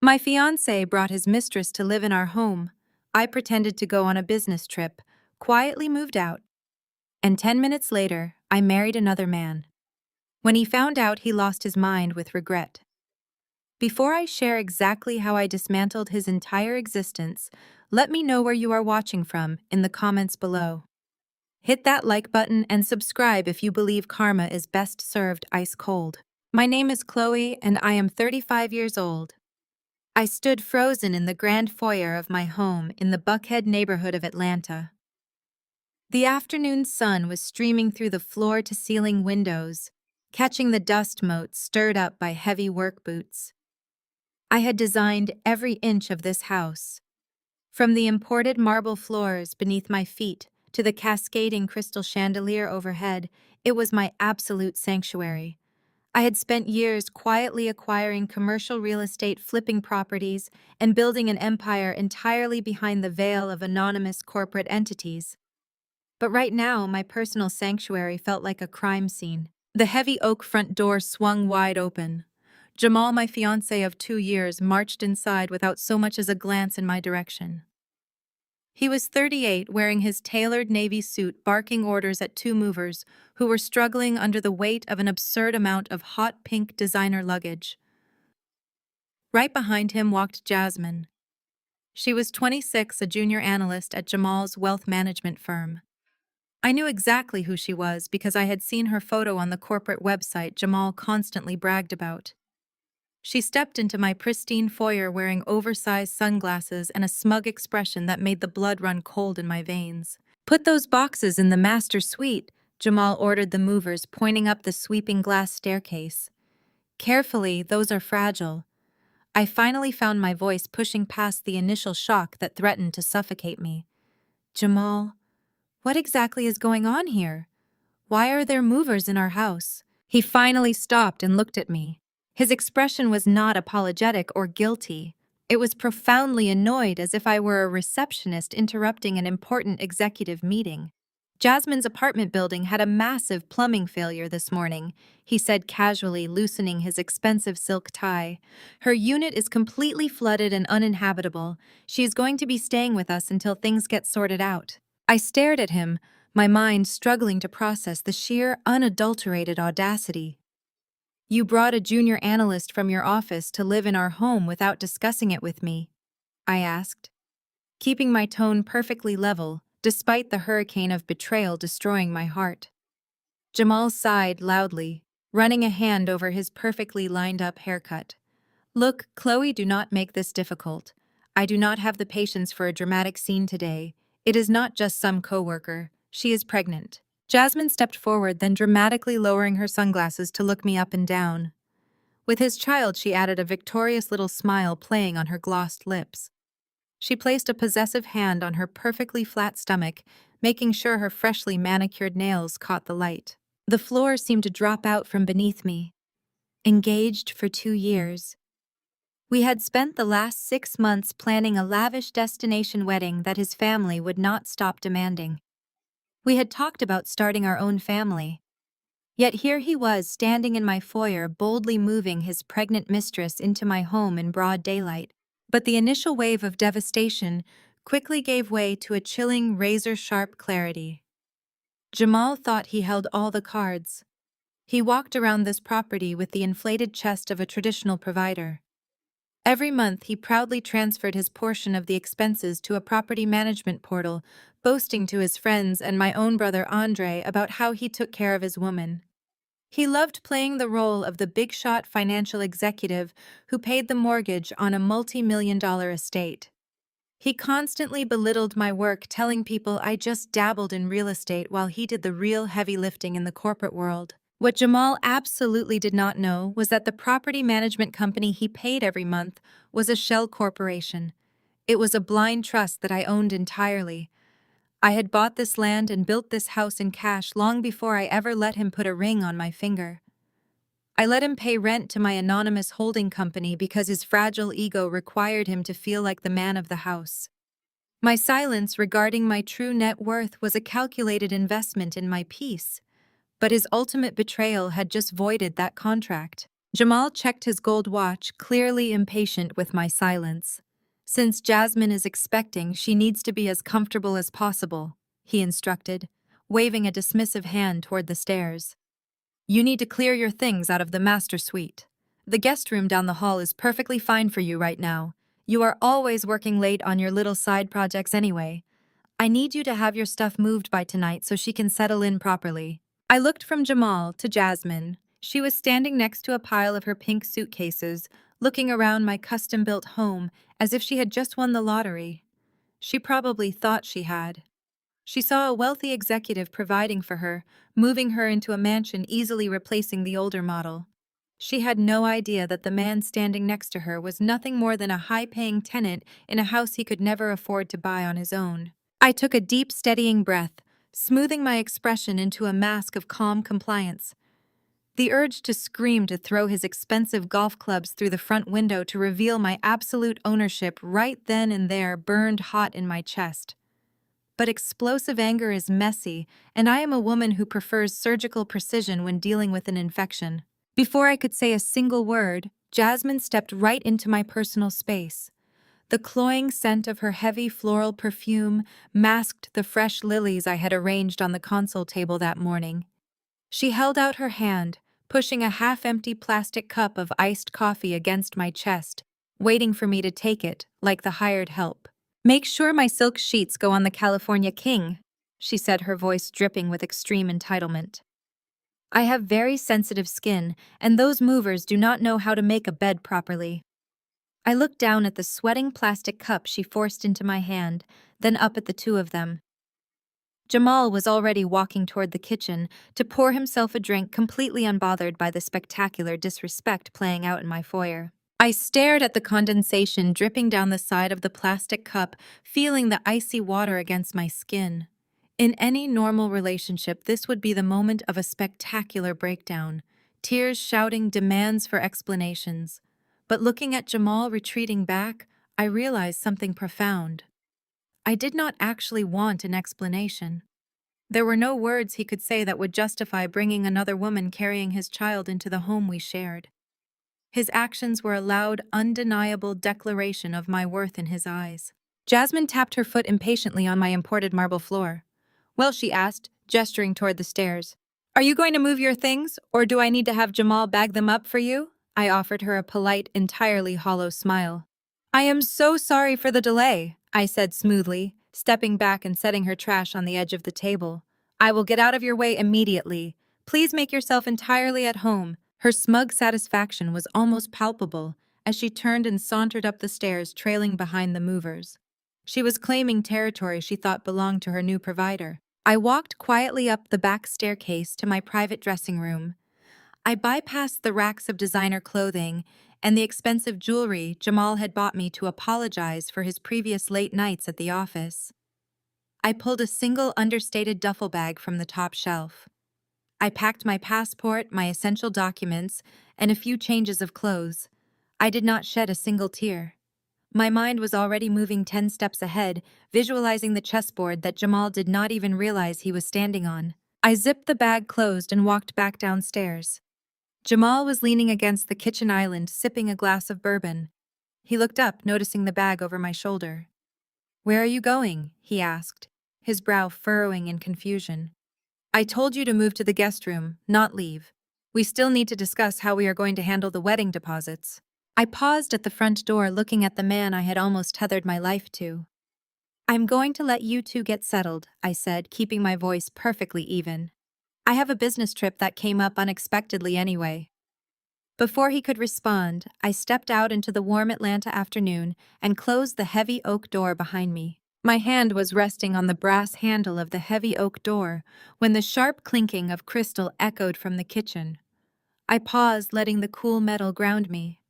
My fiancé brought his mistress to live in our home. I pretended to go on a business trip, quietly moved out, and 10 minutes later, I married another man. When he found out, he lost his mind with regret. Before I share exactly how I dismantled his entire existence, let me know where you are watching from in the comments below. Hit that like button and subscribe if you believe karma is best served ice cold. My name is Chloe and I am 35 years old. I stood frozen in the grand foyer of my home in the Buckhead neighborhood of Atlanta. The afternoon sun was streaming through the floor-to-ceiling windows, catching the dust motes stirred up by heavy work boots. I had designed every inch of this house, from the imported marble floors beneath my feet to the cascading crystal chandelier overhead. It was my absolute sanctuary. I had spent years quietly acquiring commercial real estate, flipping properties, and building an empire entirely behind the veil of anonymous corporate entities. But right now, my personal sanctuary felt like a crime scene. The heavy oak front door swung wide open. Jamal, my fiancé of 2 years, marched inside without so much as a glance in my direction. He was 38, wearing his tailored navy suit, barking orders at two movers who were struggling under the weight of an absurd amount of hot pink designer luggage. Right behind him walked Jasmine. She was 26, a junior analyst at Jamal's wealth management firm. I knew exactly who she was because I had seen her photo on the corporate website Jamal constantly bragged about. She stepped into my pristine foyer wearing oversized sunglasses and a smug expression that made the blood run cold in my veins. "Put those boxes in the master suite," Jamal ordered the movers, pointing up the sweeping glass staircase. "Carefully, those are fragile." I finally found my voice pushing past the initial shock that threatened to suffocate me. "Jamal, what exactly is going on here? Why are there movers in our house?" He finally stopped and looked at me. His expression was not apologetic or guilty. It was profoundly annoyed, as if I were a receptionist interrupting an important executive meeting. "Jasmine's apartment building had a massive plumbing failure this morning," he said casually, loosening his expensive silk tie. "Her unit is completely flooded and uninhabitable. She is going to be staying with us until things get sorted out." I stared at him, my mind struggling to process the sheer, unadulterated audacity. "You brought a junior analyst from your office to live in our home without discussing it with me?" I asked, keeping my tone perfectly level, despite the hurricane of betrayal destroying my heart. Jamal sighed loudly, running a hand over his perfectly lined-up haircut. "Look, Chloe, do not make this difficult. I do not have the patience for a dramatic scene today. It is not just some coworker. She is pregnant." Jasmine stepped forward, then dramatically lowering her sunglasses to look me up and down. With his child, she added, a victorious little smile playing on her glossed lips. She placed a possessive hand on her perfectly flat stomach, making sure her freshly manicured nails caught the light. The floor seemed to drop out from beneath me. Engaged for 2 years. We had spent the last 6 months planning a lavish destination wedding that his family would not stop demanding. We had talked about starting our own family. Yet here he was, standing in my foyer, boldly moving his pregnant mistress into my home in broad daylight. But the initial wave of devastation quickly gave way to a chilling, razor-sharp clarity. Jamal thought he held all the cards. He walked around this property with the inflated chest of a traditional provider. Every month, he proudly transferred his portion of the expenses to a property management portal, boasting to his friends and my own brother Andre about how he took care of his woman. He loved playing the role of the big-shot financial executive who paid the mortgage on a multi-million-dollar estate. He constantly belittled my work, telling people I just dabbled in real estate while he did the real heavy lifting in the corporate world. What Jamal absolutely did not know was that the property management company he paid every month was a shell corporation. It was a blind trust that I owned entirely. I had bought this land and built this house in cash long before I ever let him put a ring on my finger. I let him pay rent to my anonymous holding company because his fragile ego required him to feel like the man of the house. My silence regarding my true net worth was a calculated investment in my peace. But his ultimate betrayal had just voided that contract. Jamal checked his gold watch, clearly impatient with my silence. Since Jasmine is expecting, she needs to be as comfortable as possible, he instructed, waving a dismissive hand toward the stairs. You need to clear your things out of the master suite. The guest room down the hall is perfectly fine for you right now. You are always working late on your little side projects anyway. I need you to have your stuff moved by tonight so she can settle in properly. I looked from Jamal to Jasmine. She was standing next to a pile of her pink suitcases, looking around my custom-built home as if she had just won the lottery. She probably thought she had. She saw a wealthy executive providing for her, moving her into a mansion easily replacing the older model. She had no idea that the man standing next to her was nothing more than a high-paying tenant in a house he could never afford to buy on his own. I took a deep, steadying breath, smoothing my expression into a mask of calm compliance. The urge to scream to throw his expensive golf clubs through the front window to reveal my absolute ownership right then and there burned hot in my chest. But explosive anger is messy, and I am a woman who prefers surgical precision when dealing with an infection. Before I could say a single word, Jasmine stepped right into my personal space. The cloying scent of her heavy floral perfume masked the fresh lilies I had arranged on the console table that morning. She held out her hand, pushing a half-empty plastic cup of iced coffee against my chest, waiting for me to take it, like the hired help. Make sure my silk sheets go on the California King, she said, her voice dripping with extreme entitlement. I have very sensitive skin, and those movers do not know how to make a bed properly. I looked down at the sweating plastic cup she forced into my hand, then up at the two of them. Jamal was already walking toward the kitchen to pour himself a drink, completely unbothered by the spectacular disrespect playing out in my foyer. I stared at the condensation dripping down the side of the plastic cup, feeling the icy water against my skin. In any normal relationship, this would be the moment of a spectacular breakdown, tears shouting demands for explanations. But looking at Jamal retreating back, I realized something profound. I did not actually want an explanation. There were no words he could say that would justify bringing another woman carrying his child into the home we shared. His actions were a loud, undeniable declaration of my worth in his eyes. Jasmine tapped her foot impatiently on my imported marble floor. Well, she asked, gesturing toward the stairs. Are you going to move your things, or do I need to have Jamal bag them up for you? I offered her a polite, entirely hollow smile. I am so sorry for the delay, I said smoothly, stepping back and setting her trash on the edge of the table. I will get out of your way immediately. Please make yourself entirely at home. Her smug satisfaction was almost palpable as she turned and sauntered up the stairs, trailing behind the movers. She was claiming territory she thought belonged to her new provider. I walked quietly up the back staircase to my private dressing room. I bypassed the racks of designer clothing and the expensive jewelry Jamal had bought me to apologize for his previous late nights at the office. I pulled a single understated duffel bag from the top shelf. I packed my passport, my essential documents, and a few changes of clothes. I did not shed a single tear. My mind was already moving 10 steps ahead, visualizing the chessboard that Jamal did not even realize he was standing on. I zipped the bag closed and walked back downstairs. Jamal was leaning against the kitchen island, sipping a glass of bourbon. He looked up, noticing the bag over my shoulder. Where are you going? He asked, his brow furrowing in confusion. I told you to move to the guest room, not leave. We still need to discuss how we are going to handle the wedding deposits. I paused at the front door, looking at the man I had almost tethered my life to. I'm going to let you two get settled, I said, keeping my voice perfectly even. I have a business trip that came up unexpectedly anyway. Before he could respond, I stepped out into the warm Atlanta afternoon and closed the heavy oak door behind me. My hand was resting on the brass handle of the heavy oak door when the sharp clinking of crystal echoed from the kitchen. I paused, letting the cool metal ground me.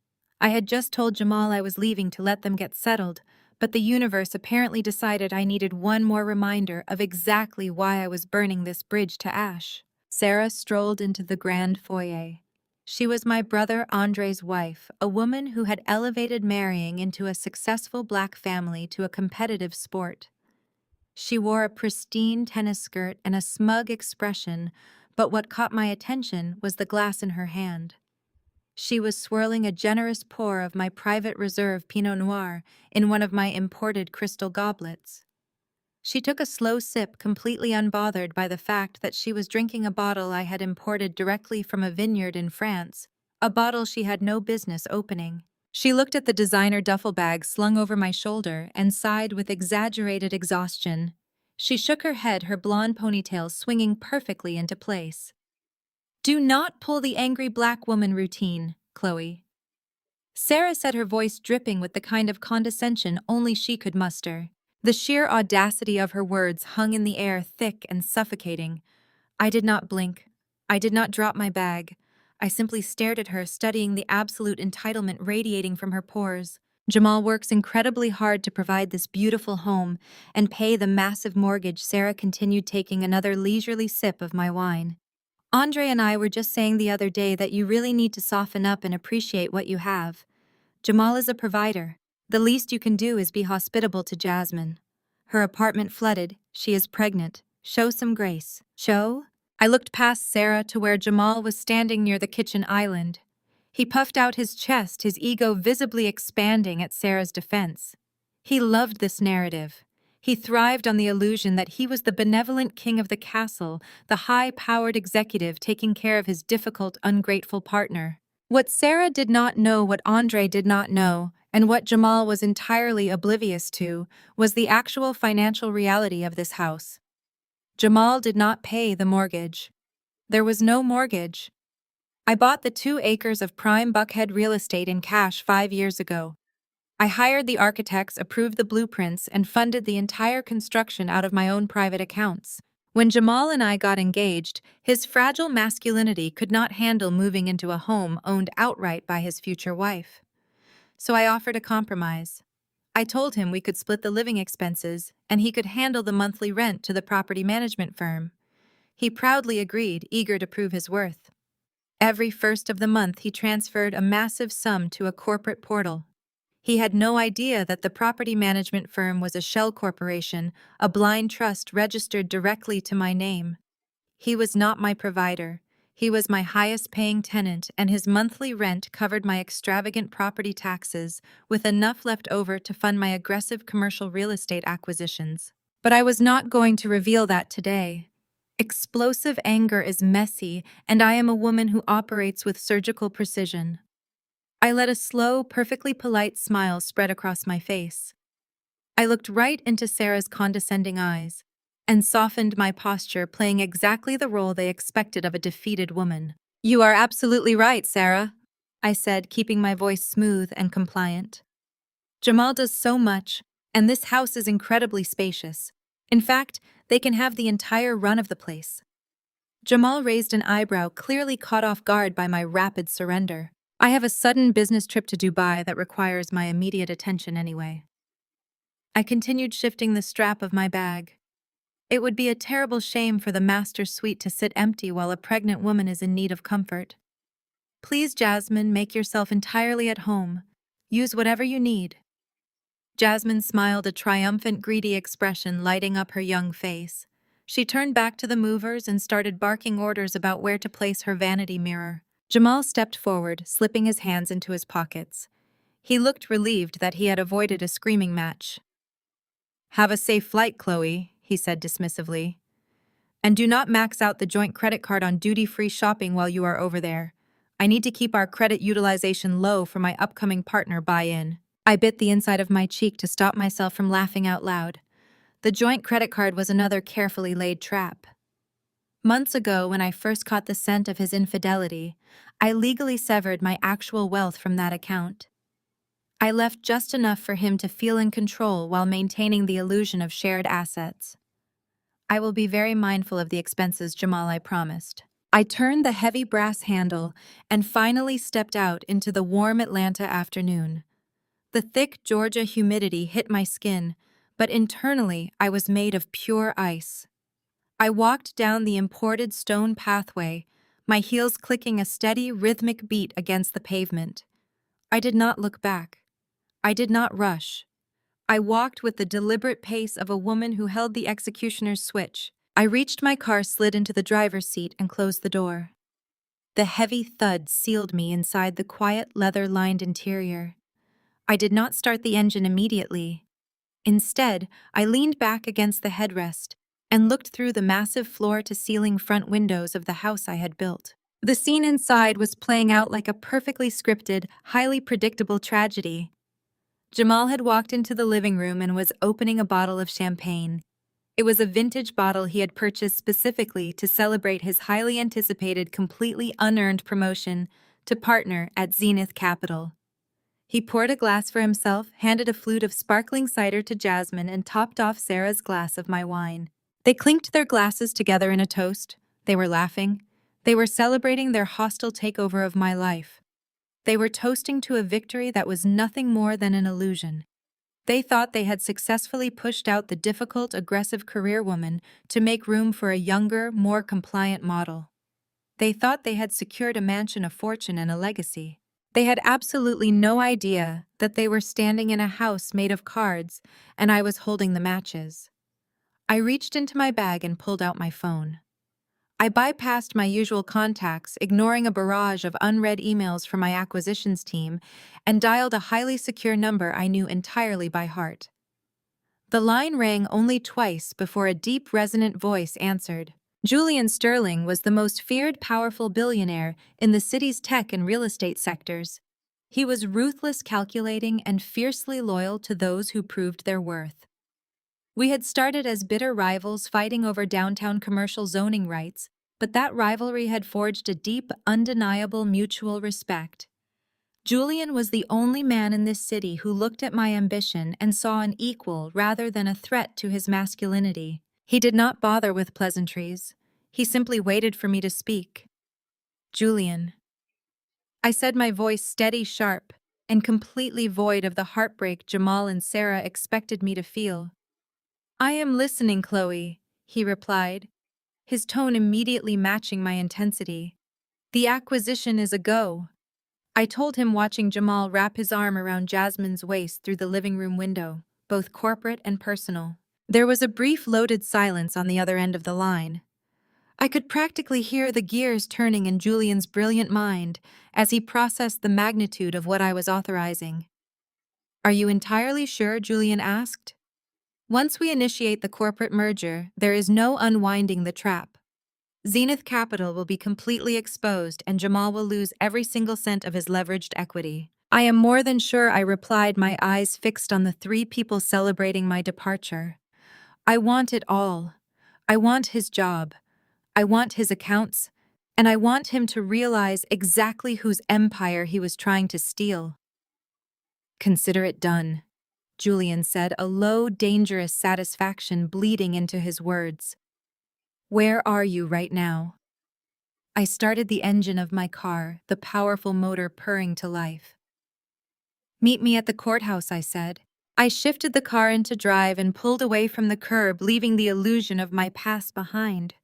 I had just told Jamal I was leaving to let them get settled, but the universe apparently decided I needed one more reminder of exactly why I was burning this bridge to ash. Sarah strolled into the grand foyer. She was my brother Andre's wife, a woman who had elevated marrying into a successful black family to a competitive sport. She wore a pristine tennis skirt and a smug expression, but what caught my attention was the glass in her hand. She was swirling a generous pour of my private reserve Pinot Noir in one of my imported crystal goblets. She took a slow sip, completely unbothered by the fact that she was drinking a bottle I had imported directly from a vineyard in France, a bottle she had no business opening. She looked at the designer duffel bag slung over my shoulder and sighed with exaggerated exhaustion. She shook her head, her blonde ponytail swinging perfectly into place. "Do not pull the angry black woman routine, Chloe," Sarah said, her voice dripping with the kind of condescension only she could muster. The sheer audacity of her words hung in the air, thick and suffocating. I did not blink. I did not drop my bag. I simply stared at her, studying the absolute entitlement radiating from her pores. Jamal works incredibly hard to provide this beautiful home and pay the massive mortgage. Sarah continued, taking another leisurely sip of my wine. Andre and I were just saying the other day that you really need to soften up and appreciate what you have. Jamal is a provider. The least you can do is be hospitable to Jasmine. Her apartment flooded. She is pregnant. Show some grace. Show? I looked past Sarah to where Jamal was standing near the kitchen island. He puffed out his chest, his ego visibly expanding at Sarah's defense. He loved this narrative. He thrived on the illusion that he was the benevolent king of the castle, the high-powered executive taking care of his difficult, ungrateful partner. What Sarah did not know, what Andre did not know, and what Jamal was entirely oblivious to, was the actual financial reality of this house. Jamal did not pay the mortgage. There was no mortgage. I bought the 2 acres of prime Buckhead real estate in cash 5 years ago. I hired the architects, approved the blueprints, and funded the entire construction out of my own private accounts. When Jamal and I got engaged, his fragile masculinity could not handle moving into a home owned outright by his future wife. So I offered a compromise. I told him we could split the living expenses, and he could handle the monthly rent to the property management firm. He proudly agreed, eager to prove his worth. Every first of the month, he transferred a massive sum to a corporate portal. He had no idea that the property management firm was a shell corporation, a blind trust registered directly to my name. He was not my provider. He was my highest-paying tenant, and his monthly rent covered my extravagant property taxes, with enough left over to fund my aggressive commercial real estate acquisitions. But I was not going to reveal that today. Explosive anger is messy, and I am a woman who operates with surgical precision. I let a slow, perfectly polite smile spread across my face. I looked right into Sarah's condescending eyes and softened my posture, playing exactly the role they expected of a defeated woman. "You are absolutely right, Sarah," I said, keeping my voice smooth and compliant. "Jamal does so much, and this house is incredibly spacious. In fact, they can have the entire run of the place." Jamal raised an eyebrow, clearly caught off guard by my rapid surrender. "I have a sudden business trip to Dubai that requires my immediate attention anyway." I continued, shifting the strap of my bag. It would be a terrible shame for the master suite to sit empty while a pregnant woman is in need of comfort. "Please, Jasmine, make yourself entirely at home. Use whatever you need." Jasmine smiled, a triumphant, greedy expression lighting up her young face. She turned back to the movers and started barking orders about where to place her vanity mirror. Jamal stepped forward, slipping his hands into his pockets. He looked relieved that he had avoided a screaming match. "Have a safe flight, Chloe," he said dismissively. "And do not max out the joint credit card on duty-free shopping while you are over there. I need to keep our credit utilization low for my upcoming partner buy-in." I bit the inside of my cheek to stop myself from laughing out loud. The joint credit card was another carefully laid trap. Months ago, when I first caught the scent of his infidelity, I legally severed my actual wealth from that account. I left just enough for him to feel in control while maintaining the illusion of shared assets. "I will be very mindful of the expenses, Jamal, I promised." I turned the heavy brass handle and finally stepped out into the warm Atlanta afternoon. The thick Georgia humidity hit my skin, but internally I was made of pure ice. I walked down the imported stone pathway, my heels clicking a steady, rhythmic beat against the pavement. I did not look back. I did not rush. I walked with the deliberate pace of a woman who held the executioner's switch. I reached my car, slid into the driver's seat, and closed the door. The heavy thud sealed me inside the quiet leather-lined interior. I did not start the engine immediately. Instead, I leaned back against the headrest and looked through the massive floor-to-ceiling front windows of the house I had built. The scene inside was playing out like a perfectly scripted, highly predictable tragedy. Jamal had walked into the living room and was opening a bottle of champagne. It was a vintage bottle he had purchased specifically to celebrate his highly anticipated, completely unearned promotion to partner at Zenith Capital. He poured a glass for himself, handed a flute of sparkling cider to Jasmine, and topped off Sarah's glass of my wine. They clinked their glasses together in a toast. They were laughing. They were celebrating their hostile takeover of my life. They were toasting to a victory that was nothing more than an illusion. They thought they had successfully pushed out the difficult, aggressive career woman to make room for a younger, more compliant model. They thought they had secured a mansion, a fortune, and a legacy. They had absolutely no idea that they were standing in a house made of cards and I was holding the matches. I reached into my bag and pulled out my phone. I bypassed my usual contacts, ignoring a barrage of unread emails from my acquisitions team, and dialed a highly secure number I knew entirely by heart. The line rang only twice before a deep, resonant voice answered. Julian Sterling was the most feared, powerful billionaire in the city's tech and real estate sectors. He was ruthless, calculating, and fiercely loyal to those who proved their worth. We had started as bitter rivals fighting over downtown commercial zoning rights, but that rivalry had forged a deep, undeniable mutual respect. Julian was the only man in this city who looked at my ambition and saw an equal rather than a threat to his masculinity. He did not bother with pleasantries. He simply waited for me to speak. Julian. I said, my voice steady, sharp, and completely void of the heartbreak Jamal and Sarah expected me to feel. I am listening, Chloe, he replied, his tone immediately matching my intensity. The acquisition is a go. I told him, watching Jamal wrap his arm around Jasmine's waist through the living room window, both corporate and personal. There was a brief, loaded silence on the other end of the line. I could practically hear the gears turning in Julian's brilliant mind as he processed the magnitude of what I was authorizing. Are you entirely sure? Julian asked. Once we initiate the corporate merger, there is no unwinding the trap. Zenith Capital will be completely exposed and Jamal will lose every single cent of his leveraged equity. I am more than sure, I replied, my eyes fixed on the three people celebrating my departure. I want it all. I want his job. I want his accounts. And I want him to realize exactly whose empire he was trying to steal. Consider it done, Julian said, a low, dangerous satisfaction bleeding into his words. Where are you right now? I started the engine of my car, the powerful motor purring to life. Meet me at the courthouse, I said. I shifted the car into drive and pulled away from the curb, leaving the illusion of my past behind.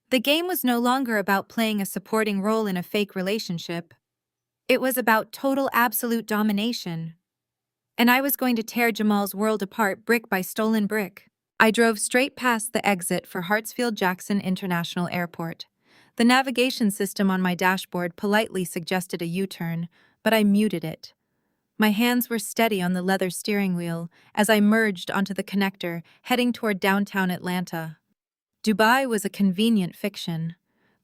The game was no longer about playing a supporting role in a fake relationship. It was about total, absolute domination. And I was going to tear Jamal's world apart brick by stolen brick. I drove straight past the exit for Hartsfield-Jackson International Airport. The navigation system on my dashboard politely suggested a U-turn, but I muted it. My hands were steady on the leather steering wheel as I merged onto the connector, heading toward downtown Atlanta. Dubai was a convenient fiction.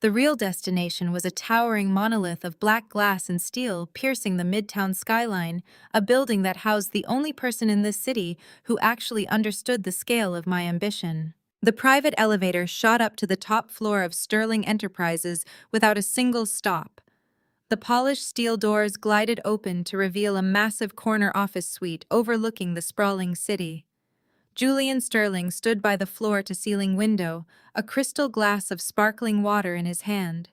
The real destination was a towering monolith of black glass and steel piercing the midtown skyline, a building that housed the only person in this city who actually understood the scale of my ambition. The private elevator shot up to the top floor of Sterling Enterprises without a single stop. The polished steel doors glided open to reveal a massive corner office suite overlooking the sprawling city. Julian Sterling stood by the floor-to-ceiling window, a crystal glass of sparkling water in his hand.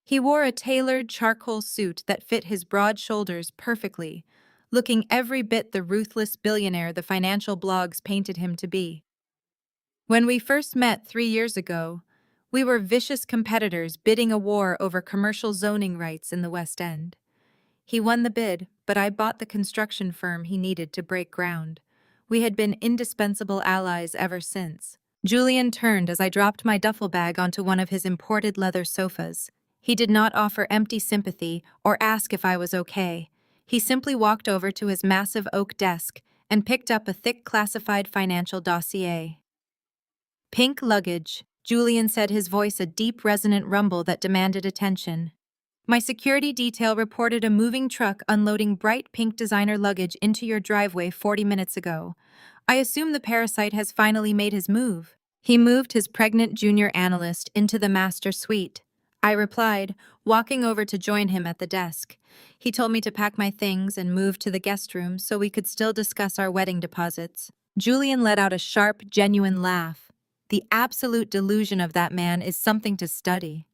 He wore a tailored charcoal suit that fit his broad shoulders perfectly, looking every bit the ruthless billionaire the financial blogs painted him to be. When we first met 3 years ago, we were vicious competitors bidding a war over commercial zoning rights in the West End. He won the bid, but I bought the construction firm he needed to break ground. We had been indispensable allies ever since. Julian turned as I dropped my duffel bag onto one of his imported leather sofas. He did not offer empty sympathy or ask if I was okay. He simply walked over to his massive oak desk and picked up a thick classified financial dossier. Pink luggage, Julian said, his voice a deep resonant rumble that demanded attention. My security detail reported a moving truck unloading bright pink designer luggage into your driveway 40 minutes ago. I assume the parasite has finally made his move. He moved his pregnant junior analyst into the master suite. I replied, walking over to join him at the desk. He told me to pack my things and move to the guest room so we could still discuss our wedding deposits. Julian let out a sharp, genuine laugh. The absolute delusion of that man is something to study.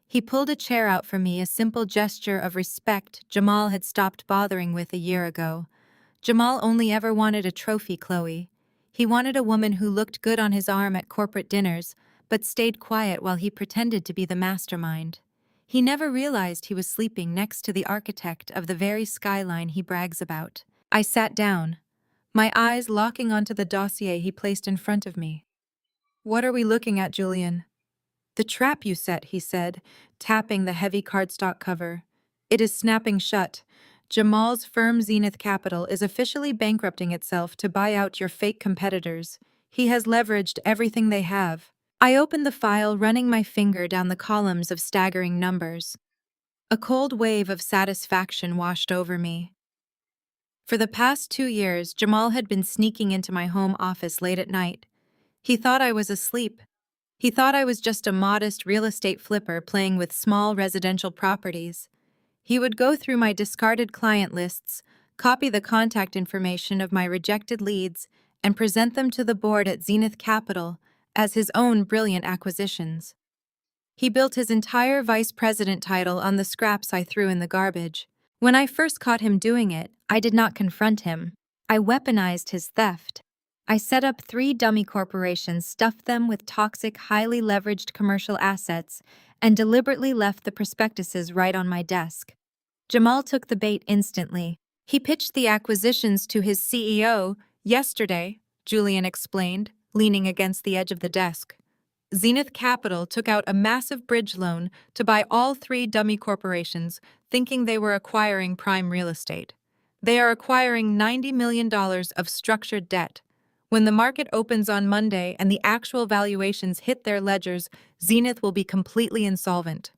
He pulled a chair out for me, a simple gesture of respect Jamal had stopped bothering with a year ago. Jamal only ever wanted a trophy, Chloe. He wanted a woman who looked good on his arm at corporate dinners, but stayed quiet while he pretended to be the mastermind. He never realized he was sleeping next to the architect of the very skyline he brags about. I sat down, my eyes locking onto the dossier he placed in front of me. "What are we looking at, Julian?" "The trap you set," he said, tapping the heavy cardstock cover. "It is snapping shut. Jamal's firm Zenith Capital is officially bankrupting itself to buy out your fake competitors. He has leveraged everything they have." I opened the file, running my finger down the columns of staggering numbers. A cold wave of satisfaction washed over me. For the past 2 years, Jamal had been sneaking into my home office late at night. He thought I was asleep. He thought I was just a modest real estate flipper playing with small residential properties. He would go through my discarded client lists, copy the contact information of my rejected leads, and present them to the board at Zenith Capital as his own brilliant acquisitions. He built his entire vice president title on the scraps I threw in the garbage. When I first caught him doing it, I did not confront him. I weaponized his theft. I set up 3 dummy corporations, stuffed them with toxic, highly leveraged commercial assets, and deliberately left the prospectuses right on my desk. Jamal took the bait instantly. He pitched the acquisitions to his CEO yesterday, Julian explained, leaning against the edge of the desk. Zenith Capital took out a massive bridge loan to buy all 3 dummy corporations, thinking they were acquiring prime real estate. They are acquiring $90 million of structured debt. When the market opens on Monday and the actual valuations hit their ledgers, Zenith will be completely insolvent.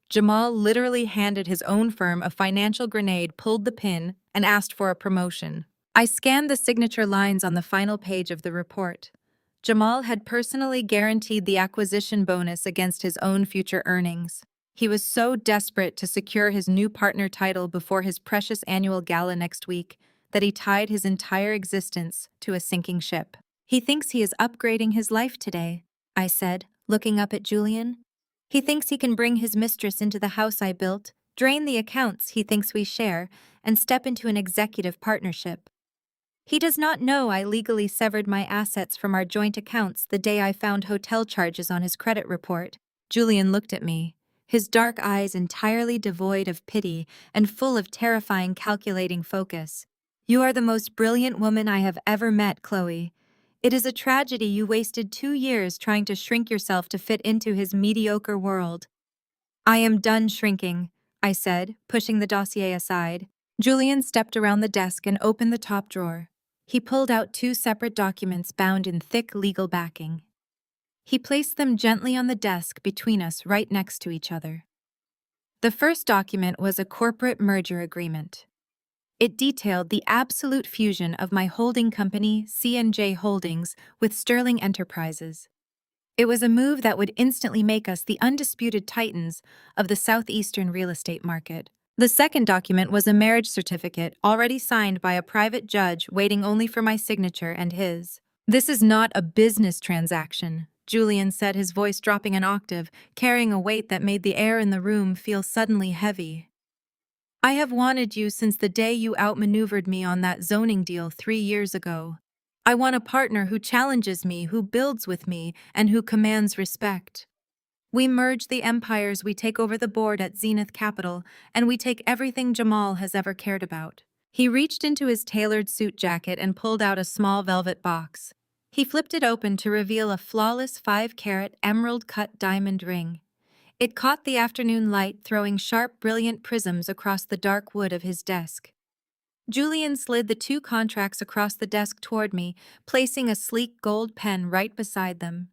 Jamal literally handed his own firm a financial grenade, pulled the pin, and asked for a promotion. I scanned the signature lines on the final page of the report. Jamal had personally guaranteed the acquisition bonus against his own future earnings. He was so desperate to secure his new partner title before his precious annual gala next week that he tied his entire existence to a sinking ship. "He thinks he is upgrading his life today," I said, looking up at Julian. "He thinks he can bring his mistress into the house I built, drain the accounts he thinks we share, and step into an executive partnership. He does not know I legally severed my assets from our joint accounts the day I found hotel charges on his credit report." Julian looked at me, his dark eyes entirely devoid of pity and full of terrifying calculating focus. "You are the most brilliant woman I have ever met, Chloe. It is a tragedy you wasted 2 years trying to shrink yourself to fit into his mediocre world." "I am done shrinking," I said, pushing the dossier aside. Julian stepped around the desk and opened the top drawer. He pulled out 2 separate documents bound in thick legal backing. He placed them gently on the desk between us, right next to each other. The first document was a corporate merger agreement. It detailed the absolute fusion of my holding company, C&J Holdings, with Sterling Enterprises. It was a move that would instantly make us the undisputed titans of the southeastern real estate market. The second document was a marriage certificate already signed by a private judge, waiting only for my signature and his. "This is not a business transaction," Julian said, his voice dropping an octave, carrying a weight that made the air in the room feel suddenly heavy. "I have wanted you since the day you outmaneuvered me on that zoning deal 3 years ago. I want a partner who challenges me, who builds with me, and who commands respect. We merge the empires, we take over the board at Zenith Capital, and we take everything Jamal has ever cared about." He reached into his tailored suit jacket and pulled out a small velvet box. He flipped it open to reveal a flawless 5-carat emerald-cut diamond ring. It caught the afternoon light, throwing sharp, brilliant prisms across the dark wood of his desk. Julian slid the two contracts across the desk toward me, placing a sleek gold pen right beside them.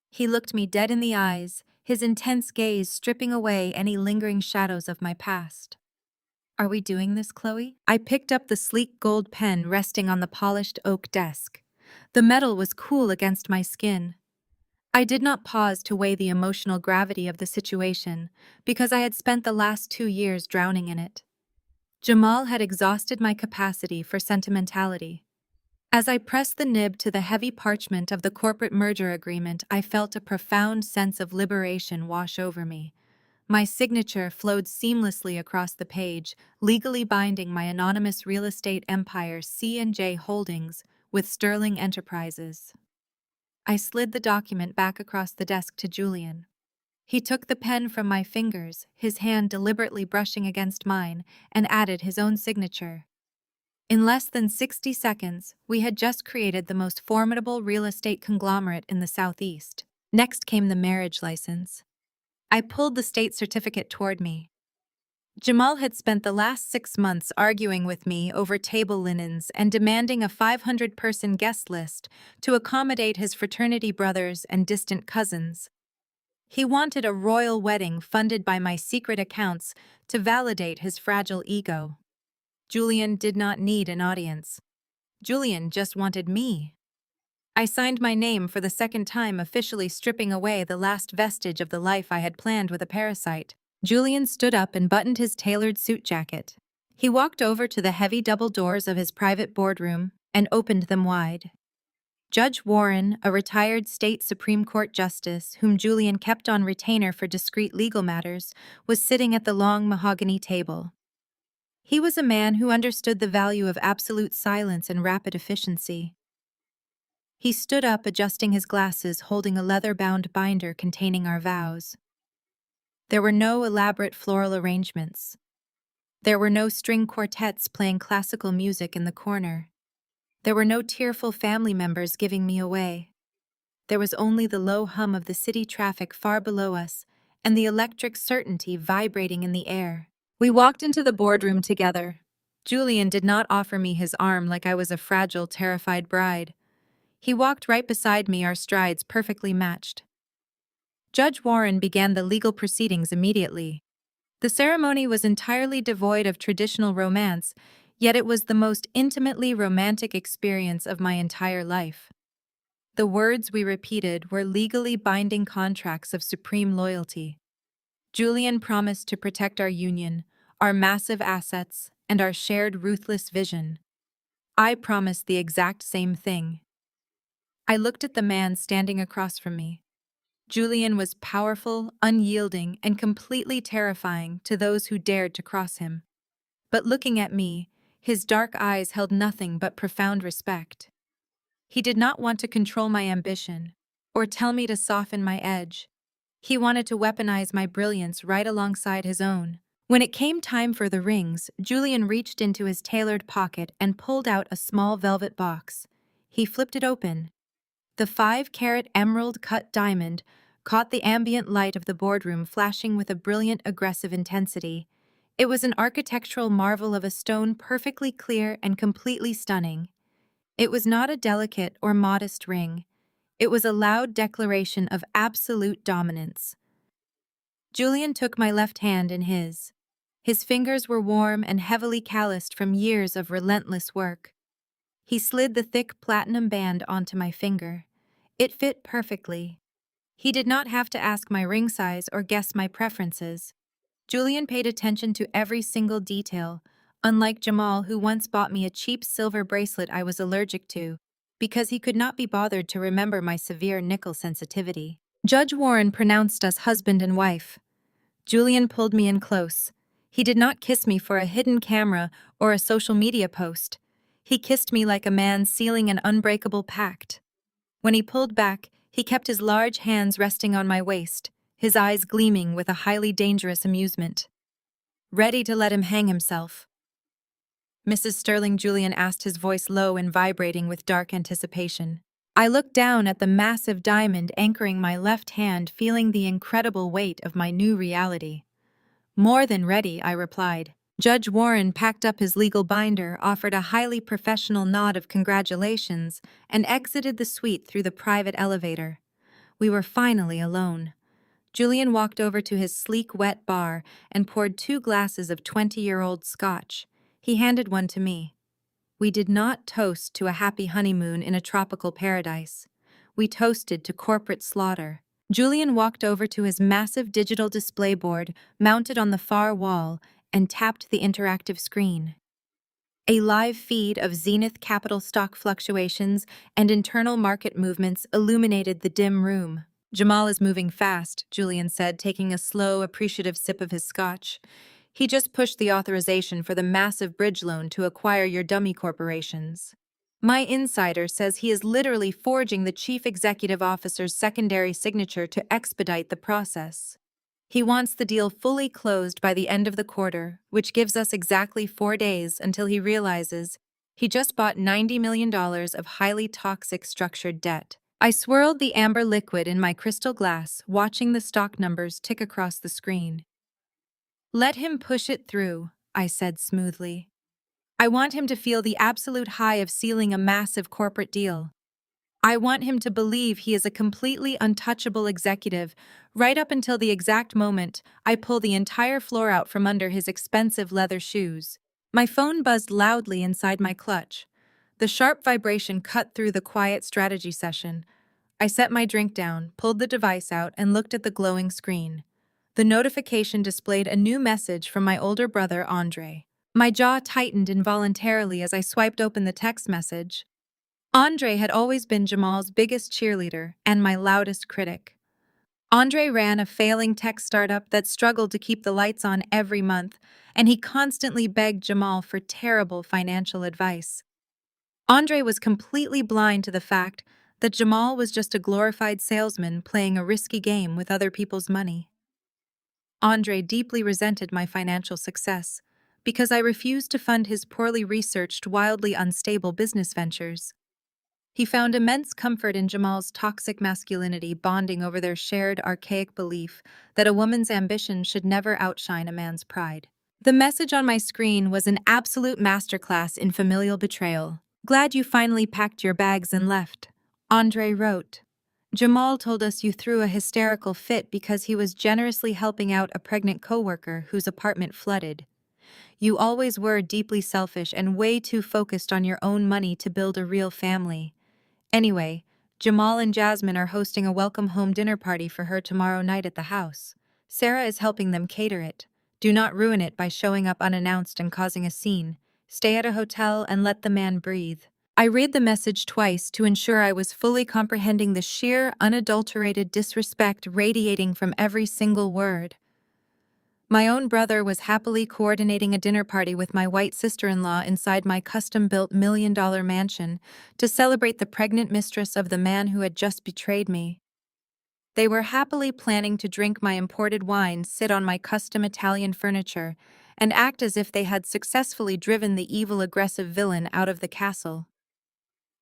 He looked me dead in the eyes, his intense gaze stripping away any lingering shadows of my past. Are we doing this, Chloe? I picked up the sleek gold pen resting on the polished oak desk. The metal was cool against my skin. I did not pause to weigh the emotional gravity of the situation, because I had spent the last 2 years drowning in it. Jamal had exhausted my capacity for sentimentality. As I pressed the nib to the heavy parchment of the corporate merger agreement, I felt a profound sense of liberation wash over me. My signature flowed seamlessly across the page, legally binding my anonymous real estate empire C&J Holdings with Sterling Enterprises. I slid the document back across the desk to Julian. He took the pen from my fingers, his hand deliberately brushing against mine, and added his own signature. In less than 60 seconds, we had just created the most formidable real estate conglomerate in the Southeast. Next came the marriage license. I pulled the state certificate toward me. Jamal had spent the last 6 months arguing with me over table linens and demanding a 500-person guest list to accommodate his fraternity brothers and distant cousins. He wanted a royal wedding funded by my secret accounts to validate his fragile ego. Julian did not need an audience. Julian just wanted me. I signed my name for the second time, officially stripping away the last vestige of the life I had planned with a parasite. Julian stood up and buttoned his tailored suit jacket. He walked over to the heavy double doors of his private boardroom and opened them wide. Judge Warren, a retired state Supreme Court justice whom Julian kept on retainer for discreet legal matters, was sitting at the long mahogany table. He was a man who understood the value of absolute silence and rapid efficiency. He stood up, adjusting his glasses, holding a leather-bound binder containing our vows. There were no elaborate floral arrangements. There were no string quartets playing classical music in the corner. There were no tearful family members giving me away. There was only the low hum of the city traffic far below us and the electric certainty vibrating in the air. We walked into the boardroom together. Julian did not offer me his arm like I was a fragile, terrified bride. He walked right beside me, our strides perfectly matched. Judge Warren began the legal proceedings immediately. The ceremony was entirely devoid of traditional romance, yet it was the most intimately romantic experience of my entire life. The words we repeated were legally binding contracts of supreme loyalty. Julian promised to protect our union, our massive assets, and our shared ruthless vision. I promised the exact same thing. I looked at the man standing across from me. Julian was powerful, unyielding, and completely terrifying to those who dared to cross him. But looking at me, his dark eyes held nothing but profound respect. He did not want to control my ambition, or tell me to soften my edge. He wanted to weaponize my brilliance right alongside his own. When it came time for the rings, Julian reached into his tailored pocket and pulled out a small velvet box. He flipped it open. The 5-carat emerald-cut diamond caught the ambient light of the boardroom, flashing with a brilliant, aggressive intensity. It was an architectural marvel of a stone, perfectly clear and completely stunning. It was not a delicate or modest ring. It was a loud declaration of absolute dominance. Julian took my left hand in his. His fingers were warm and heavily calloused from years of relentless work. He slid the thick platinum band onto my finger. It fit perfectly. He did not have to ask my ring size or guess my preferences. Julian paid attention to every single detail, unlike Jamal, who once bought me a cheap silver bracelet I was allergic to, because he could not be bothered to remember my severe nickel sensitivity. Judge Warren pronounced us husband and wife. Julian pulled me in close. He did not kiss me for a hidden camera or a social media post. He kissed me like a man sealing an unbreakable pact. When he pulled back, he kept his large hands resting on my waist, his eyes gleaming with a highly dangerous amusement. Ready to let him hang himself. Mrs. Sterling, Julian asked, his voice low and vibrating with dark anticipation. I looked down at the massive diamond anchoring my left hand, feeling the incredible weight of my new reality. More than ready, I replied. Judge Warren packed up his legal binder, offered a highly professional nod of congratulations, and exited the suite through the private elevator. We were finally alone. Julian walked over to his sleek, wet bar and poured 2 glasses of 20-year-old scotch. He handed one to me. We did not toast to a happy honeymoon in a tropical paradise. We toasted to corporate slaughter. Julian walked over to his massive digital display board mounted on the far wall and tapped the interactive screen. A live feed of Zenith Capital stock fluctuations and internal market movements illuminated the dim room. Jamal is moving fast, Julian said, taking a slow, appreciative sip of his scotch. He just pushed the authorization for the massive bridge loan to acquire your dummy corporations. My insider says he is literally forging the chief executive officer's secondary signature to expedite the process. He wants the deal fully closed by the end of the quarter, which gives us exactly 4 days until he realizes he just bought $90 million of highly toxic structured debt. I swirled the amber liquid in my crystal glass, watching the stock numbers tick across the screen. Let him push it through, I said smoothly. I want him to feel the absolute high of sealing a massive corporate deal. I want him to believe he is a completely untouchable executive, right up until the exact moment I pull the entire floor out from under his expensive leather shoes. My phone buzzed loudly inside my clutch. The sharp vibration cut through the quiet strategy session. I set my drink down, pulled the device out, and looked at the glowing screen. The notification displayed a new message from my older brother, Andre. My jaw tightened involuntarily as I swiped open the text message. Andre had always been Jamal's biggest cheerleader and my loudest critic. Andre ran a failing tech startup that struggled to keep the lights on every month, and he constantly begged Jamal for terrible financial advice. Andre was completely blind to the fact that Jamal was just a glorified salesman playing a risky game with other people's money. Andre deeply resented my financial success because I refused to fund his poorly researched, wildly unstable business ventures. He found immense comfort in Jamal's toxic masculinity, bonding over their shared archaic belief that a woman's ambition should never outshine a man's pride. The message on my screen was an absolute masterclass in familial betrayal. Glad you finally packed your bags and left, Andre wrote. Jamal told us you threw a hysterical fit because he was generously helping out a pregnant coworker whose apartment flooded. You always were deeply selfish and way too focused on your own money to build a real family. Anyway, Jamal and Jasmine are hosting a welcome home dinner party for her tomorrow night at the house. Sarah is helping them cater it. Do not ruin it by showing up unannounced and causing a scene. Stay at a hotel and let the man breathe. I read the message twice to ensure I was fully comprehending the sheer, unadulterated disrespect radiating from every single word. My own brother was happily coordinating a dinner party with my white sister-in-law inside my custom-built $1 million mansion to celebrate the pregnant mistress of the man who had just betrayed me. They were happily planning to drink my imported wine, sit on my custom Italian furniture, and act as if they had successfully driven the evil, aggressive villain out of the castle.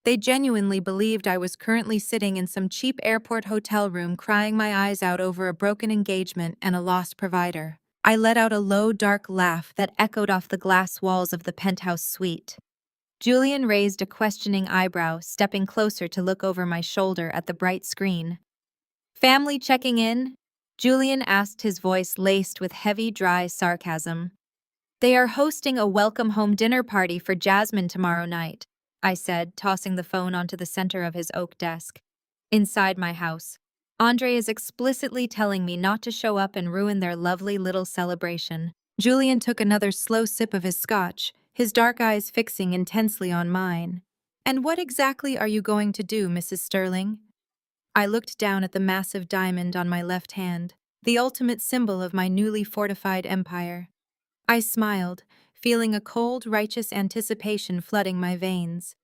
They genuinely believed I was currently sitting in some cheap airport hotel room crying my eyes out over a broken engagement and a lost provider. I let out a low, dark laugh that echoed off the glass walls of the penthouse suite. Julian raised a questioning eyebrow, stepping closer to look over my shoulder at the bright screen. Family checking in? Julian asked, his voice laced with heavy, dry sarcasm. They are hosting a welcome home dinner party for Jasmine tomorrow night, I said, tossing the phone onto the center of his oak desk. Inside my house, Andre is explicitly telling me not to show up and ruin their lovely little celebration. Julian took another slow sip of his scotch, his dark eyes fixing intensely on mine. And what exactly are you going to do, Mrs. Sterling? I looked down at the massive diamond on my left hand, the ultimate symbol of my newly fortified empire. I smiled, feeling a cold, righteous anticipation flooding my veins.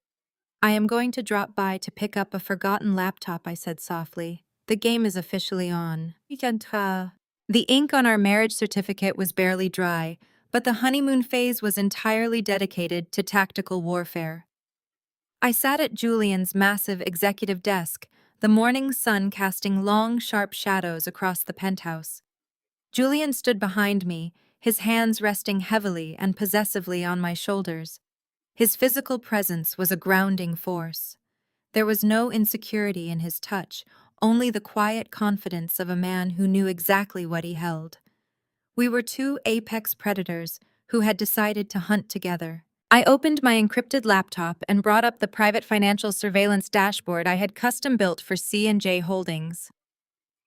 I am going to drop by to pick up a forgotten laptop, I said softly. The game is officially on. The ink on our marriage certificate was barely dry, but the honeymoon phase was entirely dedicated to tactical warfare. I sat at Julian's massive executive desk, the morning sun casting long, sharp shadows across the penthouse. Julian stood behind me, his hands resting heavily and possessively on my shoulders. His physical presence was a grounding force. There was no insecurity in his touch, only the quiet confidence of a man who knew exactly what he held. We were two apex predators who had decided to hunt together. I opened my encrypted laptop and brought up the private financial surveillance dashboard I had custom built for C&J Holdings.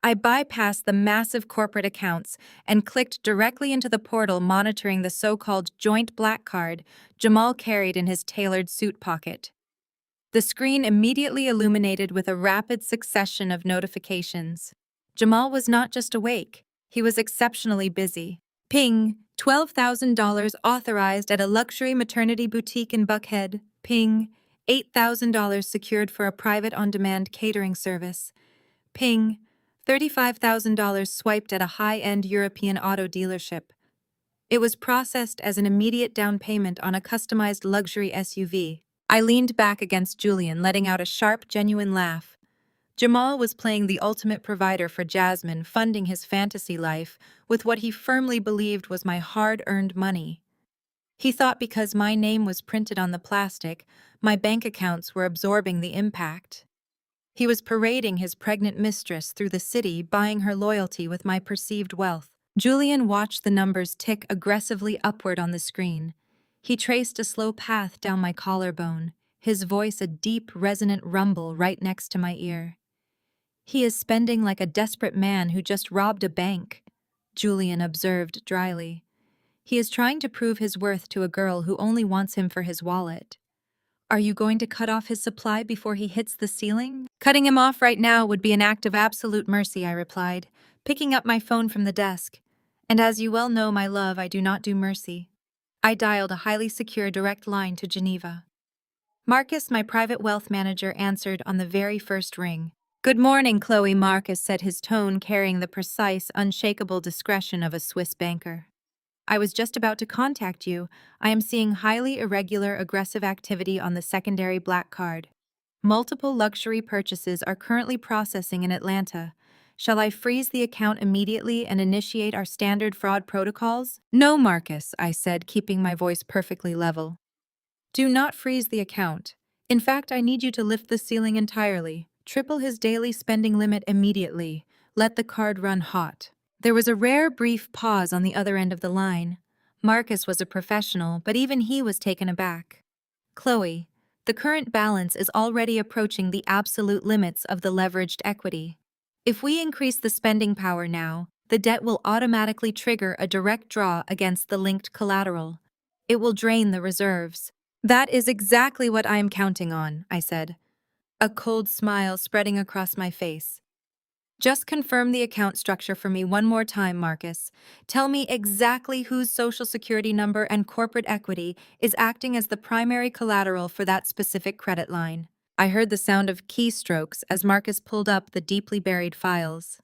I bypassed the massive corporate accounts and clicked directly into the portal monitoring the so-called joint black card Jamal carried in his tailored suit pocket. The screen immediately illuminated with a rapid succession of notifications. Jamal was not just awake, he was exceptionally busy. Ping, $12,000 authorized at a luxury maternity boutique in Buckhead. Ping, $8,000 secured for a private on-demand catering service. Ping, $35,000 swiped at a high-end European auto dealership. It was processed as an immediate down payment on a customized luxury SUV. I leaned back against Julian, letting out a sharp, genuine laugh. Jamal was playing the ultimate provider for Jasmine, funding his fantasy life with what he firmly believed was my hard-earned money. He thought because my name was printed on the plastic, my bank accounts were absorbing the impact. He was parading his pregnant mistress through the city, buying her loyalty with my perceived wealth. Julian watched the numbers tick aggressively upward on the screen. He traced a slow path down my collarbone, his voice a deep, resonant rumble right next to my ear. "He is spending like a desperate man who just robbed a bank," Julian observed dryly. "He is trying to prove his worth to a girl who only wants him for his wallet." "Are you going to cut off his supply before he hits the ceiling?" "Cutting him off right now would be an act of absolute mercy," I replied, picking up my phone from the desk. "And as you well know, my love, I do not do mercy." I dialed a highly secure direct line to Geneva. Marcus, my private wealth manager, answered on the very first ring. "Good morning, Chloe," Marcus said, his tone carrying the precise, unshakable discretion of a Swiss banker. "I was just about to contact you. I am seeing highly irregular, aggressive activity on the secondary black card. Multiple luxury purchases are currently processing in Atlanta. Shall I freeze the account immediately and initiate our standard fraud protocols?" "No, Marcus," I said, keeping my voice perfectly level. "Do not freeze the account. In fact, I need you to lift the ceiling entirely. Triple his daily spending limit immediately. Let the card run hot." There was a rare, brief pause on the other end of the line. Marcus was a professional, but even he was taken aback. "Chloe, the current balance is already approaching the absolute limits of the leveraged equity. If we increase the spending power now, the debt will automatically trigger a direct draw against the linked collateral. It will drain the reserves." "That is exactly what I am counting on," I said, a cold smile spreading across my face. "Just confirm the account structure for me one more time, Marcus. Tell me exactly whose social security number and corporate equity is acting as the primary collateral for that specific credit line." I heard the sound of keystrokes as Marcus pulled up the deeply buried files.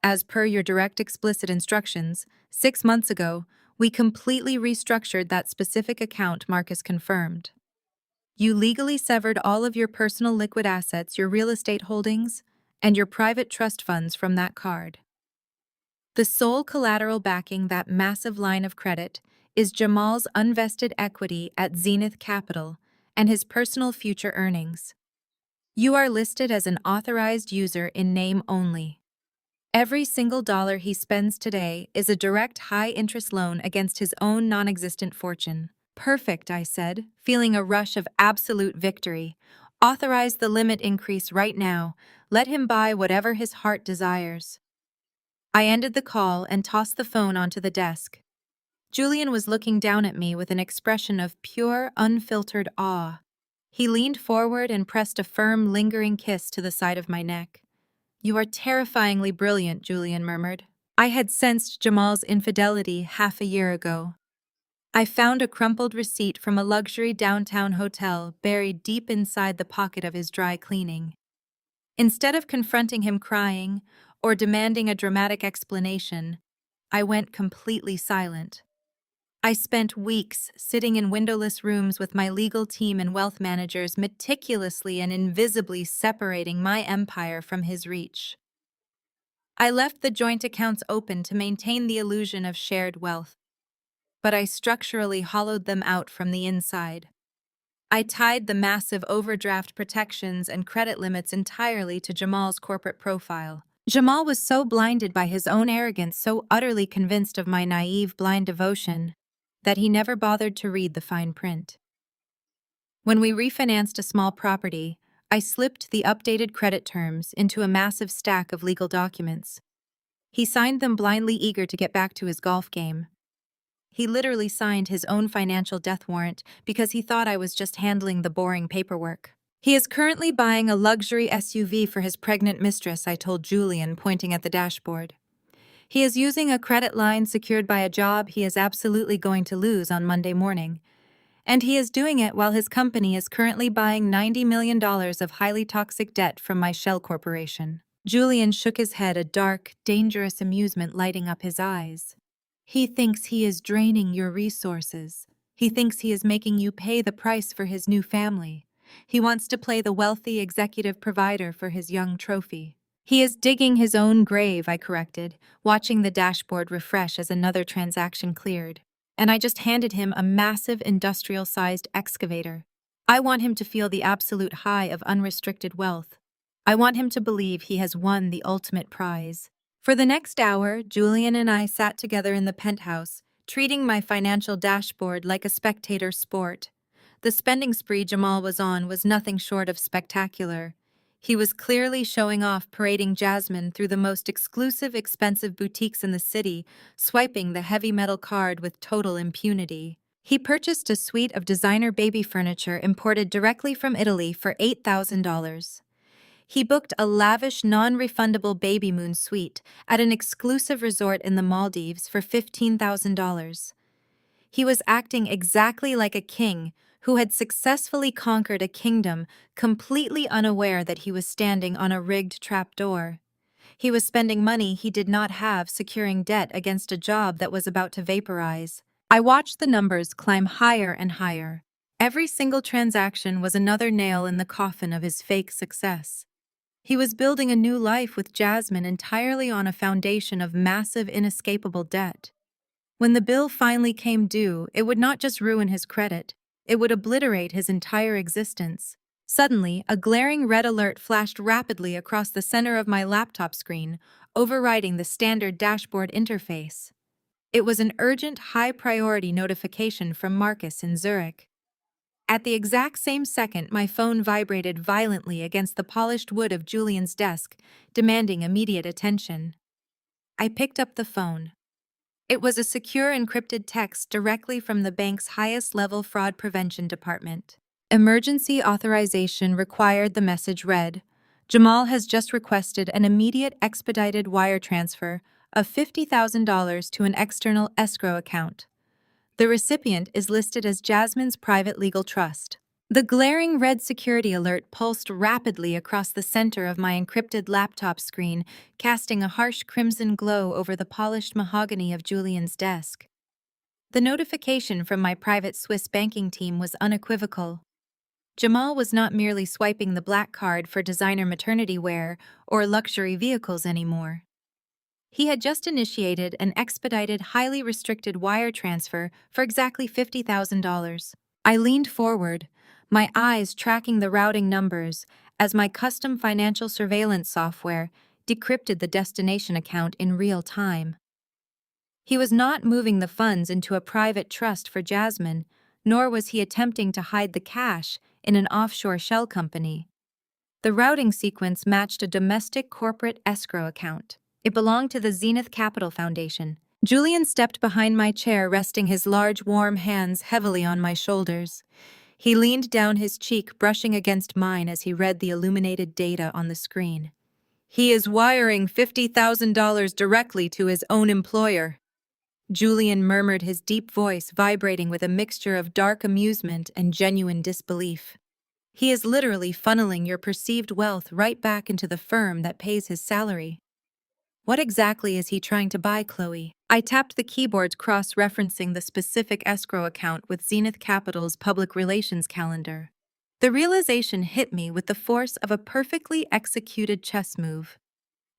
"As per your direct explicit instructions, 6 months ago, we completely restructured that specific account," Marcus confirmed. "You legally severed all of your personal liquid assets, your real estate holdings, and your private trust funds from that card. The sole collateral backing that massive line of credit is Jamal's unvested equity at Zenith Capital and his personal future earnings. You are listed as an authorized user in name only. Every single dollar he spends today is a direct high-interest loan against his own non-existent fortune." "Perfect," I said, feeling a rush of absolute victory. "Authorize the limit increase right now. Let him buy whatever his heart desires." I ended the call and tossed the phone onto the desk. Julian was looking down at me with an expression of pure, unfiltered awe. He leaned forward and pressed a firm, lingering kiss to the side of my neck. "You are terrifyingly brilliant," Julian murmured. I had sensed Jamal's infidelity half a year ago. I found a crumpled receipt from a luxury downtown hotel buried deep inside the pocket of his dry cleaning. Instead of confronting him crying or demanding a dramatic explanation, I went completely silent. I spent weeks sitting in windowless rooms with my legal team and wealth managers, meticulously and invisibly separating my empire from his reach. I left the joint accounts open to maintain the illusion of shared wealth, but I structurally hollowed them out from the inside. I tied the massive overdraft protections and credit limits entirely to Jamal's corporate profile. Jamal was so blinded by his own arrogance, so utterly convinced of my naive, blind devotion, that he never bothered to read the fine print. When we refinanced a small property, I slipped the updated credit terms into a massive stack of legal documents. He signed them blindly, eager to get back to his golf game. He literally signed his own financial death warrant because he thought I was just handling the boring paperwork. He is currently buying a luxury SUV for his pregnant mistress, I told Julian, pointing at the dashboard. He is using a credit line secured by a job he is absolutely going to lose on Monday morning. And he is doing it while his company is currently buying $90 million of highly toxic debt from my shell corporation. Julian shook his head, a dark, dangerous amusement lighting up his eyes. He thinks he is draining your resources. He thinks he is making you pay the price for his new family. He wants to play the wealthy executive provider for his young trophy. He is digging his own grave, I corrected, watching the dashboard refresh as another transaction cleared. And I just handed him a massive industrial-sized excavator. I want him to feel the absolute high of unrestricted wealth. I want him to believe he has won the ultimate prize. For the next hour, Julian and I sat together in the penthouse, treating my financial dashboard like a spectator sport. The spending spree Jamal was on was nothing short of spectacular. He was clearly showing off, parading Jasmine through the most exclusive, expensive boutiques in the city, swiping the heavy metal card with total impunity. He purchased a suite of designer baby furniture imported directly from Italy for $8,000. He booked a lavish, non-refundable baby moon suite at an exclusive resort in the Maldives for $15,000. He was acting exactly like a king who had successfully conquered a kingdom, completely unaware that he was standing on a rigged trapdoor. He was spending money he did not have, securing debt against a job that was about to vaporize. I watched the numbers climb higher and higher. Every single transaction was another nail in the coffin of his fake success. He was building a new life with Jasmine entirely on a foundation of massive, inescapable debt. When the bill finally came due, it would not just ruin his credit, it would obliterate his entire existence. Suddenly, a glaring red alert flashed rapidly across the center of my laptop screen, overriding the standard dashboard interface. It was an urgent, high-priority notification from Marcus in Zurich. At the exact same second, my phone vibrated violently against the polished wood of Julian's desk, demanding immediate attention. I picked up the phone. It was a secure encrypted text directly from the bank's highest-level fraud prevention department. Emergency authorization required. The message read, "Jamal has just requested an immediate expedited wire transfer of $50,000 to an external escrow account. The recipient is listed as Jasmine's private legal trust." The glaring red security alert pulsed rapidly across the center of my encrypted laptop screen, casting a harsh crimson glow over the polished mahogany of Julian's desk. The notification from my private Swiss banking team was unequivocal. Jamal was not merely swiping the black card for designer maternity wear or luxury vehicles anymore. He had just initiated an expedited, highly restricted wire transfer for exactly $50,000. I leaned forward, my eyes tracking the routing numbers as my custom financial surveillance software decrypted the destination account in real time. He was not moving the funds into a private trust for Jasmine, nor was he attempting to hide the cash in an offshore shell company. The routing sequence matched a domestic corporate escrow account. It belonged to the Zenith Capital Foundation. Julian stepped behind my chair, resting his large, warm hands heavily on my shoulders. He leaned down, his cheek brushing against mine as he read the illuminated data on the screen. "He is wiring $50,000 directly to his own employer," Julian murmured, his deep voice vibrating with a mixture of dark amusement and genuine disbelief. "He is literally funneling your perceived wealth right back into the firm that pays his salary." What exactly is he trying to buy, Chloe? I tapped the keyboard, cross-referencing the specific escrow account with Zenith Capital's public relations calendar. The realization hit me with the force of a perfectly executed chess move.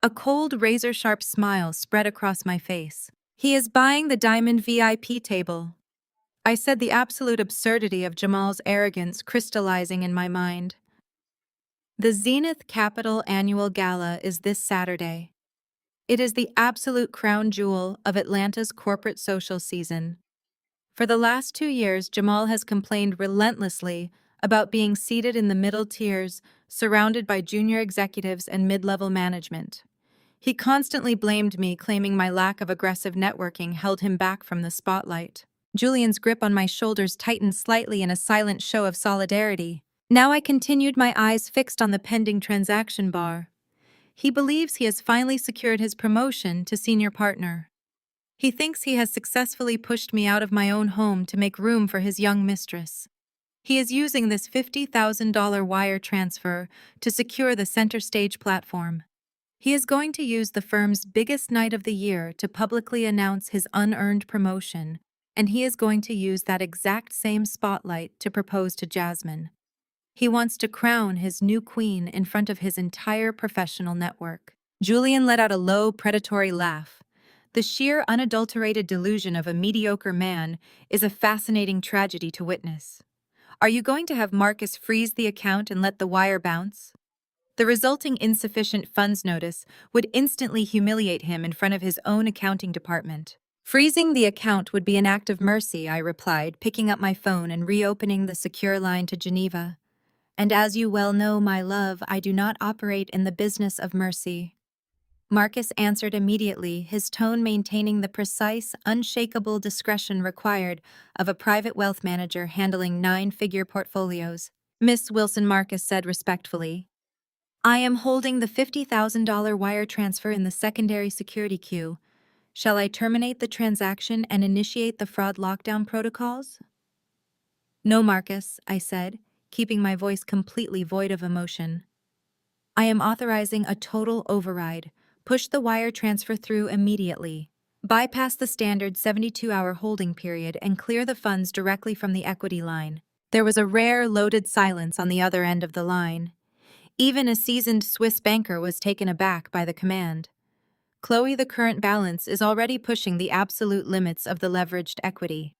A cold, razor-sharp smile spread across my face. He is buying the Diamond VIP table. I said, the absolute absurdity of Jamal's arrogance crystallizing in my mind. The Zenith Capital Annual Gala is this Saturday. It is the absolute crown jewel of Atlanta's corporate social season. For the last 2 years, Jamal has complained relentlessly about being seated in the middle tiers, surrounded by junior executives and mid-level management. He constantly blamed me, claiming my lack of aggressive networking held him back from the spotlight. Julian's grip on my shoulders tightened slightly in a silent show of solidarity. Now I continued, my eyes fixed on the pending transaction bar. He believes he has finally secured his promotion to senior partner. He thinks he has successfully pushed me out of my own home to make room for his young mistress. He is using this $50,000 wire transfer to secure the center stage platform. He is going to use the firm's biggest night of the year to publicly announce his unearned promotion, and he is going to use that exact same spotlight to propose to Jasmine. He wants to crown his new queen in front of his entire professional network. Julian let out a low, predatory laugh. The sheer, unadulterated delusion of a mediocre man is a fascinating tragedy to witness. Are you going to have Marcus freeze the account and let the wire bounce? The resulting insufficient funds notice would instantly humiliate him in front of his own accounting department. Freezing the account would be an act of mercy, I replied, picking up my phone and reopening the secure line to Geneva. And as you well know, my love, I do not operate in the business of mercy. Marcus answered immediately, his tone maintaining the precise, unshakable discretion required of a private wealth manager handling 9-figure portfolios. Miss Wilson, Marcus said respectfully, I am holding the $50,000 wire transfer in the secondary security queue. Shall I terminate the transaction and initiate the fraud lockdown protocols? No, Marcus, I said, keeping my voice completely void of emotion. I am authorizing a total override. Push the wire transfer through immediately. Bypass the standard 72-hour holding period and clear the funds directly from the equity line. There was a rare, loaded silence on the other end of the line. Even a seasoned Swiss banker was taken aback by the command. Chloe, the current balance is already pushing the absolute limits of the leveraged equity.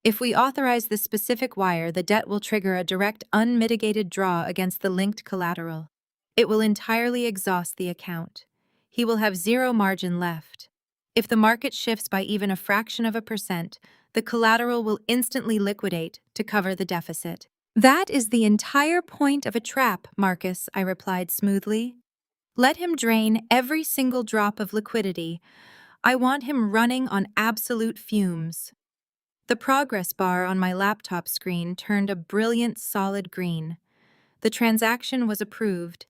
If we authorize this specific wire, the debt will trigger a direct, unmitigated draw against the linked collateral. It will entirely exhaust the account. He will have zero margin left. If the market shifts by even a fraction of a percent, the collateral will instantly liquidate to cover the deficit. That is the entire point of a trap, Marcus, I replied smoothly. Let him drain every single drop of liquidity. I want him running on absolute fumes. The progress bar on my laptop screen turned a brilliant solid green. The transaction was approved.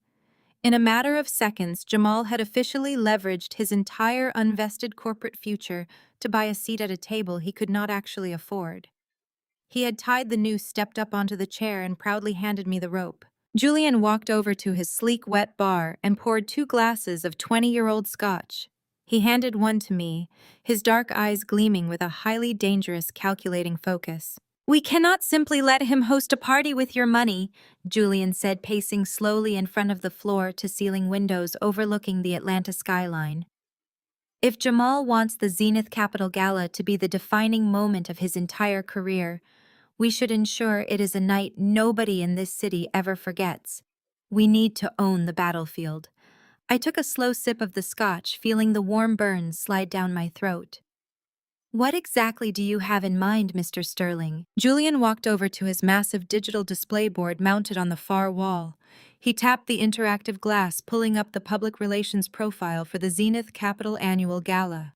In a matter of seconds, Jamal had officially leveraged his entire unvested corporate future to buy a seat at a table he could not actually afford. He had tied the noose, stepped up onto the chair, and proudly handed me the rope. Julian walked over to his sleek, wet bar and poured 2 glasses of 20-year-old scotch. He handed one to me, his dark eyes gleaming with a highly dangerous, calculating focus. We cannot simply let him host a party with your money, Julian said, pacing slowly in front of the floor-to-ceiling windows overlooking the Atlanta skyline. If Jamal wants the Zenith Capital Gala to be the defining moment of his entire career, we should ensure it is a night nobody in this city ever forgets. We need to own the battlefield. I took a slow sip of the scotch, feeling the warm burns slide down my throat. What exactly do you have in mind, Mr. Sterling? Julian walked over to his massive digital display board mounted on the far wall. He tapped the interactive glass, pulling up the public relations profile for the Zenith Capital Annual Gala.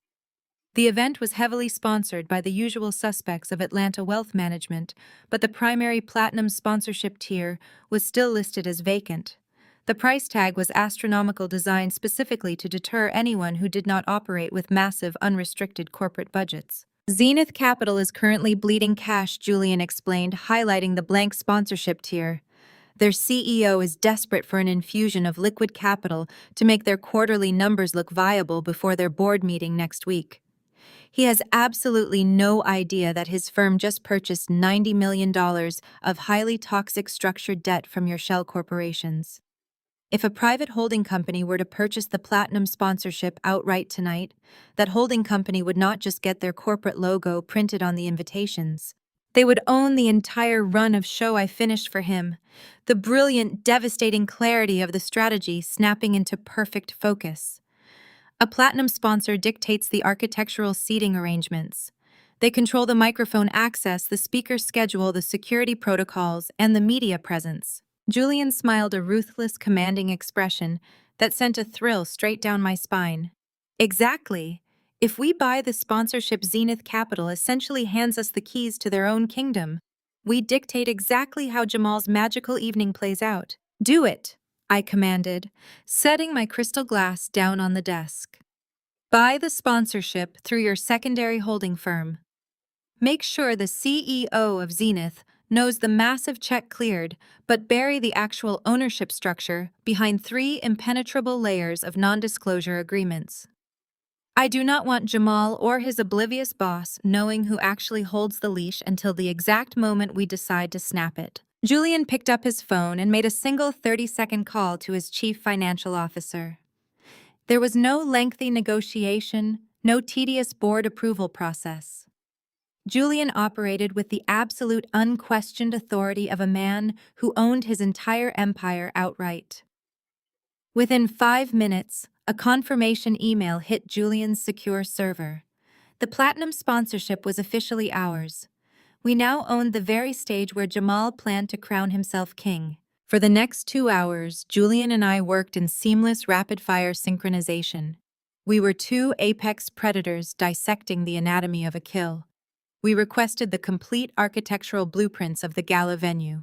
The event was heavily sponsored by the usual suspects of Atlanta Wealth Management, but the primary platinum sponsorship tier was still listed as vacant. The price tag was astronomical, designed specifically to deter anyone who did not operate with massive, unrestricted corporate budgets. Zenith Capital is currently bleeding cash, Julian explained, highlighting the blank sponsorship tier. Their CEO is desperate for an infusion of liquid capital to make their quarterly numbers look viable before their board meeting next week. He has absolutely no idea that his firm just purchased $90 million of highly toxic structured debt from your shell corporations. If a private holding company were to purchase the platinum sponsorship outright tonight, that holding company would not just get their corporate logo printed on the invitations. They would own the entire run of show I finished for him, the brilliant, devastating clarity of the strategy snapping into perfect focus. A platinum sponsor dictates the architectural seating arrangements. They control the microphone access, the speaker schedule, the security protocols, and the media presence. Julian smiled a ruthless, commanding expression that sent a thrill straight down my spine. Exactly. If we buy the sponsorship, Zenith Capital essentially hands us the keys to their own kingdom. We dictate exactly how Jamal's magical evening plays out. Do it, I commanded, setting my crystal glass down on the desk. Buy the sponsorship through your secondary holding firm. Make sure the CEO of Zenith knows the massive check cleared, but bury the actual ownership structure behind 3 impenetrable layers of non-disclosure agreements. I do not want Jamal or his oblivious boss knowing who actually holds the leash until the exact moment we decide to snap it. Julian picked up his phone and made a single 30-second call to his chief financial officer. There was no lengthy negotiation, no tedious board approval process. Julian operated with the absolute unquestioned authority of a man who owned his entire empire outright. Within 5 minutes, a confirmation email hit Julian's secure server. The platinum sponsorship was officially ours. We now owned the very stage where Jamal planned to crown himself king. For the next 2 hours, Julian and I worked in seamless rapid-fire synchronization. We were 2 apex predators dissecting the anatomy of a kill. We requested the complete architectural blueprints of the Gala venue.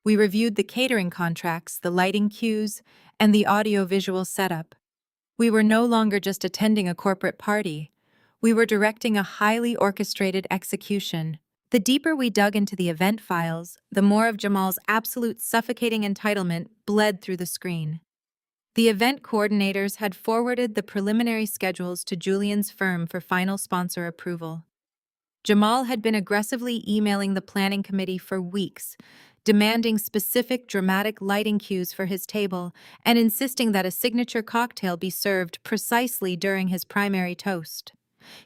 We reviewed the catering contracts, the lighting cues, and the audio-visual setup. We were no longer just attending a corporate party. We were directing a highly orchestrated execution. The deeper we dug into the event files, the more of Jamal's absolute suffocating entitlement bled through the screen. The event coordinators had forwarded the preliminary schedules to Julian's firm for final sponsor approval. Jamal had been aggressively emailing the planning committee for weeks, demanding specific dramatic lighting cues for his table and insisting that a signature cocktail be served precisely during his primary toast.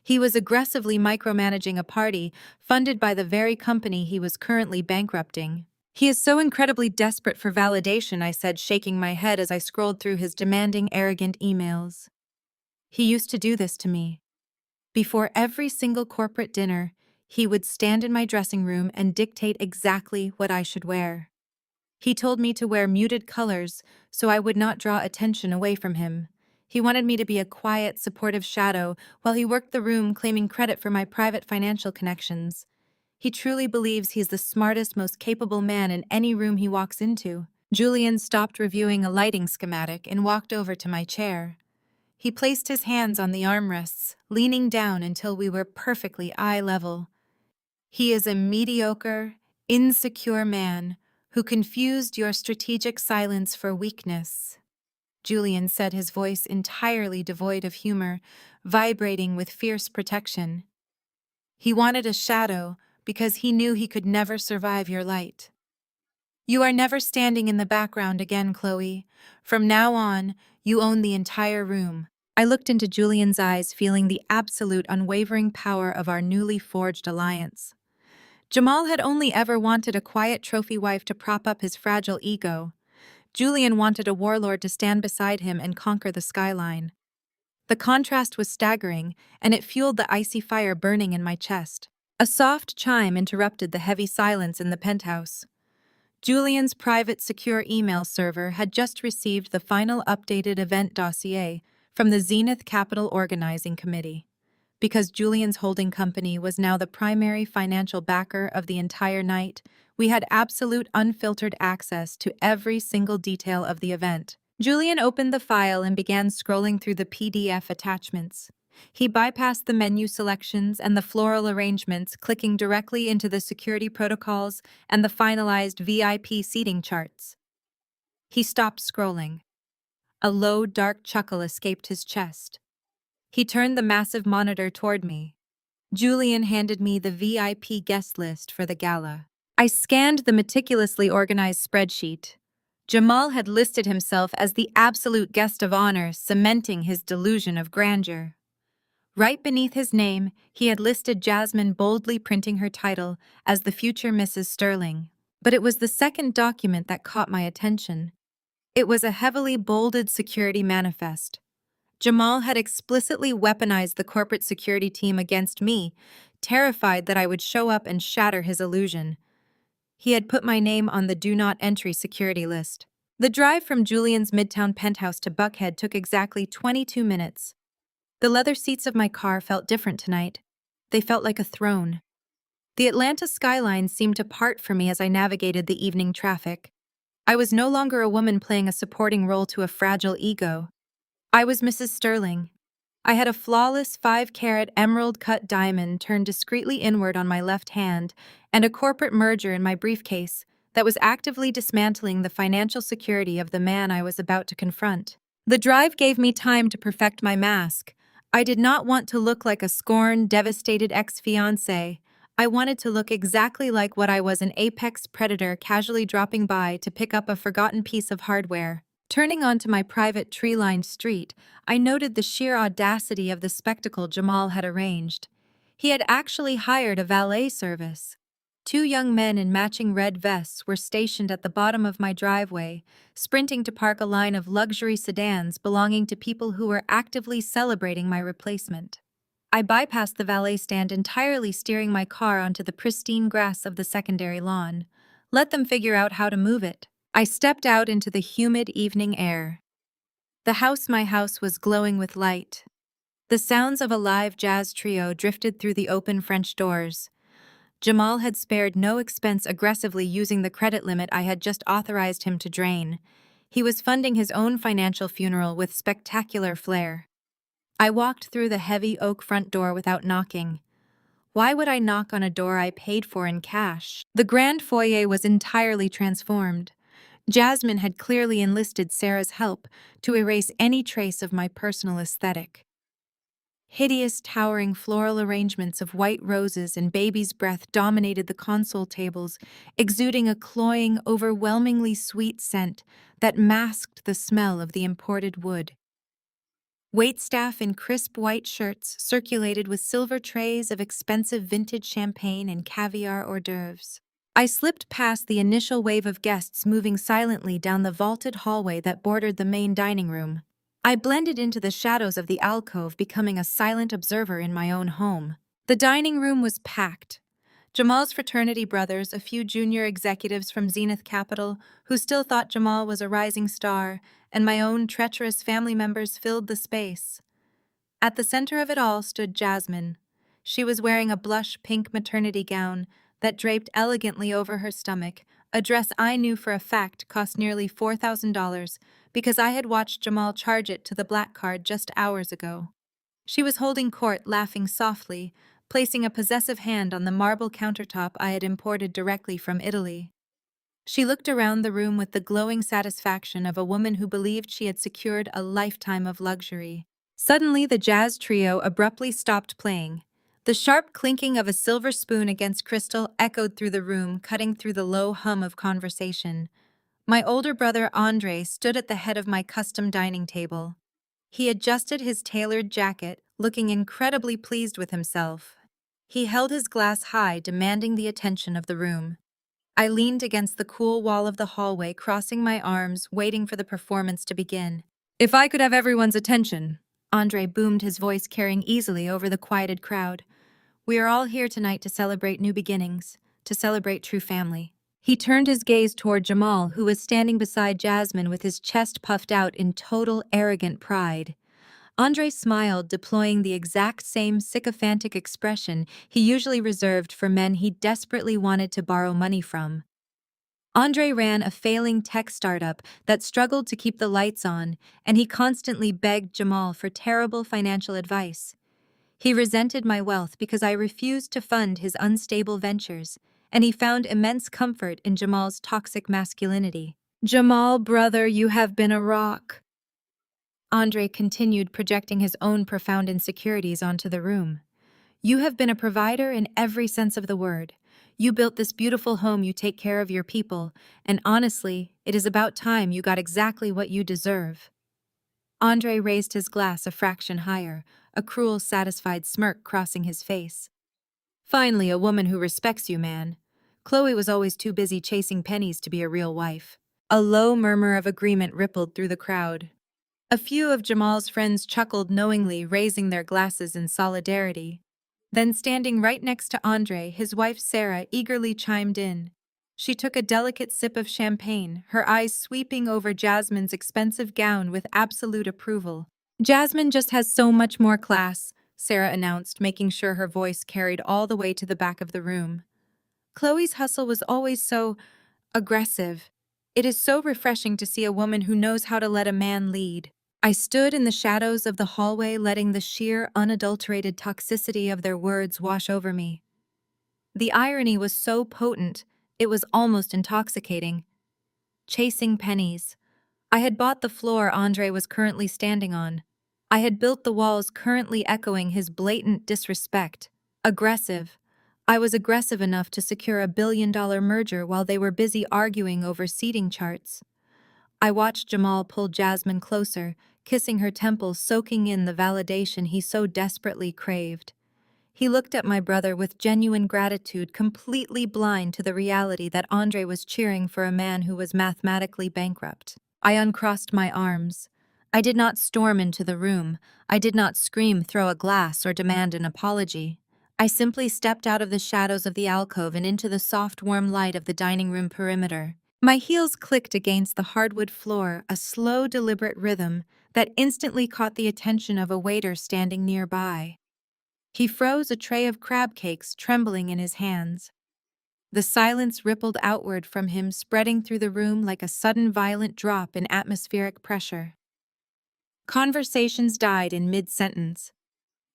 He was aggressively micromanaging a party funded by the very company he was currently bankrupting. He is so incredibly desperate for validation, I said, shaking my head as I scrolled through his demanding, arrogant emails. He used to do this to me. Before every single corporate dinner, he would stand in my dressing room and dictate exactly what I should wear. He told me to wear muted colors so I would not draw attention away from him. He wanted me to be a quiet, supportive shadow while he worked the room, claiming credit for my private financial connections. He truly believes he's the smartest, most capable man in any room he walks into. Julian stopped reviewing a lighting schematic and walked over to my chair. He placed his hands on the armrests, leaning down until we were perfectly eye level. He is a mediocre, insecure man who confused your strategic silence for weakness. Julian said, his voice entirely devoid of humor, vibrating with fierce protection. He wanted a shadow because he knew he could never survive your light. You are never standing in the background again, Chloe. From now on, you own the entire room. I looked into Julian's eyes, feeling the absolute unwavering power of our newly forged alliance. Jamal had only ever wanted a quiet trophy wife to prop up his fragile ego. Julian wanted a warlord to stand beside him and conquer the skyline. The contrast was staggering, and it fueled the icy fire burning in my chest. A soft chime interrupted the heavy silence in the penthouse. Julian's private secure email server had just received the final updated event dossier from the Zenith Capital Organizing Committee. Because Julian's holding company was now the primary financial backer of the entire night, we had absolute unfiltered access to every single detail of the event. Julian opened the file and began scrolling through the PDF attachments. He bypassed the menu selections and the floral arrangements, clicking directly into the security protocols and the finalized VIP seating charts. He stopped scrolling. A low, dark chuckle escaped his chest. He turned the massive monitor toward me. Julian handed me the VIP guest list for the gala. I scanned the meticulously organized spreadsheet. Jamal had listed himself as the absolute guest of honor, cementing his delusion of grandeur. Right beneath his name, he had listed Jasmine, boldly printing her title as the future Mrs. Sterling. But it was the second document that caught my attention. It was a heavily bolded security manifest. Jamal had explicitly weaponized the corporate security team against me, terrified that I would show up and shatter his illusion. He had put my name on the do not entry security list. The drive from Julian's Midtown penthouse to Buckhead took exactly 22 minutes. The leather seats of my car felt different tonight. They felt like a throne. The Atlanta skyline seemed to part for me as I navigated the evening traffic. I was no longer a woman playing a supporting role to a fragile ego. I was Mrs. Sterling. I had a flawless 5-carat emerald-cut diamond turned discreetly inward on my left hand and a corporate merger in my briefcase that was actively dismantling the financial security of the man I was about to confront. The drive gave me time to perfect my mask. I did not want to look like a scorned, devastated ex-fiancé. I wanted to look exactly like what I was, an apex predator casually dropping by to pick up a forgotten piece of hardware. Turning onto my private tree-lined street, I noted the sheer audacity of the spectacle Jamal had arranged. He had actually hired a valet service. 2 young men in matching red vests were stationed at the bottom of my driveway, sprinting to park a line of luxury sedans belonging to people who were actively celebrating my replacement. I bypassed the valet stand entirely, steering my car onto the pristine grass of the secondary lawn. Let them figure out how to move it. I stepped out into the humid evening air. My house was glowing with light. The sounds of a live jazz trio drifted through the open French doors. Jamal had spared no expense aggressively using the credit limit I had just authorized him to drain. He was funding his own financial funeral with spectacular flair. I walked through the heavy oak front door without knocking. Why would I knock on a door I paid for in cash? The grand foyer was entirely transformed. Jasmine had clearly enlisted Sarah's help to erase any trace of my personal aesthetic. Hideous, towering floral arrangements of white roses and baby's breath dominated the console tables, exuding a cloying, overwhelmingly sweet scent that masked the smell of the imported wood. Waitstaff in crisp white shirts circulated with silver trays of expensive vintage champagne and caviar hors d'oeuvres. I slipped past the initial wave of guests moving silently down the vaulted hallway that bordered the main dining room. I blended into the shadows of the alcove, becoming a silent observer in my own home. The dining room was packed. Jamal's fraternity brothers, a few junior executives from Zenith Capital who still thought Jamal was a rising star, and my own treacherous family members filled the space. At the center of it all stood Jasmine. She was wearing a blush pink maternity gown that draped elegantly over her stomach, a dress I knew for a fact cost nearly $4,000 because I had watched Jamal charge it to the black card just hours ago. She was holding court, laughing softly, placing a possessive hand on the marble countertop I had imported directly from Italy. She looked around the room with the glowing satisfaction of a woman who believed she had secured a lifetime of luxury. Suddenly, the jazz trio abruptly stopped playing. The sharp clinking of a silver spoon against crystal echoed through the room, cutting through the low hum of conversation. My older brother, Andre, stood at the head of my custom dining table. He adjusted his tailored jacket, looking incredibly pleased with himself. He held his glass high, demanding the attention of the room. I leaned against the cool wall of the hallway, crossing my arms, waiting for the performance to begin. "If I could have everyone's attention," Andre boomed, his voice carrying easily over the quieted crowd. "We are all here tonight to celebrate new beginnings, to celebrate true family." He turned his gaze toward Jamal, who was standing beside Jasmine with his chest puffed out in total arrogant pride. Andre smiled, deploying the exact same sycophantic expression he usually reserved for men he desperately wanted to borrow money from. Andre ran a failing tech startup that struggled to keep the lights on, and he constantly begged Jamal for terrible financial advice. He resented my wealth because I refused to fund his unstable ventures, and he found immense comfort in Jamal's toxic masculinity. Jamal, brother, you have been a rock. Andre continued, projecting his own profound insecurities onto the room. You have been a provider in every sense of the word. You built this beautiful home, you take care of your people, and honestly, it is about time you got exactly what you deserve. Andre raised his glass a fraction higher, a cruel, satisfied smirk crossing his face. Finally, a woman who respects you, man. Chloe was always too busy chasing pennies to be a real wife. A low murmur of agreement rippled through the crowd. A few of Jamal's friends chuckled knowingly, raising their glasses in solidarity. Then, standing right next to Andre, his wife Sarah eagerly chimed in. She took a delicate sip of champagne, her eyes sweeping over Jasmine's expensive gown with absolute approval. Jasmine just has so much more class, Sarah announced, making sure her voice carried all the way to the back of the room. Chloe's hustle was always so aggressive. It is so refreshing to see a woman who knows how to let a man lead. I stood in the shadows of the hallway, letting the sheer, unadulterated toxicity of their words wash over me. The irony was so potent, it was almost intoxicating. Chasing pennies. I had bought the floor Andre was currently standing on. I had built the walls currently echoing his blatant disrespect. Aggressive. I was aggressive enough to secure $1 billion merger while they were busy arguing over seating charts. I watched Jamal pull Jasmine closer, kissing her temples, soaking in the validation he so desperately craved. He looked at my brother with genuine gratitude, completely blind to the reality that Andre was cheering for a man who was mathematically bankrupt. I uncrossed my arms. I did not storm into the room. I did not scream, throw a glass, or demand an apology. I simply stepped out of the shadows of the alcove and into the soft, warm light of the dining room perimeter. My heels clicked against the hardwood floor, a slow, deliberate rhythm that instantly caught the attention of a waiter standing nearby. He froze a tray of crab cakes, trembling in his hands. The silence rippled outward from him, spreading through the room like a sudden violent drop in atmospheric pressure. Conversations died in mid-sentence.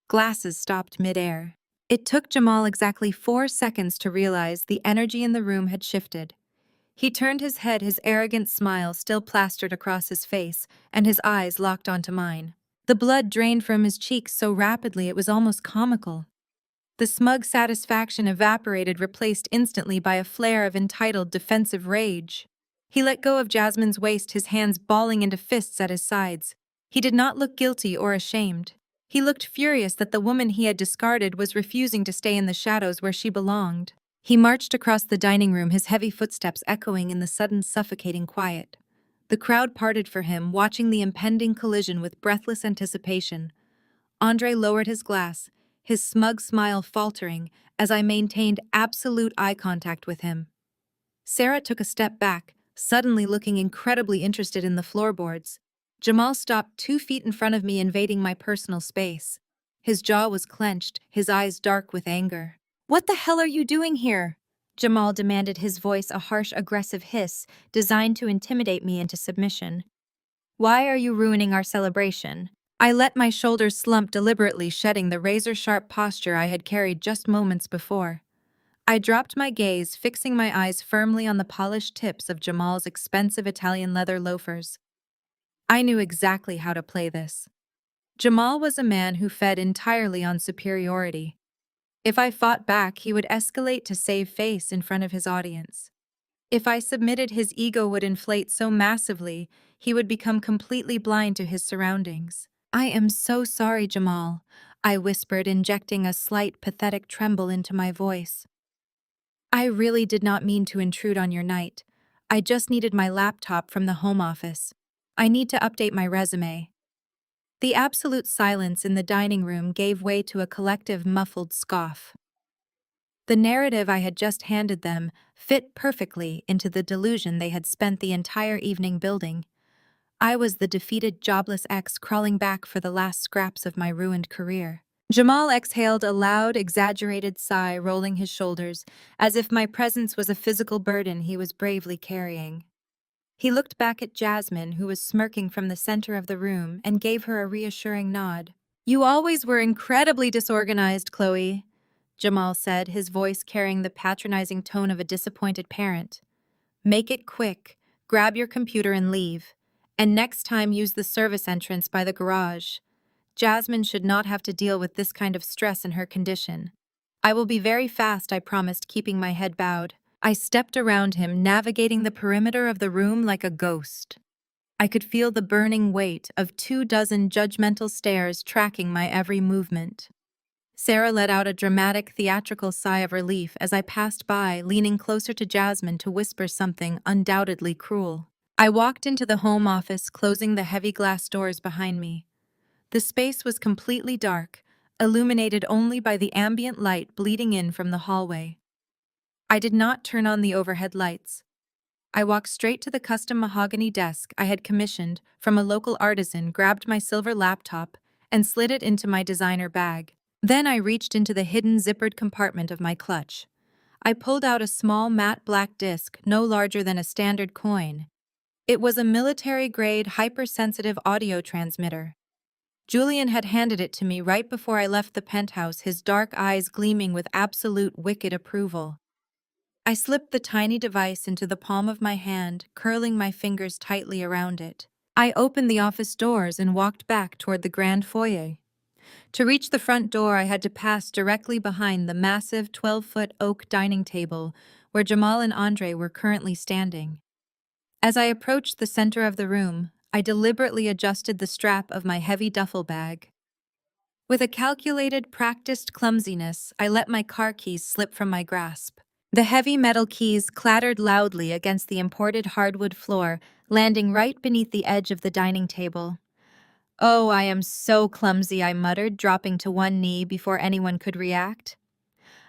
Glasses stopped mid-air. It took Jamal exactly 4 seconds to realize the energy in the room had shifted. He turned his head, his arrogant smile still plastered across his face, and his eyes locked onto mine. The blood drained from his cheeks so rapidly it was almost comical. The smug satisfaction evaporated, replaced instantly by a flare of entitled defensive rage. He let go of Jasmine's waist, his hands balling into fists at his sides. He did not look guilty or ashamed. He looked furious that the woman he had discarded was refusing to stay in the shadows where she belonged. He marched across the dining room, his heavy footsteps echoing in the sudden suffocating quiet. The crowd parted for him, watching the impending collision with breathless anticipation. Andre lowered his glass, his smug smile faltering as I maintained absolute eye contact with him. Sarah took a step back, suddenly looking incredibly interested in the floorboards. Jamal stopped 2 feet in front of me, invading my personal space. His jaw was clenched, his eyes dark with anger. "What the hell are you doing here?" Jamal demanded, his voice a harsh, aggressive hiss designed to intimidate me into submission. "Why are you ruining our celebration?" I let my shoulders slump, deliberately shedding the razor-sharp posture I had carried just moments before. I dropped my gaze, fixing my eyes firmly on the polished tips of Jamal's expensive Italian leather loafers. I knew exactly how to play this. Jamal was a man who fed entirely on superiority. If I fought back, he would escalate to save face in front of his audience. If I submitted, his ego would inflate so massively, he would become completely blind to his surroundings. "I am so sorry, Jamal," I whispered, injecting a slight, pathetic tremble into my voice. "I really did not mean to intrude on your night. I just needed my laptop from the home office. I need to update my resume." The absolute silence in the dining room gave way to a collective muffled scoff. The narrative I had just handed them fit perfectly into the delusion they had spent the entire evening building. I was the defeated, jobless ex crawling back for the last scraps of my ruined career. Jamal exhaled a loud, exaggerated sigh, rolling his shoulders, as if my presence was a physical burden he was bravely carrying. He looked back at Jasmine, who was smirking from the center of the room, and gave her a reassuring nod. "You always were incredibly disorganized, Chloe," Jamal said, his voice carrying the patronizing tone of a disappointed parent. "Make it quick. Grab your computer and leave. And next time use the service entrance by the garage. Jasmine should not have to deal with this kind of stress in her condition. I will be very fast, I promised, keeping my head bowed. I stepped around him, navigating the perimeter of the room like a ghost. I could feel the burning weight of 24 judgmental stares tracking my every movement. Sarah let out a dramatic, theatrical sigh of relief as I passed by, leaning closer to Jasmine to whisper something undoubtedly cruel. I walked into the home office, closing the heavy glass doors behind me. The space was completely dark, illuminated only by the ambient light bleeding in from the hallway. I did not turn on the overhead lights. I walked straight to the custom mahogany desk I had commissioned from a local artisan, grabbed my silver laptop, and slid it into my designer bag. Then I reached into the hidden zippered compartment of my clutch. I pulled out a small matte black disc no larger than a standard coin. It was a military-grade, hypersensitive audio transmitter. Julian had handed it to me right before I left the penthouse, his dark eyes gleaming with absolute wicked approval. I slipped the tiny device into the palm of my hand, curling my fingers tightly around it. I opened the office doors and walked back toward the grand foyer. To reach the front door, I had to pass directly behind the massive 12-foot oak dining table where Jamal and Andre were currently standing. As I approached the center of the room, I deliberately adjusted the strap of my heavy duffel bag. With a calculated, practiced clumsiness, I let my car keys slip from my grasp. The heavy metal keys clattered loudly against the imported hardwood floor, landing right beneath the edge of the dining table. "Oh, I am so clumsy," I muttered, dropping to one knee before anyone could react.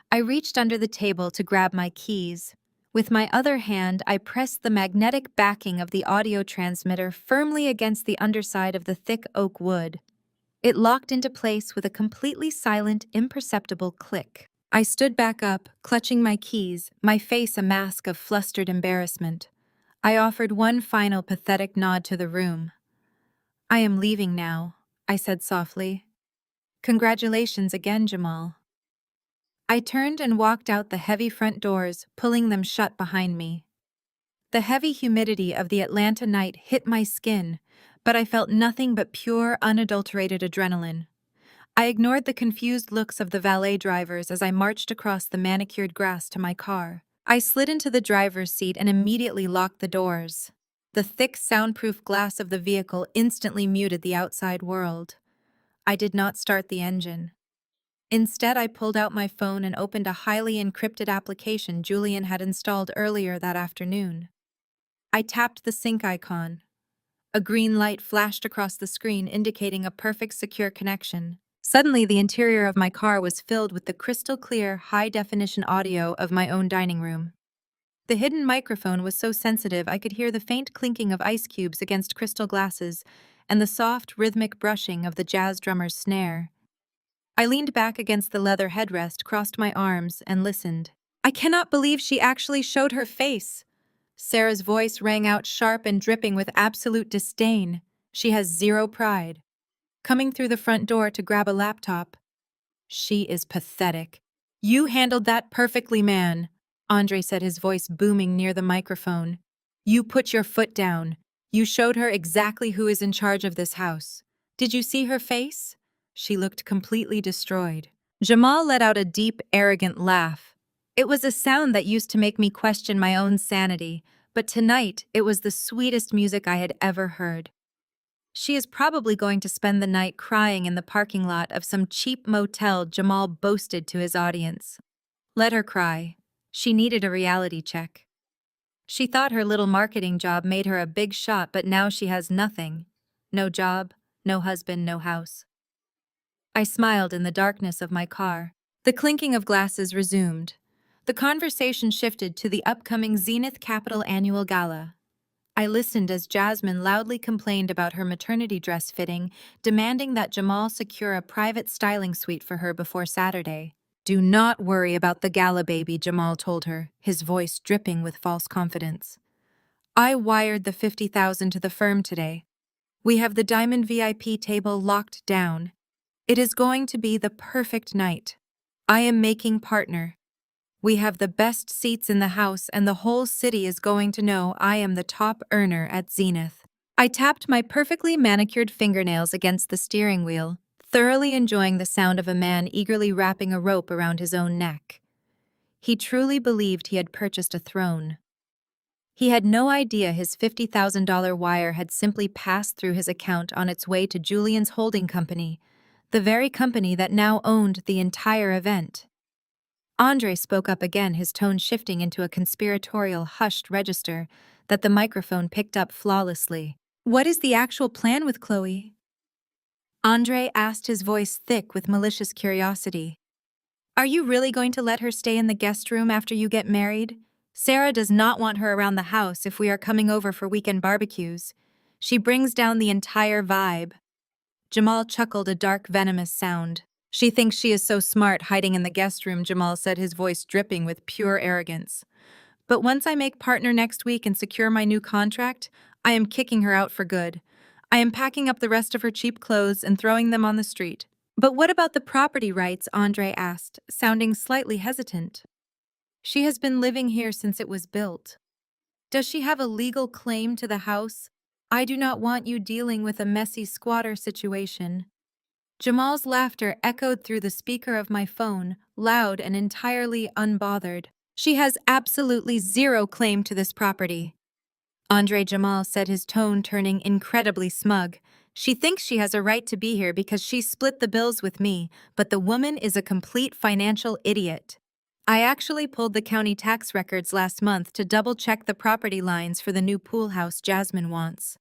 I reached under the table to grab my keys. With my other hand, I pressed the magnetic backing of the audio transmitter firmly against the underside of the thick oak wood. It locked into place with a completely silent, imperceptible click. I stood back up, clutching my keys, my face a mask of flustered embarrassment. I offered one final pathetic nod to the room. "I am leaving now," I said softly. "Congratulations again, Jamal." I turned and walked out the heavy front doors, pulling them shut behind me. The heavy humidity of the Atlanta night hit my skin, but I felt nothing but pure, unadulterated adrenaline. I ignored the confused looks of the valet drivers as I marched across the manicured grass to my car. I slid into the driver's seat and immediately locked the doors. The thick, soundproof glass of the vehicle instantly muted the outside world. I did not start the engine. Instead, I pulled out my phone and opened a highly encrypted application Julian had installed earlier that afternoon. I tapped the sync icon. A green light flashed across the screen, indicating a perfect secure connection. Suddenly, the interior of my car was filled with the crystal-clear, high-definition audio of my own dining room. The hidden microphone was so sensitive I could hear the faint clinking of ice cubes against crystal glasses and the soft, rhythmic brushing of the jazz drummer's snare. I leaned back against the leather headrest, crossed my arms, and listened. "I cannot believe she actually showed her face." Sarah's voice rang out sharp and dripping with absolute disdain. "She has zero pride." Coming through the front door to grab a laptop. "She is pathetic." "You handled that perfectly, man," Andre said, his voice booming near the microphone. "You put your foot down. You showed her exactly who is in charge of this house. Did you see her face? She looked completely destroyed." Jamal let out a deep, arrogant laugh. It was a sound that used to make me question my own sanity, but tonight it was the sweetest music I had ever heard. "She is probably going to spend the night crying in the parking lot of some cheap motel," Jamal boasted to his audience. "Let her cry. She needed a reality check. She thought her little marketing job made her a big shot, but now she has nothing. No job, no husband, no house." I smiled in the darkness of my car. The clinking of glasses resumed. The conversation shifted to the upcoming Zenith Capital Annual Gala. I listened as Jasmine loudly complained about her maternity dress fitting, demanding that Jamal secure a private styling suite for her before Saturday. "Do not worry about the gala, baby," Jamal told her, his voice dripping with false confidence. "I wired the $50,000 to the firm today. We have the Diamond VIP table locked down. It is going to be the perfect night. I am making partner." We have the best seats in the house, and the whole city is going to know I am the top earner at Zenith. I tapped my perfectly manicured fingernails against the steering wheel, thoroughly enjoying the sound of a man eagerly wrapping a rope around his own neck. He truly believed he had purchased a throne. He had no idea his $50,000 wire had simply passed through his account on its way to Julian's holding company, the very company that now owned the entire event. Andre spoke up again, his tone shifting into a conspiratorial, hushed register that the microphone picked up flawlessly. "What is the actual plan with Chloe?" Andre asked, his voice thick with malicious curiosity. "Are you really going to let her stay in the guest room after you get married? Sarah does not want her around the house if we are coming over for weekend barbecues. She brings down the entire vibe." Jamal chuckled, a dark, venomous sound. "She thinks she is so smart hiding in the guest room," Jamal said, his voice dripping with pure arrogance. "But once I make partner next week and secure my new contract, I am kicking her out for good. I am packing up the rest of her cheap clothes and throwing them on the street." "But what about the property rights?" Andre asked, sounding slightly hesitant. "She has been living here since it was built. Does she have a legal claim to the house? I do not want you dealing with a messy squatter situation." Jamal's laughter echoed through the speaker of my phone, loud and entirely unbothered. "She has absolutely zero claim to this property," Andre Jamal said, his tone turning incredibly smug. "She thinks she has a right to be here because she split the bills with me, but the woman is a complete financial idiot. I actually pulled the county tax records last month to double-check the property lines for the new pool house Jasmine wants."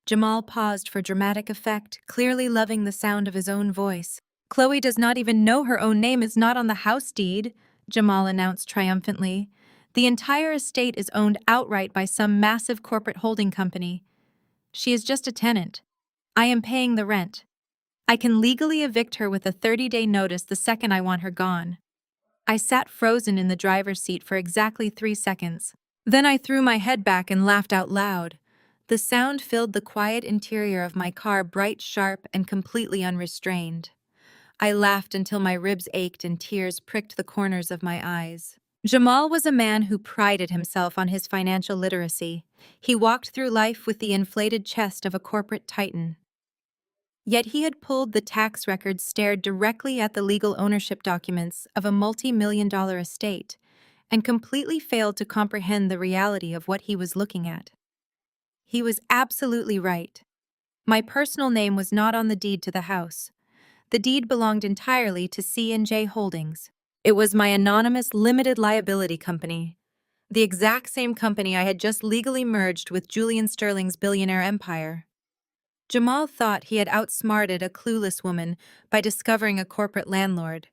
Jamal paused for dramatic effect, clearly loving the sound of his own voice. "Chloe does not even know her own name is not on the house deed," Jamal announced triumphantly. "The entire estate is owned outright by some massive corporate holding company. She is just a tenant. I am paying the rent. I can legally evict her with a 30-day notice the second I want her gone." I sat frozen in the driver's seat for exactly 3 seconds. Then I threw my head back and laughed out loud. The sound filled the quiet interior of my car, bright, sharp, and completely unrestrained. I laughed until my ribs ached and tears pricked the corners of my eyes. Jamal was a man who prided himself on his financial literacy. He walked through life with the inflated chest of a corporate titan. Yet he had pulled the tax records, stared directly at the legal ownership documents of a multi-million-dollar estate, and completely failed to comprehend the reality of what he was looking at. He was absolutely right. My personal name was not on the deed to the house. The deed belonged entirely to C&J Holdings. It was my anonymous limited liability company, the exact same company I had just legally merged with Julian Sterling's billionaire empire. Jamal thought he had outsmarted a clueless woman by discovering a corporate landlord.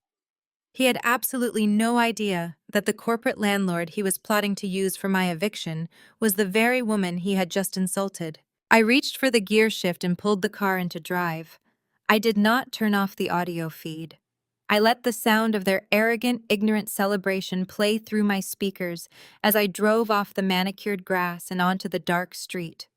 He had absolutely no idea that the corporate landlord he was plotting to use for my eviction was the very woman he had just insulted. I reached for the gear shift and pulled the car into drive. I did not turn off the audio feed. I let the sound of their arrogant, ignorant celebration play through my speakers as I drove off the manicured grass and onto the dark street.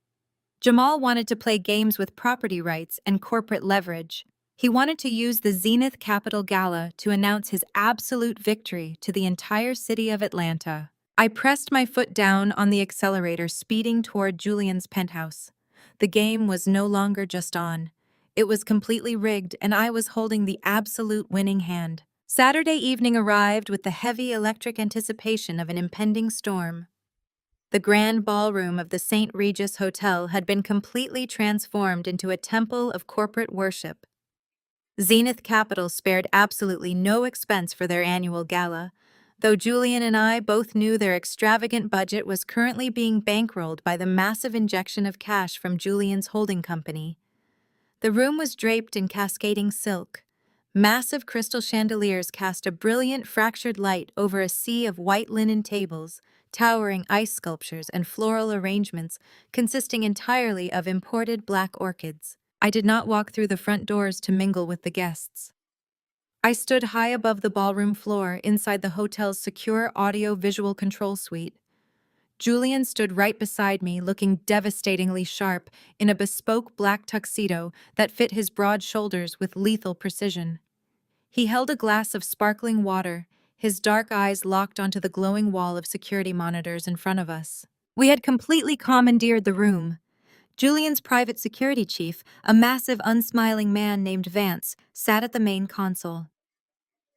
Jamal wanted to play games with property rights and corporate leverage. He wanted to use the Zenith Capital Gala to announce his absolute victory to the entire city of Atlanta. I pressed my foot down on the accelerator, speeding toward Julian's penthouse. The game was no longer just on. It was completely rigged, and I was holding the absolute winning hand. Saturday evening arrived with the heavy electric anticipation of an impending storm. The grand ballroom of the St. Regis Hotel had been completely transformed into a temple of corporate worship. Zenith Capital spared absolutely no expense for their annual gala, though Julian and I both knew their extravagant budget was currently being bankrolled by the massive injection of cash from Julian's holding company. The room was draped in cascading silk. Massive crystal chandeliers cast a brilliant fractured light over a sea of white linen tables, towering ice sculptures, and floral arrangements consisting entirely of imported black orchids. I did not walk through the front doors to mingle with the guests. I stood high above the ballroom floor inside the hotel's secure audio-visual control suite. Julian stood right beside me, looking devastatingly sharp in a bespoke black tuxedo that fit his broad shoulders with lethal precision. He held a glass of sparkling water, his dark eyes locked onto the glowing wall of security monitors in front of us. We had completely commandeered the room. Julian's private security chief, a massive, unsmiling man named Vance, sat at the main console.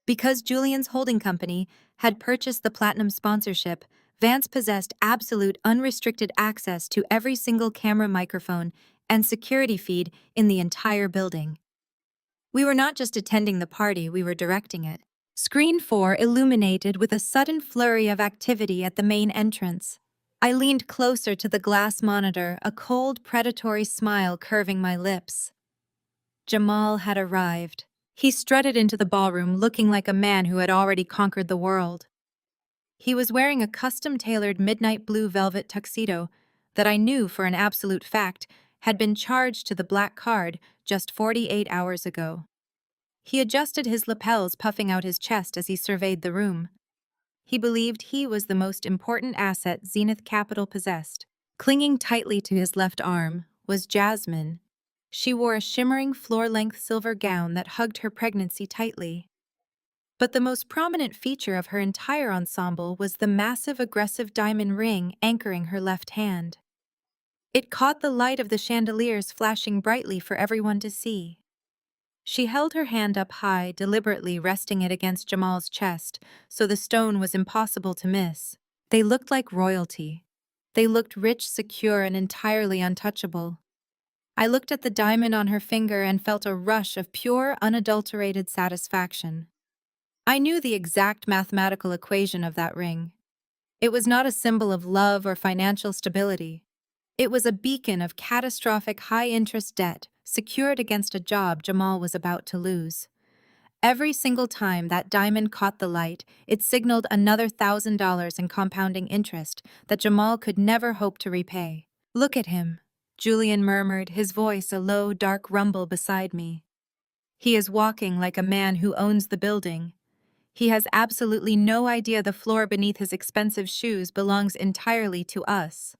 Because Julian's holding company had purchased the platinum sponsorship, Vance possessed absolute unrestricted access to every single camera, microphone, and security feed in the entire building. We were not just attending the party, we were directing it. Screen 4 illuminated with a sudden flurry of activity at the main entrance. I leaned closer to the glass monitor, a cold, predatory smile curving my lips. Jamal had arrived. He strutted into the ballroom looking like a man who had already conquered the world. He was wearing a custom-tailored midnight blue velvet tuxedo that I knew for an absolute fact had been charged to the black card just 48 hours ago. He adjusted his lapels, puffing out his chest as he surveyed the room. He believed he was the most important asset Zenith Capital possessed. Clinging tightly to his left arm was Jasmine. She wore a shimmering floor-length silver gown that hugged her pregnancy tightly. But the most prominent feature of her entire ensemble was the massive, aggressive diamond ring anchoring her left hand. It caught the light of the chandeliers flashing brightly for everyone to see. She held her hand up high, deliberately resting it against Jamal's chest, so the stone was impossible to miss. They looked like royalty. They looked rich, secure, and entirely untouchable. I looked at the diamond on her finger and felt a rush of pure, unadulterated satisfaction. I knew the exact mathematical equation of that ring. It was not a symbol of love or financial stability. It was a beacon of catastrophic high-interest debt secured against a job Jamal was about to lose. Every single time that diamond caught the light, it signaled another $1,000 in compounding interest that Jamal could never hope to repay. "Look at him," Julian murmured, his voice a low, dark rumble beside me. "He is walking like a man who owns the building. He has absolutely no idea the floor beneath his expensive shoes belongs entirely to us."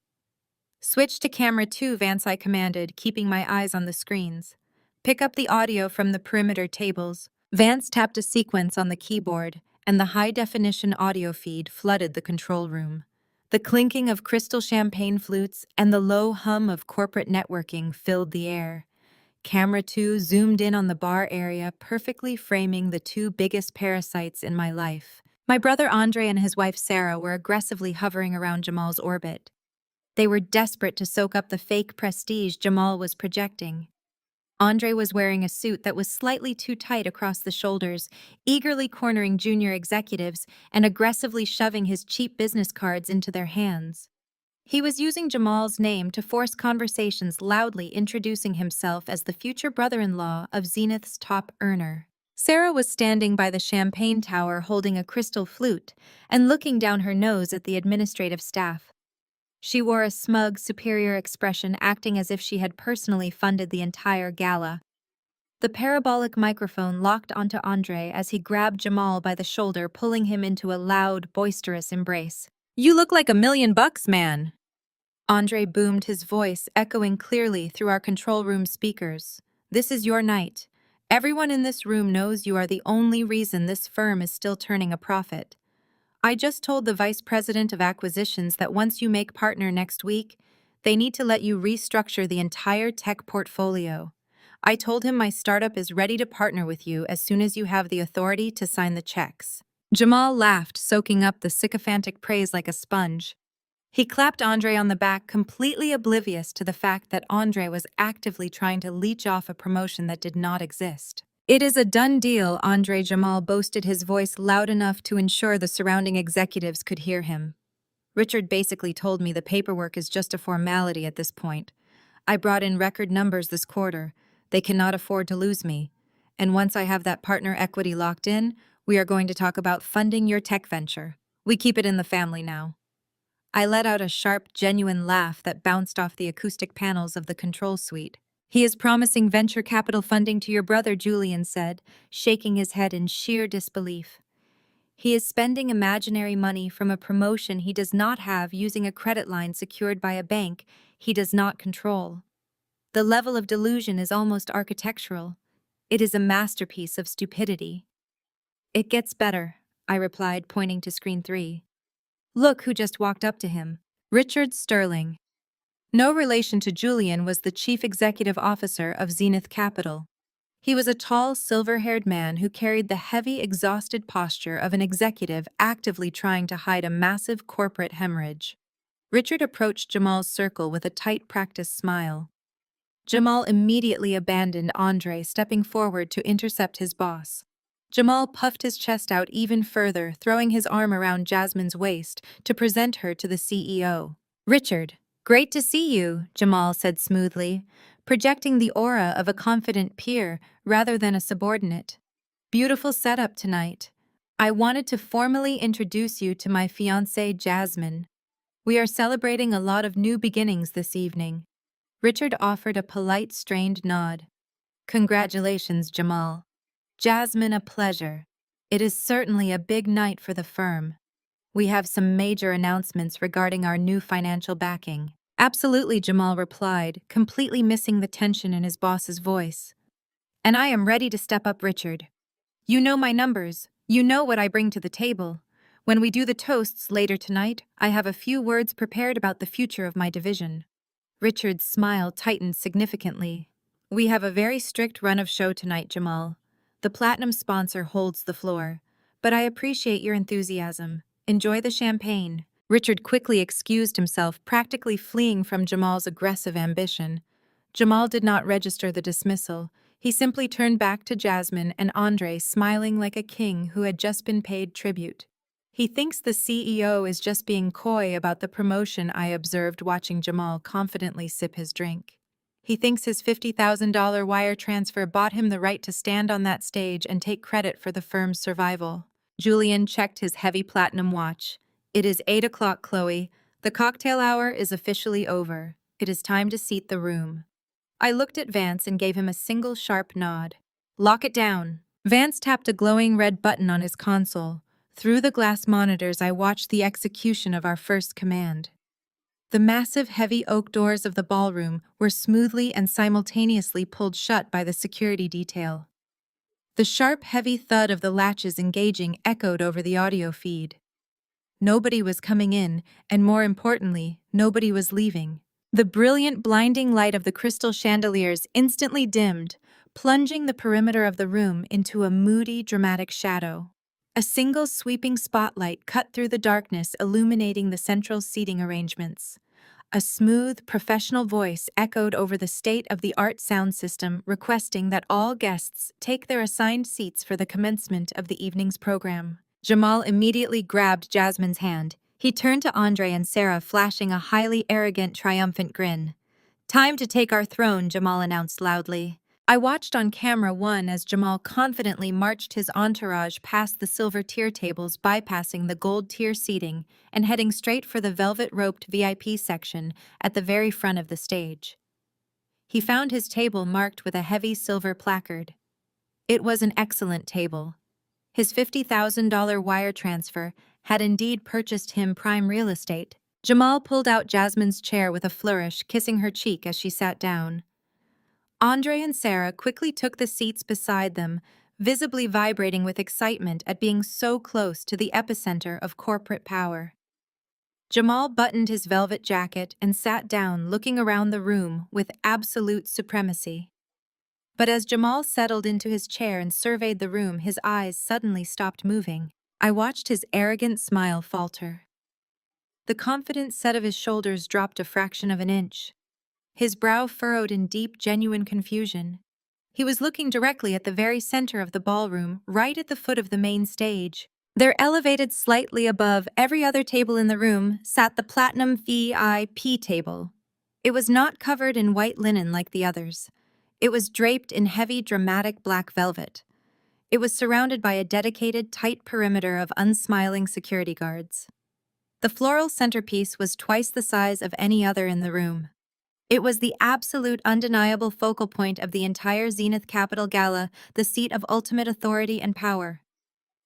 "Switch to camera 2, Vance," I commanded, keeping my eyes on the screens. "Pick up the audio from the perimeter tables." Vance tapped a sequence on the keyboard, and the high-definition audio feed flooded the control room. The clinking of crystal champagne flutes and the low hum of corporate networking filled the air. Camera 2 zoomed in on the bar area, perfectly framing the two biggest parasites in my life. My brother Andre and his wife Sarah were aggressively hovering around Jamal's orbit. They were desperate to soak up the fake prestige Jamal was projecting. Andre was wearing a suit that was slightly too tight across the shoulders, eagerly cornering junior executives and aggressively shoving his cheap business cards into their hands. He was using Jamal's name to force conversations, loudly introducing himself as the future brother-in-law of Zenith's top earner. Sarah was standing by the champagne tower holding a crystal flute and looking down her nose at the administrative staff. She wore a smug, superior expression, acting as if she had personally funded the entire gala. The parabolic microphone locked onto Andre as he grabbed Jamal by the shoulder, pulling him into a loud, boisterous embrace. "You look like $1,000,000, man!" Andre boomed, his voice echoing clearly through our control room speakers. "This is your night. Everyone in this room knows you are the only reason this firm is still turning a profit. I just told the vice president of acquisitions that once you make partner next week, they need to let you restructure the entire tech portfolio. I told him my startup is ready to partner with you as soon as you have the authority to sign the checks." Jamal laughed, soaking up the sycophantic praise like a sponge. He clapped Andre on the back, completely oblivious to the fact that Andre was actively trying to leech off a promotion that did not exist. "It is a done deal," Andre Jamal boasted, his voice loud enough to ensure the surrounding executives could hear him. "Richard basically told me the paperwork is just a formality at this point. I brought in record numbers this quarter. They cannot afford to lose me. And once I have that partner equity locked in, we are going to talk about funding your tech venture. We keep it in the family now." I let out a sharp, genuine laugh that bounced off the acoustic panels of the control suite. "He is promising venture capital funding to your brother," Julian said, shaking his head in sheer disbelief. "He is spending imaginary money from a promotion he does not have using a credit line secured by a bank he does not control. The level of delusion is almost architectural. It is a masterpiece of stupidity." "It gets better," I replied, pointing to screen 3. Look who just walked up to him. Richard Sterling. No relation to Julian, was the chief executive officer of Zenith Capital. He was a tall, silver-haired man who carried the heavy, exhausted posture of an executive actively trying to hide a massive corporate hemorrhage. Richard approached Jamal's circle with a tight, practiced smile. Jamal immediately abandoned Andre, stepping forward to intercept his boss. Jamal puffed his chest out even further, throwing his arm around Jasmine's waist to present her to the CEO. Richard, great to see you, Jamal said smoothly, projecting the aura of a confident peer rather than a subordinate. Beautiful setup tonight. I wanted to formally introduce you to my fiancée, Jasmine. We are celebrating a lot of new beginnings this evening. Richard offered a polite, strained nod. Congratulations, Jamal. Jasmine, a pleasure. It is certainly a big night for the firm. We have some major announcements regarding our new financial backing. Absolutely, Jamal replied, completely missing the tension in his boss's voice. And I am ready to step up, Richard. You know my numbers. You know what I bring to the table. When we do the toasts later tonight, I have a few words prepared about the future of my division. Richard's smile tightened significantly. We have a very strict run of show tonight, Jamal. The platinum sponsor holds the floor. But I appreciate your enthusiasm. Enjoy the champagne. Richard quickly excused himself, practically fleeing from Jamal's aggressive ambition. Jamal did not register the dismissal. He simply turned back to Jasmine and Andre, smiling like a king who had just been paid tribute. He thinks the CEO is just being coy about the promotion, I observed, watching Jamal confidently sip his drink. He thinks his $50,000 wire transfer bought him the right to stand on that stage and take credit for the firm's survival. Julian checked his heavy platinum watch. It is 8 o'clock, Chloe. The cocktail hour is officially over. It is time to seat the room. I looked at Vance and gave him a single sharp nod. Lock it down. Vance tapped a glowing red button on his console. Through the glass monitors, I watched the execution of our first command. The massive, heavy oak doors of the ballroom were smoothly and simultaneously pulled shut by the security detail. The sharp, heavy thud of the latches engaging echoed over the audio feed. Nobody was coming in, and more importantly, nobody was leaving. The brilliant, blinding light of the crystal chandeliers instantly dimmed, plunging the perimeter of the room into a moody, dramatic shadow. A single sweeping spotlight cut through the darkness, illuminating the central seating arrangements. A smooth, professional voice echoed over the state-of-the-art sound system, requesting that all guests take their assigned seats for the commencement of the evening's program. Jamal immediately grabbed Jasmine's hand. He turned to Andre and Sarah, flashing a highly arrogant, triumphant grin. Time to take our throne, Jamal announced loudly. I watched on camera one as Jamal confidently marched his entourage past the silver tier tables, bypassing the gold tier seating and heading straight for the velvet-roped VIP section at the very front of the stage. He found his table marked with a heavy silver placard. It was an excellent table. His $50,000 wire transfer had indeed purchased him prime real estate. Jamal pulled out Jasmine's chair with a flourish, kissing her cheek as she sat down. Andre and Sarah quickly took the seats beside them, visibly vibrating with excitement at being so close to the epicenter of corporate power. Jamal buttoned his velvet jacket and sat down, looking around the room with absolute supremacy. But as Jamal settled into his chair and surveyed the room, his eyes suddenly stopped moving. I watched his arrogant smile falter. The confident set of his shoulders dropped a fraction of an inch. His brow furrowed in deep, genuine confusion. He was looking directly at the very center of the ballroom, right at the foot of the main stage. There, elevated slightly above every other table in the room, sat the platinum VIP table. It was not covered in white linen like the others. It was draped in heavy, dramatic black velvet. It was surrounded by a dedicated, tight perimeter of unsmiling security guards. The floral centerpiece was twice the size of any other in the room. It was the absolute, undeniable focal point of the entire Zenith Capital Gala, the seat of ultimate authority and power.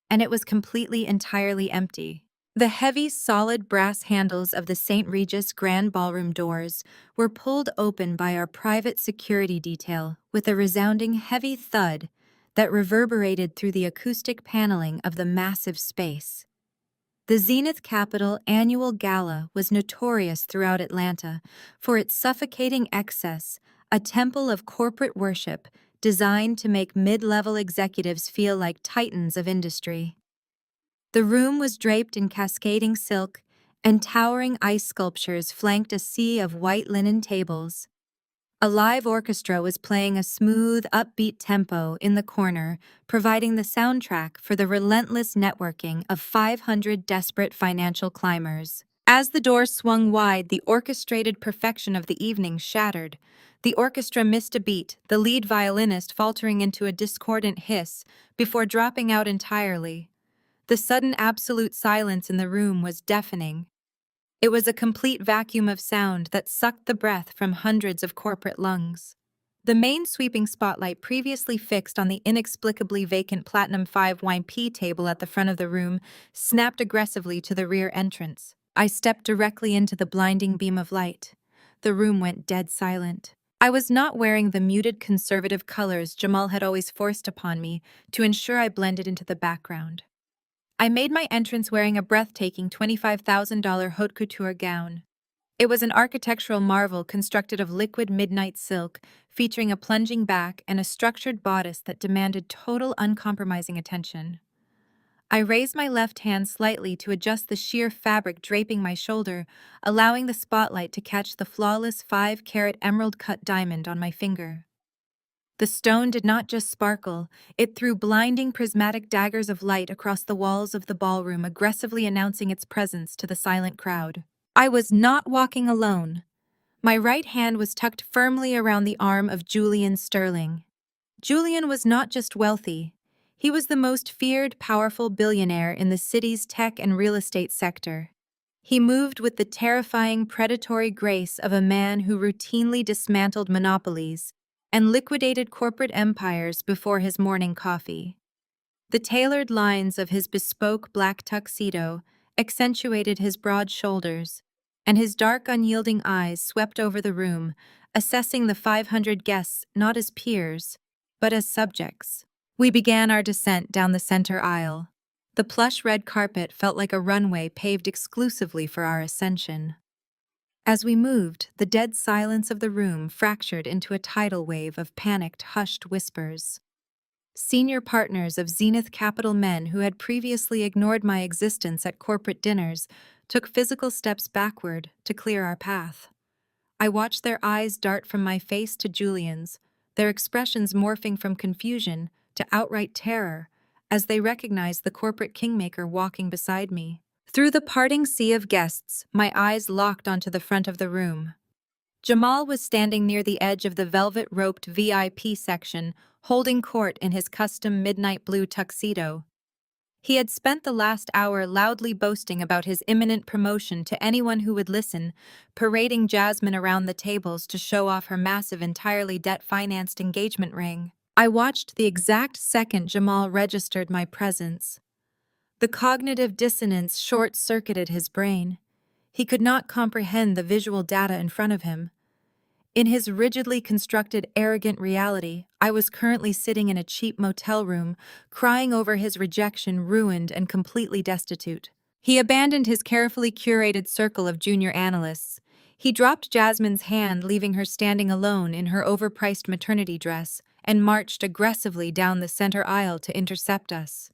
And it was completely, entirely empty. The heavy, solid brass handles of the St. Regis Grand Ballroom doors were pulled open by our private security detail with a resounding heavy thud that reverberated through the acoustic paneling of the massive space. The Zenith Capital annual gala was notorious throughout Atlanta for its suffocating excess, a temple of corporate worship designed to make mid-level executives feel like titans of industry. The room was draped in cascading silk, and towering ice sculptures flanked a sea of white linen tables. A live orchestra was playing a smooth, upbeat tempo in the corner, providing the soundtrack for the relentless networking of 500 desperate financial climbers. As the door swung wide, the orchestrated perfection of the evening shattered. The orchestra missed a beat, the lead violinist faltering into a discordant hiss before dropping out entirely. The sudden absolute silence in the room was deafening. It was a complete vacuum of sound that sucked the breath from hundreds of corporate lungs. The main sweeping spotlight previously fixed on the inexplicably vacant Platinum 5 wine P table at the front of the room snapped aggressively to the rear entrance. I stepped directly into the blinding beam of light. The room went dead silent. I was not wearing the muted conservative colors Jamal had always forced upon me to ensure I blended into the background. I made my entrance wearing a breathtaking $25,000 haute couture gown. It was an architectural marvel constructed of liquid midnight silk, featuring a plunging back and a structured bodice that demanded total uncompromising attention. I raised my left hand slightly to adjust the sheer fabric draping my shoulder, allowing the spotlight to catch the flawless 5-carat emerald-cut diamond on my finger. The stone did not just sparkle, it threw blinding prismatic daggers of light across the walls of the ballroom, aggressively announcing its presence to the silent crowd. I was not walking alone. My right hand was tucked firmly around the arm of Julian Sterling. Julian was not just wealthy. He was the most feared, powerful billionaire in the city's tech and real estate sector. He moved with the terrifying, predatory grace of a man who routinely dismantled monopolies and liquidated corporate empires before his morning coffee. The tailored lines of his bespoke black tuxedo accentuated his broad shoulders, and his dark, unyielding eyes swept over the room, assessing the 500 guests not as peers, but as subjects. We began our descent down the center aisle. The plush red carpet felt like a runway paved exclusively for our ascension. As we moved, the dead silence of the room fractured into a tidal wave of panicked, hushed whispers. Senior partners of Zenith Capital men who had previously ignored my existence at corporate dinners took physical steps backward to clear our path. I watched their eyes dart from my face to Julian's, their expressions morphing from confusion to outright terror as they recognized the corporate kingmaker walking beside me. Through the parting sea of guests, my eyes locked onto the front of the room. Jamal was standing near the edge of the velvet-roped VIP section, holding court in his custom midnight blue tuxedo. He had spent the last hour loudly boasting about his imminent promotion to anyone who would listen, parading Jasmine around the tables to show off her massive, entirely debt-financed engagement ring. I watched the exact second Jamal registered my presence. The cognitive dissonance short-circuited his brain. He could not comprehend the visual data in front of him. In his rigidly constructed, arrogant reality, I was currently sitting in a cheap motel room, crying over his rejection, ruined and completely destitute. He abandoned his carefully curated circle of junior analysts. He dropped Jasmine's hand, leaving her standing alone in her overpriced maternity dress, and marched aggressively down the center aisle to intercept us.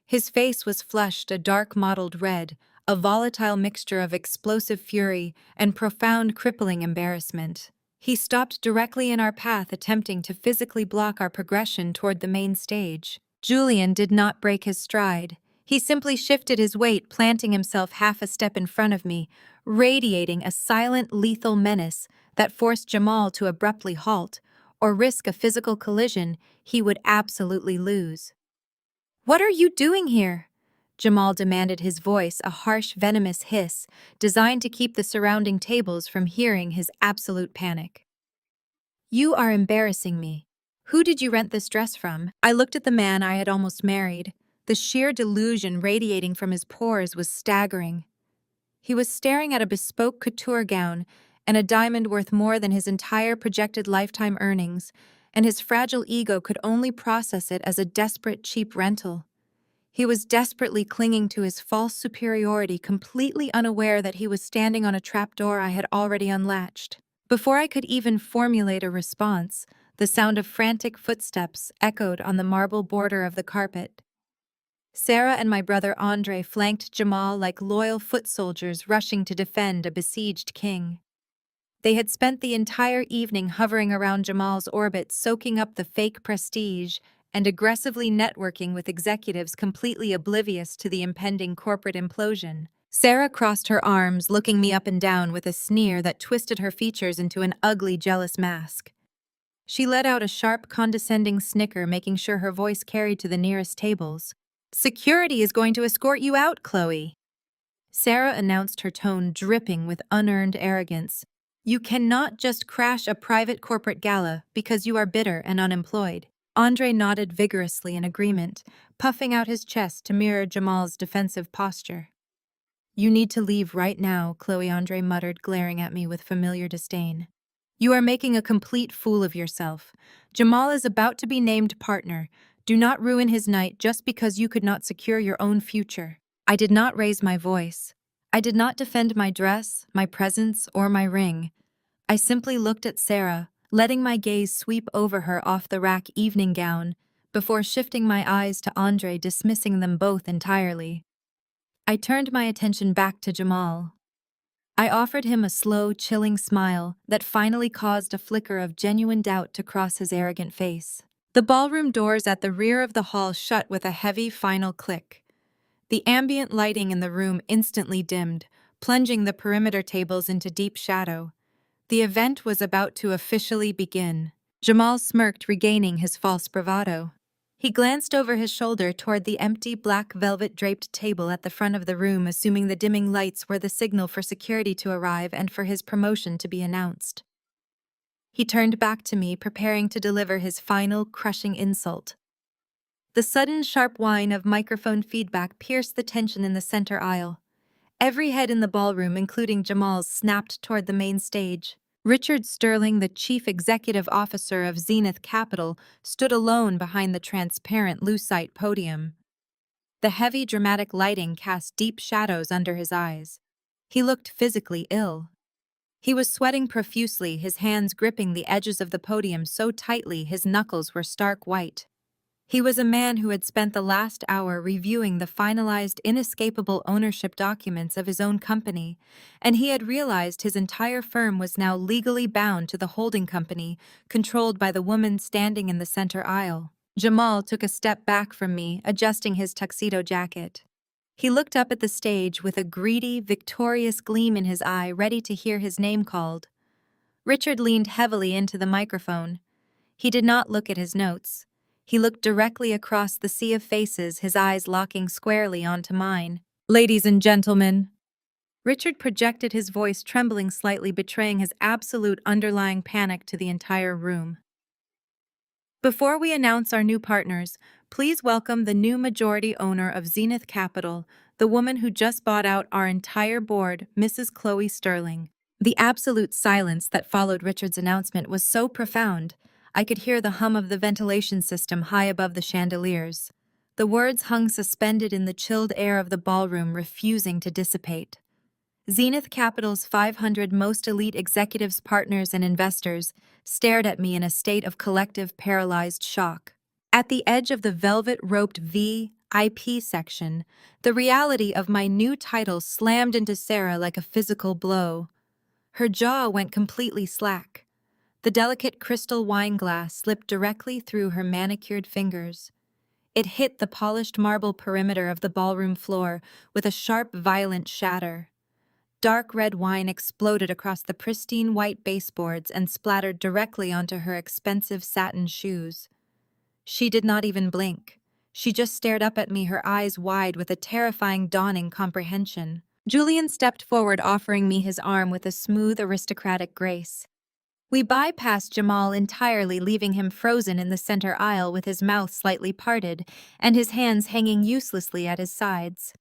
His face was flushed a dark mottled red, a volatile mixture of explosive fury and profound, crippling embarrassment. He stopped directly in our path, attempting to physically block our progression toward the main stage. Julian did not break his stride. He simply shifted his weight, planting himself half a step in front of me, radiating a silent, lethal menace that forced Jamal to abruptly halt or risk a physical collision he would absolutely lose. "What are you doing here?" Jamal demanded, his voice a harsh, venomous hiss designed to keep the surrounding tables from hearing his absolute panic. "You are embarrassing me. Who did you rent this dress from?" I looked at the man I had almost married. The sheer delusion radiating from his pores was staggering. He was staring at a bespoke couture gown and a diamond worth more than his entire projected lifetime earnings, and his fragile ego could only process it as a desperate, cheap rental. He was desperately clinging to his false superiority, completely unaware that he was standing on a trapdoor I had already unlatched. Before I could even formulate a response, the sound of frantic footsteps echoed on the marble border of the carpet. Sarah and my brother Andre flanked Jamal like loyal foot soldiers rushing to defend a besieged king. They had spent the entire evening hovering around Jamal's orbit, soaking up the fake prestige and aggressively networking with executives completely oblivious to the impending corporate implosion. Sarah crossed her arms, looking me up and down with a sneer that twisted her features into an ugly, jealous mask. She let out a sharp, condescending snicker, making sure her voice carried to the nearest tables. "Security is going to escort you out, Chloe," Sarah announced, her tone dripping with unearned arrogance. "You cannot just crash a private corporate gala because you are bitter and unemployed." Andre nodded vigorously in agreement, puffing out his chest to mirror Jamal's defensive posture. "You need to leave right now," Chloe Andre muttered, glaring at me with familiar disdain. "You are making a complete fool of yourself. Jamal is about to be named partner. Do not ruin his night just because you could not secure your own future." I did not raise my voice. I did not defend my dress, my presence, or my ring. I simply looked at Sarah, letting my gaze sweep over her off-the-rack evening gown, before shifting my eyes to Andre, dismissing them both entirely. I turned my attention back to Jamal. I offered him a slow, chilling smile that finally caused a flicker of genuine doubt to cross his arrogant face. The ballroom doors at the rear of the hall shut with a heavy final click. The ambient lighting in the room instantly dimmed, plunging the perimeter tables into deep shadow. The event was about to officially begin. Jamal smirked, regaining his false bravado. He glanced over his shoulder toward the empty black velvet-draped table at the front of the room, assuming the dimming lights were the signal for security to arrive and for his promotion to be announced. He turned back to me, preparing to deliver his final, crushing insult. The sudden, sharp whine of microphone feedback pierced the tension in the center aisle. Every head in the ballroom, including Jamal's, snapped toward the main stage. Richard Sterling, the chief executive officer of Zenith Capital, stood alone behind the transparent lucite podium. The heavy, dramatic lighting cast deep shadows under his eyes. He looked physically ill. He was sweating profusely, his hands gripping the edges of the podium so tightly his knuckles were stark white. He was a man who had spent the last hour reviewing the finalized, inescapable ownership documents of his own company, and he had realized his entire firm was now legally bound to the holding company, controlled by the woman standing in the center aisle. Jamal took a step back from me, adjusting his tuxedo jacket. He looked up at the stage with a greedy, victorious gleam in his eye, ready to hear his name called. Richard leaned heavily into the microphone. He did not look at his notes. He looked directly across the sea of faces, his eyes locking squarely onto mine. "Ladies and gentlemen," Richard projected, his voice trembling slightly, betraying his absolute underlying panic to the entire room. "Before we announce our new partners, please welcome the new majority owner of Zenith Capital, the woman who just bought out our entire board, Mrs. Chloe Sterling." The absolute silence that followed Richard's announcement was so profound, I could hear the hum of the ventilation system high above the chandeliers. The words hung suspended in the chilled air of the ballroom, refusing to dissipate. Zenith Capital's 500 most elite executives, partners, and investors stared at me in a state of collective paralyzed shock. At the edge of the velvet-roped VIP section, the reality of my new title slammed into Sarah like a physical blow. Her jaw went completely slack. The delicate crystal wine glass slipped directly through her manicured fingers. It hit the polished marble perimeter of the ballroom floor with a sharp, violent shatter. Dark red wine exploded across the pristine white baseboards and splattered directly onto her expensive satin shoes. She did not even blink. She just stared up at me, her eyes wide with a terrifying, dawning comprehension. Julian stepped forward, offering me his arm with a smooth, aristocratic grace. We bypassed Jamal entirely, leaving him frozen in the center aisle with his mouth slightly parted and his hands hanging uselessly at his sides.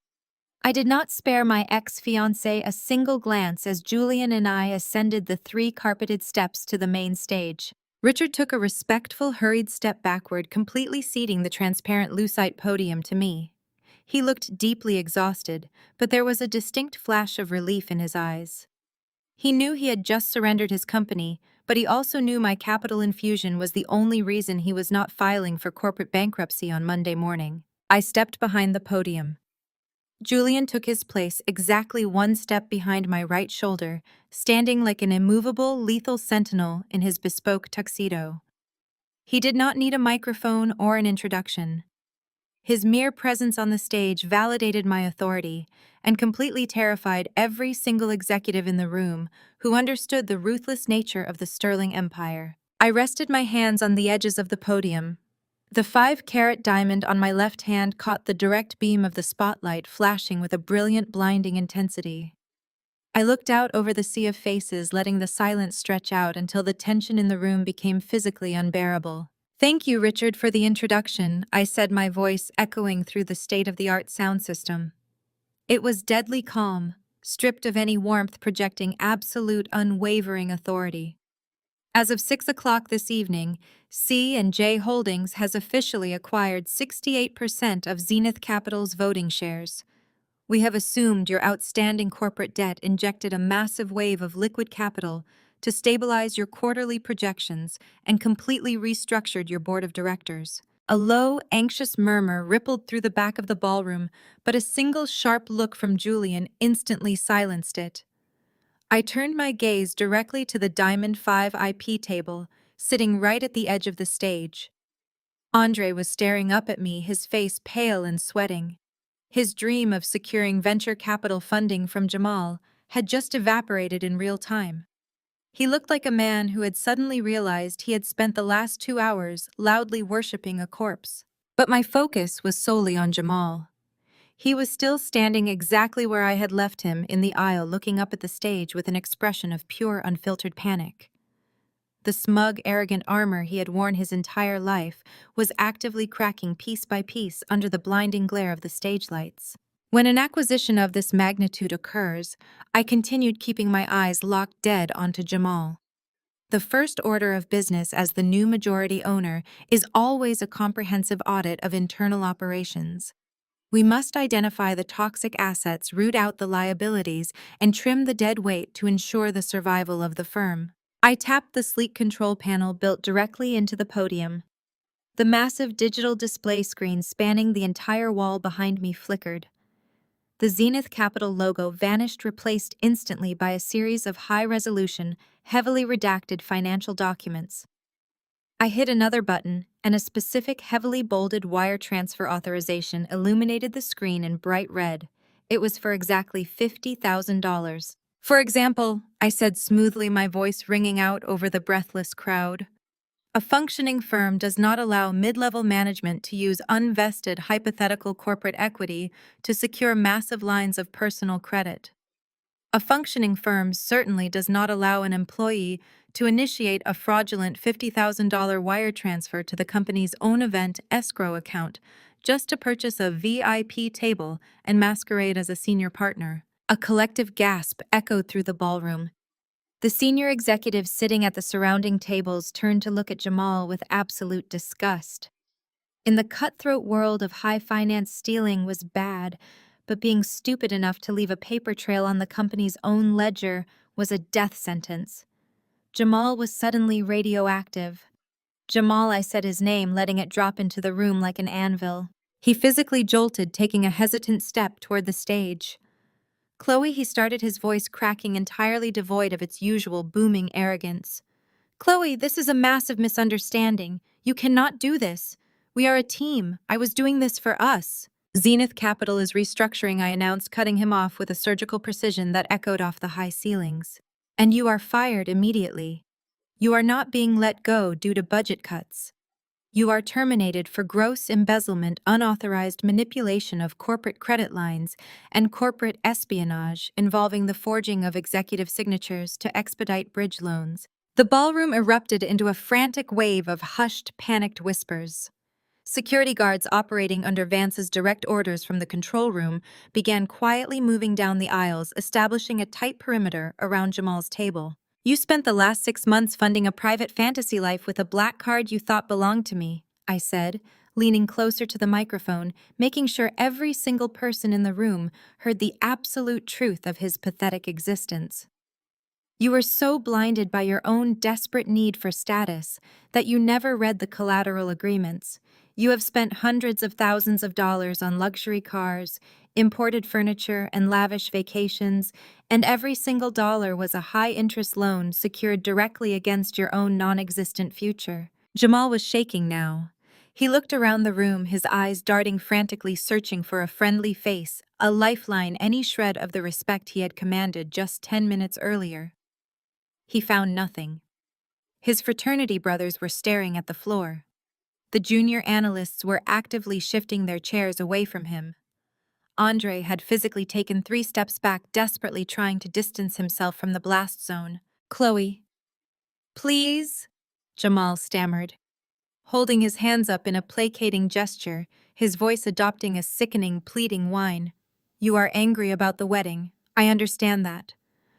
I did not spare my ex-fiancé a single glance as Julian and I ascended the 3 carpeted steps to the main stage. Richard took a respectful, hurried step backward, completely ceding the transparent lucite podium to me. He looked deeply exhausted, but there was a distinct flash of relief in his eyes. He knew he had just surrendered his company, but he also knew my capital infusion was the only reason he was not filing for corporate bankruptcy on Monday morning. I stepped behind the podium. Julian took his place exactly one step behind my right shoulder, standing like an immovable, lethal sentinel in his bespoke tuxedo. He did not need a microphone or an introduction. His mere presence on the stage validated my authority and completely terrified every single executive in the room who understood the ruthless nature of the Sterling Empire. I rested my hands on the edges of the podium. The 5-carat diamond on my left hand caught the direct beam of the spotlight, flashing with a brilliant, blinding intensity. I looked out over the sea of faces, letting the silence stretch out until the tension in the room became physically unbearable. "Thank you, Richard, for the introduction," I said, my voice echoing through the state-of-the-art sound system. It was deadly calm, stripped of any warmth, projecting absolute, unwavering authority. As of 6 o'clock this evening, C&J Holdings has officially acquired 68% of Zenith Capital's voting shares. We have assumed your outstanding corporate debt injected a massive wave of liquid capital to stabilize your quarterly projections and completely restructured your board of directors. A low, anxious murmur rippled through the back of the ballroom, but a single sharp look from Julian instantly silenced it. I turned my gaze directly to the Diamond 5 IP table, sitting right at the edge of the stage. Andre was staring up at me, his face pale and sweating. His dream of securing venture capital funding from Jamal had just evaporated in real time. He looked like a man who had suddenly realized he had spent the last 2 hours loudly worshipping a corpse. But my focus was solely on Jamal. He was still standing exactly where I had left him in the aisle, looking up at the stage with an expression of pure, unfiltered panic. The smug, arrogant armor he had worn his entire life was actively cracking piece by piece under the blinding glare of the stage lights. When an acquisition of this magnitude occurs, I continued keeping my eyes locked dead onto Jamal. The first order of business as the new majority owner is always a comprehensive audit of internal operations. We must identify the toxic assets, root out the liabilities, and trim the dead weight to ensure the survival of the firm. I tapped the sleek control panel built directly into the podium. The massive digital display screen spanning the entire wall behind me flickered. The Zenith Capital logo vanished, replaced instantly by a series of high-resolution, heavily redacted financial documents. I hit another button, and a specific, heavily bolded wire transfer authorization illuminated the screen in bright red. It was for exactly $50,000. "For example," I said smoothly, my voice ringing out over the breathless crowd. "A functioning firm does not allow mid-level management to use unvested hypothetical corporate equity to secure massive lines of personal credit. A functioning firm certainly does not allow an employee to initiate a fraudulent $50,000 wire transfer to the company's own event escrow account just to purchase a VIP table and masquerade as a senior partner." A collective gasp echoed through the ballroom. The senior executives sitting at the surrounding tables turned to look at Jamal with absolute disgust. In the cutthroat world of high finance, stealing was bad, but being stupid enough to leave a paper trail on the company's own ledger was a death sentence. Jamal was suddenly radioactive. "Jamal," I said his name, letting it drop into the room like an anvil. He physically jolted, taking a hesitant step toward the stage. "Chloe," he started, his voice cracking, entirely devoid of its usual booming arrogance. "Chloe, this is a massive misunderstanding. You cannot do this. We are a team. I was doing this for us." "Zenith Capital is restructuring," I announced, cutting him off with a surgical precision that echoed off the high ceilings. "And you are fired immediately. You are not being let go due to budget cuts. You are terminated for gross embezzlement, unauthorized manipulation of corporate credit lines, and corporate espionage involving the forging of executive signatures to expedite bridge loans." The ballroom erupted into a frantic wave of hushed, panicked whispers. Security guards operating under Vance's direct orders from the control room began quietly moving down the aisles, establishing a tight perimeter around Jamal's table. You spent the last 6 months funding a private fantasy life with a black card you thought belonged to me, I said, leaning closer to the microphone, making sure every single person in the room heard the absolute truth of his pathetic existence. You were so blinded by your own desperate need for status that you never read the collateral agreements. You have spent hundreds of thousands of dollars on luxury cars, imported furniture, and lavish vacations, and every single dollar was a high-interest loan secured directly against your own non-existent future. Jamal was shaking now. He looked around the room, his eyes darting frantically, searching for a friendly face, a lifeline, any shred of the respect he had commanded just 10 minutes earlier. He found nothing. His fraternity brothers were staring at the floor. The junior analysts were actively shifting their chairs away from him. Andre had physically taken 3 steps back, desperately trying to distance himself from the blast zone. "Chloe, please," Jamal stammered, holding his hands up in a placating gesture, his voice adopting a sickening, pleading whine. "You are angry about the wedding. I understand that.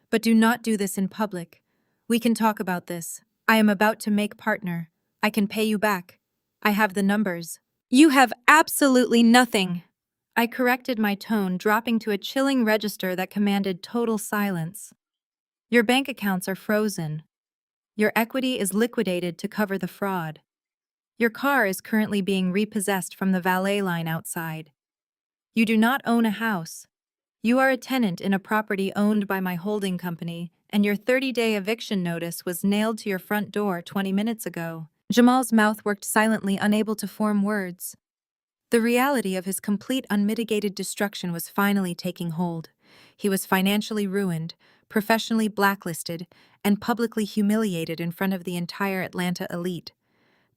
But do not do this in public. We can talk about this. I am about to make partner. I can pay you back. I have the numbers." "You have absolutely nothing." I corrected my tone, dropping to a chilling register that commanded total silence. "Your bank accounts are frozen. Your equity is liquidated to cover the fraud. Your car is currently being repossessed from the valet line outside. You do not own a house. You are a tenant in a property owned by my holding company, and your 30-day eviction notice was nailed to your front door 20 minutes ago." Jamal's mouth worked silently, unable to form words. The reality of his complete unmitigated destruction was finally taking hold. He was financially ruined, professionally blacklisted, and publicly humiliated in front of the entire Atlanta elite.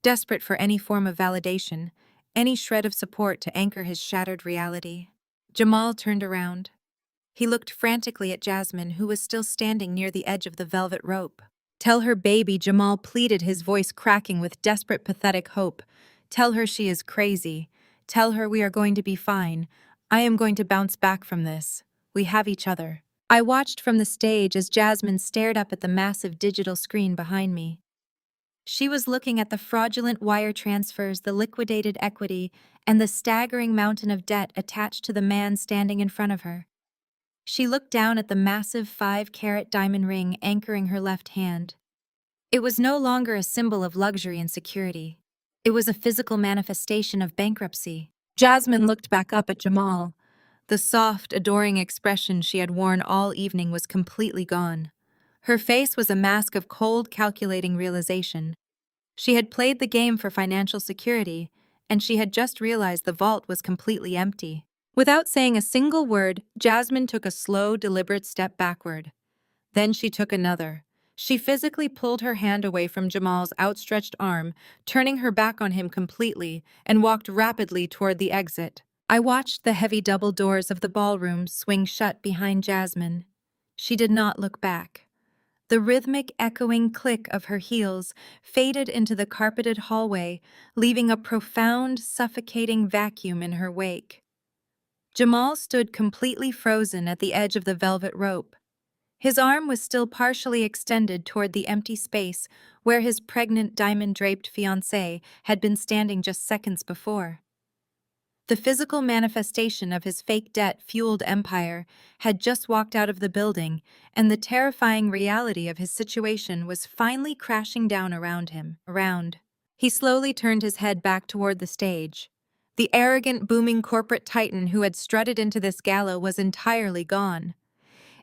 Desperate for any form of validation, any shred of support to anchor his shattered reality, Jamal turned around. He looked frantically at Jasmine, who was still standing near the edge of the velvet rope. "Tell her, baby," Jamal pleaded, his voice cracking with desperate, pathetic hope. "Tell her she is crazy. Tell her we are going to be fine. I am going to bounce back from this. We have each other." I watched from the stage as Jasmine stared up at the massive digital screen behind me. She was looking at the fraudulent wire transfers, the liquidated equity, and the staggering mountain of debt attached to the man standing in front of her. She looked down at the massive 5-carat diamond ring anchoring her left hand. It was no longer a symbol of luxury and security. It was a physical manifestation of bankruptcy. Jasmine looked back up at Jamal. The soft, adoring expression she had worn all evening was completely gone. Her face was a mask of cold, calculating realization. She had played the game for financial security, and she had just realized the vault was completely empty. Without saying a single word, Jasmine took a slow, deliberate step backward. Then she took another. She physically pulled her hand away from Jamal's outstretched arm, turning her back on him completely, and walked rapidly toward the exit. I watched the heavy double doors of the ballroom swing shut behind Jasmine. She did not look back. The rhythmic, echoing click of her heels faded into the carpeted hallway, leaving a profound, suffocating vacuum in her wake. Jamal stood completely frozen at the edge of the velvet rope. His arm was still partially extended toward the empty space where his pregnant, diamond-draped fiancé had been standing just seconds before. The physical manifestation of his fake debt-fueled empire had just walked out of the building, and the terrifying reality of his situation was finally crashing down around him. He slowly turned his head back toward the stage. The arrogant, booming corporate titan who had strutted into this gala was entirely gone.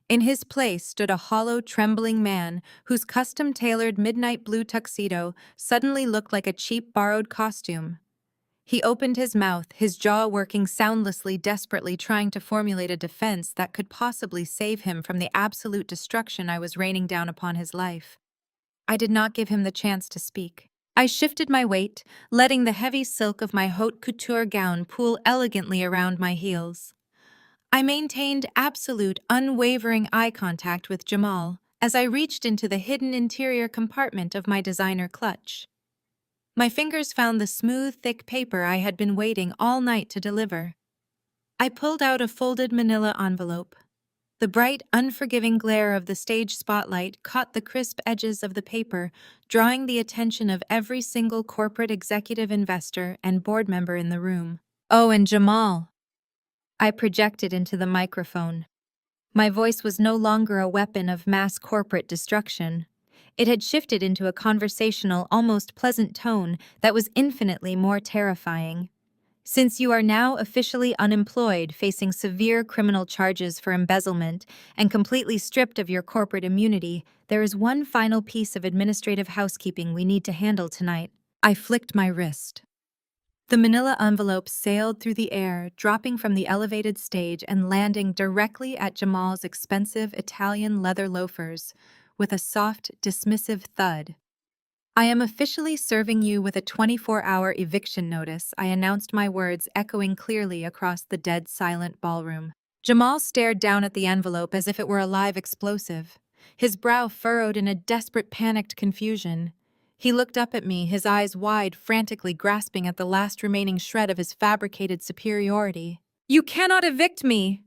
In his place stood a hollow, trembling man whose custom-tailored midnight blue tuxedo suddenly looked like a cheap, borrowed costume. He opened his mouth, his jaw working soundlessly, desperately trying to formulate a defense that could possibly save him from the absolute destruction I was raining down upon his life. I did not give him the chance to speak. I shifted my weight, letting the heavy silk of my haute couture gown pool elegantly around my heels. I maintained absolute, unwavering eye contact with Jamal as I reached into the hidden interior compartment of my designer clutch. My fingers found the smooth, thick paper I had been waiting all night to deliver. I pulled out a folded manila envelope. The bright, unforgiving glare of the stage spotlight caught the crisp edges of the paper, drawing the attention of every single corporate executive, investor, and board member in the room. Oh, and Jamal, I projected into the microphone. My voice was no longer a weapon of mass corporate destruction. It had shifted into a conversational, almost pleasant tone that was infinitely more terrifying. Since you are now officially unemployed, facing severe criminal charges for embezzlement, and completely stripped of your corporate immunity, there is one final piece of administrative housekeeping we need to handle tonight. I flicked my wrist. The manila envelope sailed through the air, dropping from the elevated stage and landing directly at Jamal's expensive Italian leather loafers, with a soft, dismissive thud. I am officially serving you with a 24-hour eviction notice, I announced, my words echoing clearly across the dead silent ballroom. Jamal stared down at the envelope as if it were a live explosive, his brow furrowed in a desperate, panicked confusion. He looked up at me, his eyes wide, frantically grasping at the last remaining shred of his fabricated superiority. "You cannot evict me!"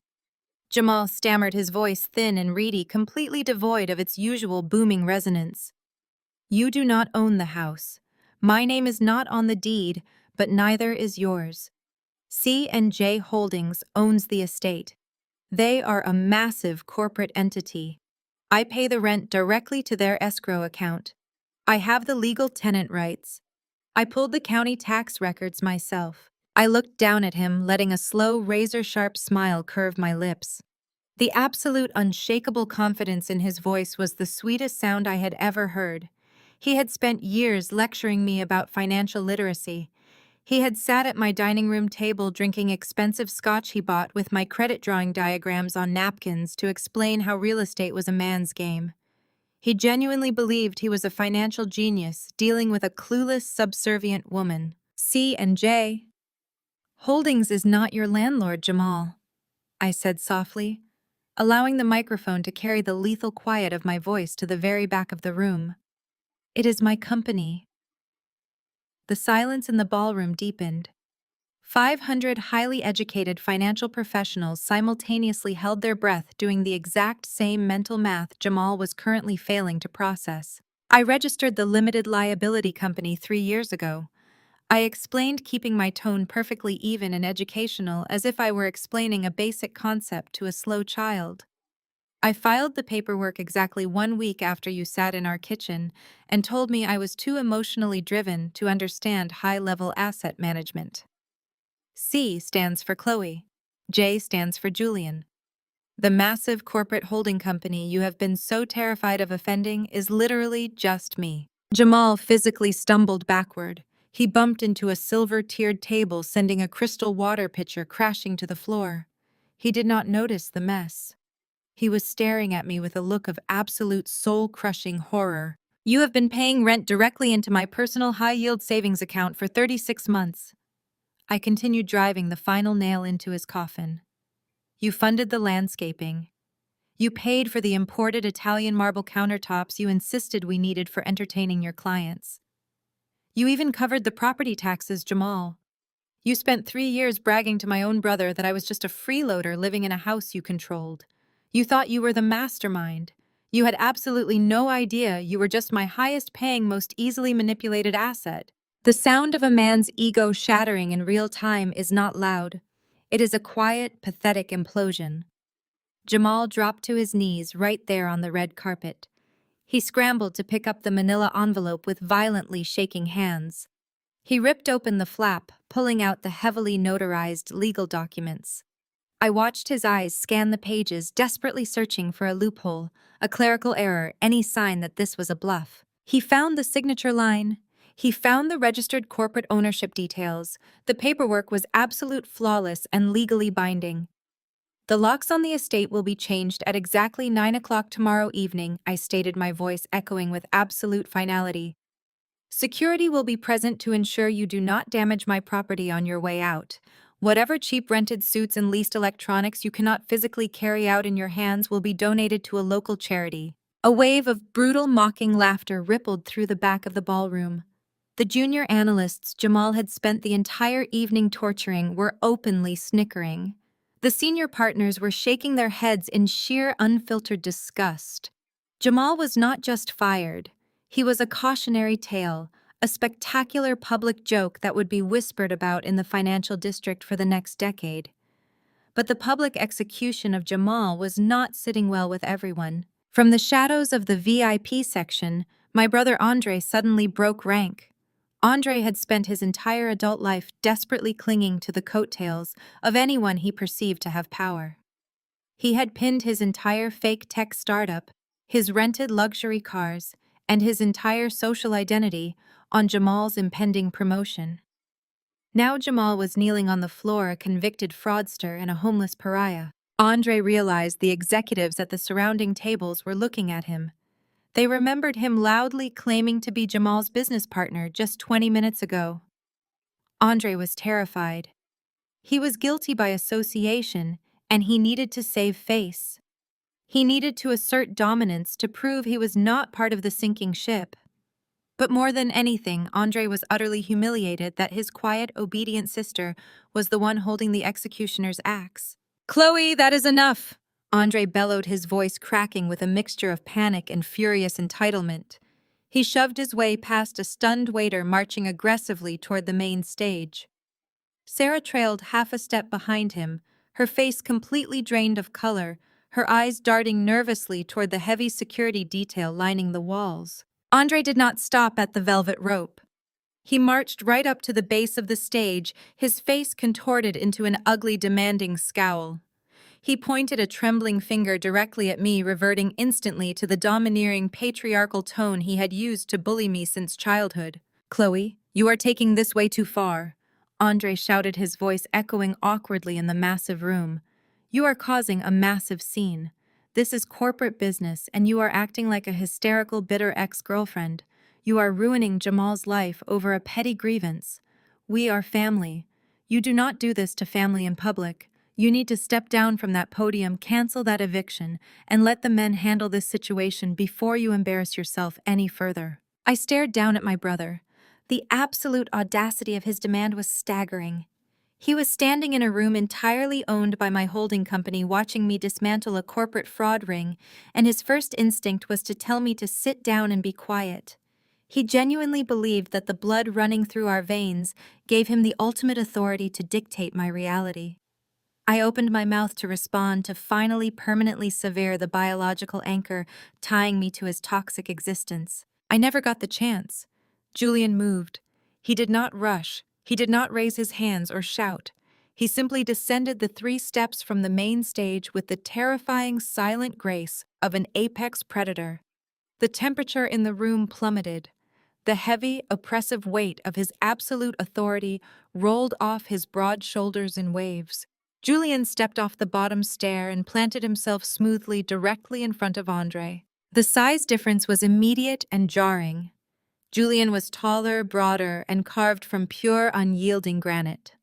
Jamal stammered, his voice thin and reedy, completely devoid of its usual booming resonance. "You do not own the house. My name is not on the deed, but neither is yours. C&J Holdings owns the estate. They are a massive corporate entity. I pay the rent directly to their escrow account. I have the legal tenant rights. I pulled the county tax records myself." I looked down at him, letting a slow, razor-sharp smile curve my lips. The absolute, unshakable confidence in his voice was the sweetest sound I had ever heard. He had spent years lecturing me about financial literacy. He had sat at my dining room table drinking expensive scotch he bought with my credit drawing diagrams on napkins to explain how real estate was a man's game. He genuinely believed he was a financial genius dealing with a clueless, subservient woman. C&J Holdings is not your landlord, Jamal, I said softly, allowing the microphone to carry the lethal quiet of my voice to the very back of the room. It is my company. The silence in the ballroom deepened. 500 highly educated financial professionals simultaneously held their breath, doing the exact same mental math Jamal was currently failing to process. I registered the limited liability company 3 years ago. I explained, keeping my tone perfectly even and educational, as if I were explaining a basic concept to a slow child. I filed the paperwork exactly 1 week after you sat in our kitchen and told me I was too emotionally driven to understand high-level asset management. C stands for Chloe. J stands for Julian. The massive corporate holding company you have been so terrified of offending is literally just me. Jamal physically stumbled backward. He bumped into a silver-tiered table, sending a crystal water pitcher crashing to the floor. He did not notice the mess. He was staring at me with a look of absolute soul-crushing horror. "You have been paying rent directly into my personal high-yield savings account for 36 months. I continued, driving the final nail into his coffin. "You funded the landscaping. You paid for the imported Italian marble countertops you insisted we needed for entertaining your clients. You even covered the property taxes, Jamal. You spent 3 years bragging to my own brother that I was just a freeloader living in a house you controlled. You thought you were the mastermind. You had absolutely no idea you were just my highest-paying, most easily manipulated asset." The sound of a man's ego shattering in real time is not loud. It is a quiet, pathetic implosion. Jamal dropped to his knees right there on the red carpet. He scrambled to pick up the manila envelope with violently shaking hands. He ripped open the flap, pulling out the heavily notarized legal documents. I watched his eyes scan the pages, desperately searching for a loophole, a clerical error, any sign that this was a bluff. He found the signature line. He found the registered corporate ownership details. The paperwork was absolute, flawless, and legally binding. "The locks on the estate will be changed at exactly 9 o'clock tomorrow evening," I stated, my voice echoing with absolute finality. "Security will be present to ensure you do not damage my property on your way out. Whatever cheap rented suits and leased electronics you cannot physically carry out in your hands will be donated to a local charity." A wave of brutal, mocking laughter rippled through the back of the ballroom. The junior analysts Jamal had spent the entire evening torturing were openly snickering. The senior partners were shaking their heads in sheer unfiltered disgust. Jamal was not just fired, he was a cautionary tale, a spectacular public joke that would be whispered about in the financial district for the next decade. But the public execution of Jamal was not sitting well with everyone. From the shadows of the VIP section, my brother Andre suddenly broke rank. Andre had spent his entire adult life desperately clinging to the coattails of anyone he perceived to have power. He had pinned his entire fake tech startup, his rented luxury cars, and his entire social identity on Jamal's impending promotion. Now Jamal was kneeling on the floor, a convicted fraudster and a homeless pariah. Andre realized the executives at the surrounding tables were looking at him. They remembered him loudly claiming to be Jamal's business partner just 20 minutes ago. Andre was terrified. He was guilty by association, and he needed to save face. He needed to assert dominance to prove he was not part of the sinking ship. But more than anything, Andre was utterly humiliated that his quiet, obedient sister was the one holding the executioner's axe. "Chloe, that is enough!" Andre bellowed, his voice cracking with a mixture of panic and furious entitlement. He shoved his way past a stunned waiter marching aggressively toward the main stage. Sarah trailed half a step behind him, her face completely drained of color, her eyes darting nervously toward the heavy security detail lining the walls. Andre did not stop at the velvet rope. He marched right up to the base of the stage, his face contorted into an ugly, demanding scowl. He pointed a trembling finger directly at me, reverting instantly to the domineering, patriarchal tone he had used to bully me since childhood. "Chloe, you are taking this way too far," Andre shouted, his voice echoing awkwardly in the massive room. "You are causing a massive scene. This is corporate business, and you are acting like a hysterical, bitter ex-girlfriend. You are ruining Jamal's life over a petty grievance. We are family. You do not do this to family in public. You need to step down from that podium, cancel that eviction, and let the men handle this situation before you embarrass yourself any further." I stared down at my brother. The absolute audacity of his demand was staggering. He was standing in a room entirely owned by my holding company, watching me dismantle a corporate fraud ring, and his first instinct was to tell me to sit down and be quiet. He genuinely believed that the blood running through our veins gave him the ultimate authority to dictate my reality. I opened my mouth to respond, to finally permanently sever the biological anchor tying me to his toxic existence. I never got the chance. Julian moved. He did not rush. He did not raise his hands or shout. He simply descended the 3 steps from the main stage with the terrifying, silent grace of an apex predator. The temperature in the room plummeted. The heavy, oppressive weight of his absolute authority rolled off his broad shoulders in waves. Julian stepped off the bottom stair and planted himself smoothly directly in front of Andre. The size difference was immediate and jarring. Julian was taller, broader, and carved from pure, unyielding granite.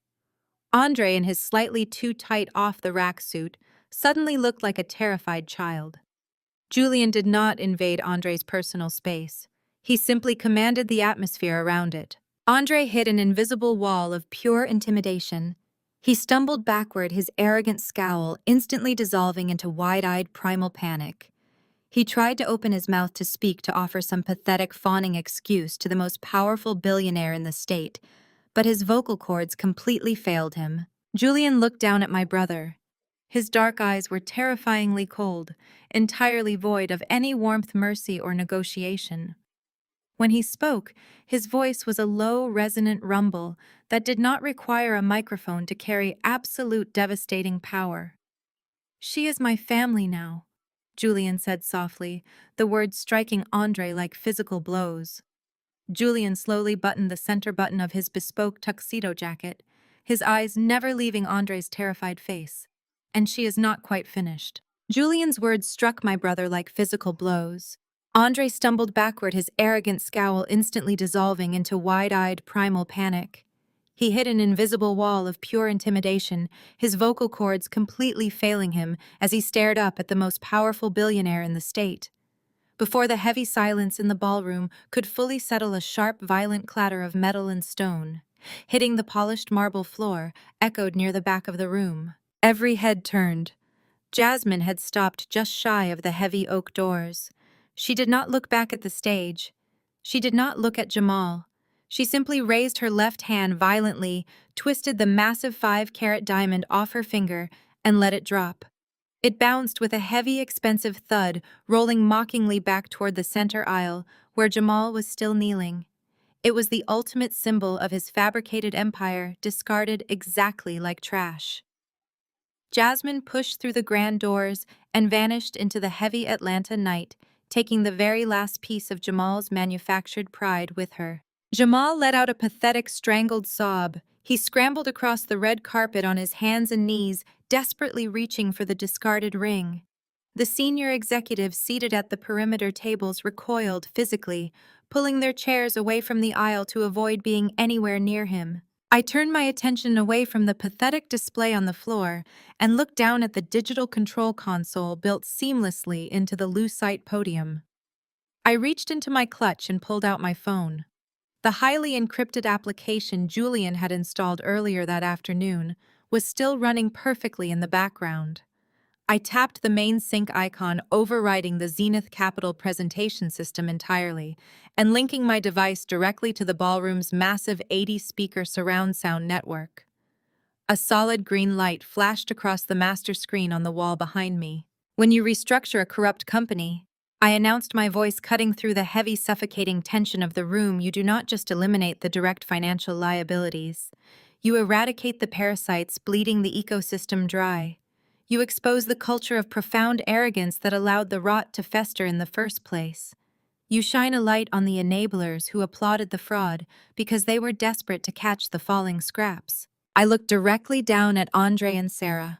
Andre, in his slightly too tight off-the-rack suit, suddenly looked like a terrified child. Julian did not invade Andre's personal space. He simply commanded the atmosphere around it. Andre hit an invisible wall of pure intimidation. He stumbled backward, his arrogant scowl instantly dissolving into wide-eyed primal panic. He tried to open his mouth to speak, to offer some pathetic, fawning excuse to the most powerful billionaire in the state, but his vocal cords completely failed him. Julian looked down at my brother. His dark eyes were terrifyingly cold, entirely void of any warmth, mercy, or negotiation. When he spoke, his voice was a low, resonant rumble that did not require a microphone to carry absolute devastating power. "She is my family now," Julian said softly, the words striking Andre like physical blows. Julian slowly buttoned the center button of his bespoke tuxedo jacket, his eyes never leaving Andre's terrified face. "And she is not quite finished." Julian's words struck my brother like physical blows. Andre stumbled backward, his arrogant scowl instantly dissolving into wide-eyed primal panic. He hit an invisible wall of pure intimidation, his vocal cords completely failing him as he stared up at the most powerful billionaire in the state. Before the heavy silence in the ballroom could fully settle, a sharp, violent clatter of metal and stone, hitting the polished marble floor, echoed near the back of the room. Every head turned. Jasmine had stopped just shy of the heavy oak doors. She did not look back at the stage. She did not look at Jamal. She simply raised her left hand violently, twisted the massive 5-carat diamond off her finger, and let it drop. It bounced with a heavy, expensive thud, rolling mockingly back toward the center aisle, where Jamal was still kneeling. It was the ultimate symbol of his fabricated empire, discarded exactly like trash. Jasmine pushed through the grand doors and vanished into the heavy Atlanta night, taking the very last piece of Jamal's manufactured pride with her. Jamal let out a pathetic, strangled sob. He scrambled across the red carpet on his hands and knees, desperately reaching for the discarded ring. The senior executives seated at the perimeter tables recoiled physically, pulling their chairs away from the aisle to avoid being anywhere near him. I turned my attention away from the pathetic display on the floor and looked down at the digital control console built seamlessly into the lucite podium. I reached into my clutch and pulled out my phone. The highly encrypted application Julian had installed earlier that afternoon was still running perfectly in the background. I tapped the main sync icon, overriding the Zenith Capital presentation system entirely, and linking my device directly to the ballroom's massive 80-speaker surround sound network. A solid green light flashed across the master screen on the wall behind me. When you restructure a corrupt company, I announced, my voice cutting through the heavy, suffocating tension of the room, you do not just eliminate the direct financial liabilities. You eradicate the parasites bleeding the ecosystem dry. You expose the culture of profound arrogance that allowed the rot to fester in the first place. You shine a light on the enablers who applauded the fraud because they were desperate to catch the falling scraps. I looked directly down at Andre and Sarah.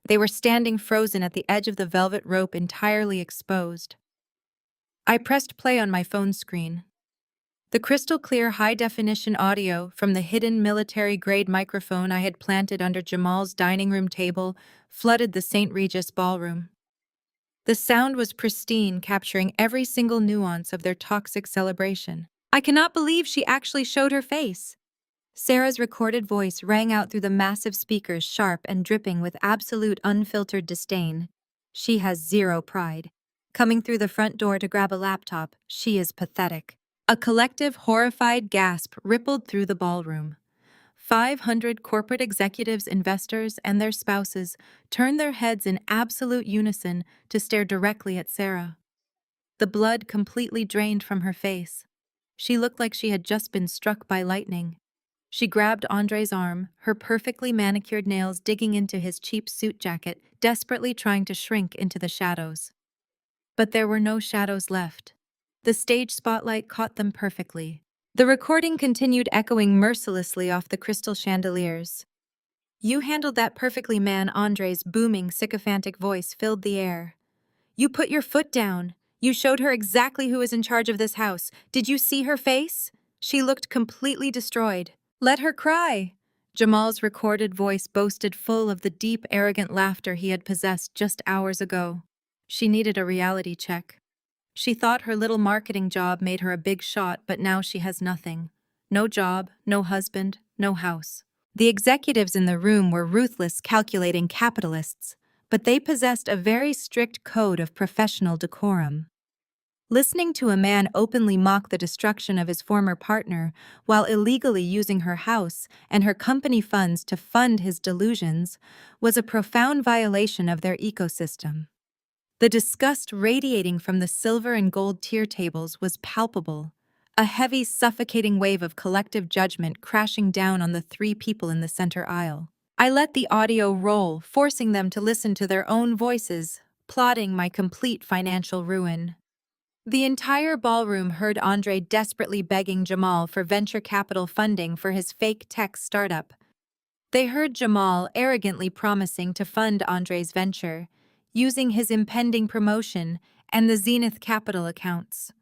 They were standing frozen at the edge of the velvet rope, entirely exposed. I pressed play on my phone screen. The crystal-clear high-definition audio from the hidden military-grade microphone I had planted under Jamal's dining room table flooded the St. Regis ballroom. The sound was pristine, capturing every single nuance of their toxic celebration. I cannot believe she actually showed her face. Sarah's recorded voice rang out through the massive speakers, sharp and dripping with absolute unfiltered disdain. She has zero pride. Coming through the front door to grab a laptop, she is pathetic. A collective, horrified gasp rippled through the ballroom. 500 corporate executives, investors, and their spouses turned their heads in absolute unison to stare directly at Sarah. The blood completely drained from her face. She looked like she had just been struck by lightning. She grabbed Andre's arm, her perfectly manicured nails digging into his cheap suit jacket, desperately trying to shrink into the shadows. But there were no shadows left. The stage spotlight caught them perfectly. The recording continued, echoing mercilessly off the crystal chandeliers. You handled that perfectly, man. Andre's booming, sycophantic voice filled the air. You put your foot down. You showed her exactly who is in charge of this house. Did you see her face? She looked completely destroyed. Let her cry. Jamal's recorded voice boasted, full of the deep, arrogant laughter he had possessed just hours ago. She needed a reality check. She thought her little marketing job made her a big shot, but now she has nothing. No job, no husband, no house. The executives in the room were ruthless, calculating capitalists, but they possessed a very strict code of professional decorum. Listening to a man openly mock the destruction of his former partner while illegally using her house and her company funds to fund his delusions was a profound violation of their ecosystem. The disgust radiating from the silver and gold tier tables was palpable, a heavy, suffocating wave of collective judgment crashing down on the 3 people in the center aisle. I let the audio roll, forcing them to listen to their own voices, plotting my complete financial ruin. The entire ballroom heard Andre desperately begging Jamal for venture capital funding for his fake tech startup. They heard Jamal arrogantly promising to fund Andre's venture, using his impending promotion and the Zenith Capital accounts.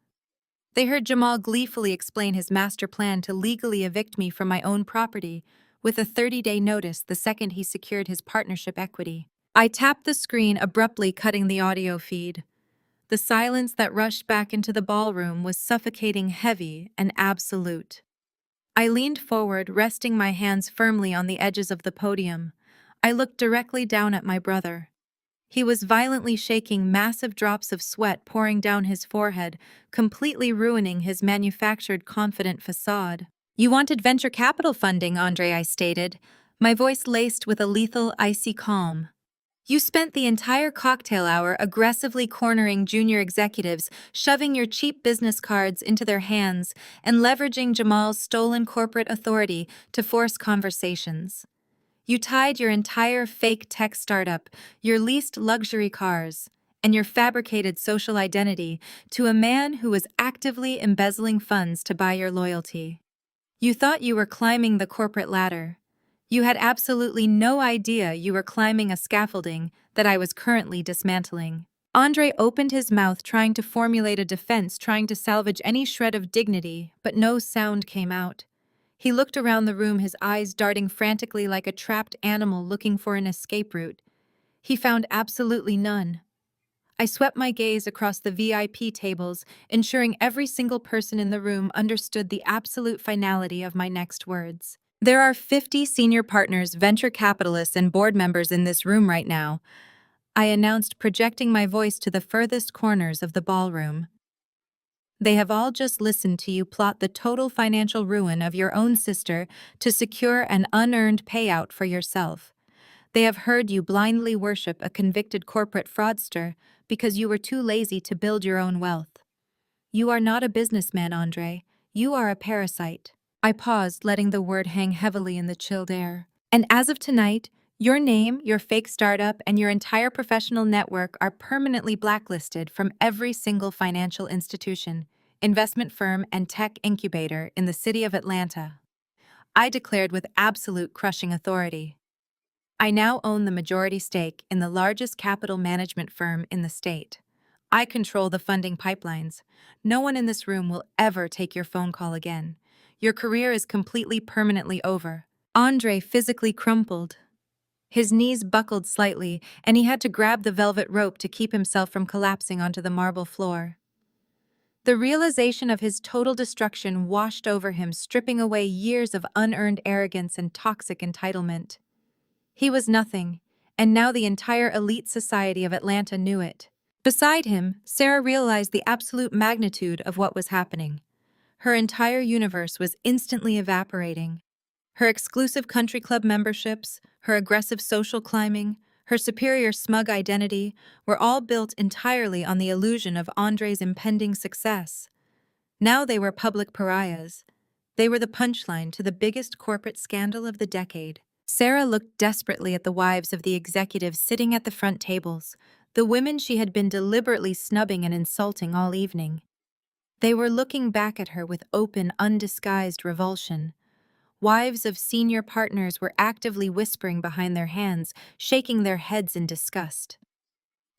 They heard Jamal gleefully explain his master plan to legally evict me from my own property, with a 30-day notice the second he secured his partnership equity. I tapped the screen, abruptly cutting the audio feed. The silence that rushed back into the ballroom was suffocating, heavy, and absolute. I leaned forward, resting my hands firmly on the edges of the podium. I looked directly down at my brother. He was violently shaking, massive drops of sweat pouring down his forehead, completely ruining his manufactured confident facade. "You wanted venture capital funding, Andre," I stated, my voice laced with a lethal, icy calm. "You spent the entire cocktail hour aggressively cornering junior executives, shoving your cheap business cards into their hands, and leveraging Jamal's stolen corporate authority to force conversations. You tied your entire fake tech startup, your leased luxury cars, and your fabricated social identity to a man who was actively embezzling funds to buy your loyalty. You thought you were climbing the corporate ladder. You had absolutely no idea you were climbing a scaffolding that I was currently dismantling." Andre opened his mouth, trying to formulate a defense, trying to salvage any shred of dignity, but no sound came out. He looked around the room, his eyes darting frantically like a trapped animal looking for an escape route. He found absolutely none. I swept my gaze across the VIP tables, ensuring every single person in the room understood the absolute finality of my next words. "There are 50 senior partners, venture capitalists, and board members in this room right now," I announced, projecting my voice to the furthest corners of the ballroom. "They have all just listened to you plot the total financial ruin of your own sister to secure an unearned payout for yourself. They have heard you blindly worship a convicted corporate fraudster because you were too lazy to build your own wealth. You are not a businessman, Andre. You are a parasite." I paused, letting the word hang heavily in the chilled air. "And as of tonight, your name, your fake startup, and your entire professional network are permanently blacklisted from every single financial institution, investment firm, and tech incubator in the city of Atlanta," I declared with absolute crushing authority. "I now own the majority stake in the largest capital management firm in the state. I control the funding pipelines. No one in this room will ever take your phone call again. Your career is completely permanently over." Andre physically crumpled. His knees buckled slightly, and he had to grab the velvet rope to keep himself from collapsing onto the marble floor. The realization of his total destruction washed over him, stripping away years of unearned arrogance and toxic entitlement. He was nothing, and now the entire elite society of Atlanta knew it. Beside him, Sarah realized the absolute magnitude of what was happening. Her entire universe was instantly evaporating. Her exclusive country club memberships, her aggressive social climbing, her superior smug identity were all built entirely on the illusion of Andre's impending success. Now they were public pariahs. They were the punchline to the biggest corporate scandal of the decade. Sarah looked desperately at the wives of the executives sitting at the front tables, the women she had been deliberately snubbing and insulting all evening. They were looking back at her with open, undisguised revulsion. Wives of senior partners were actively whispering behind their hands, shaking their heads in disgust.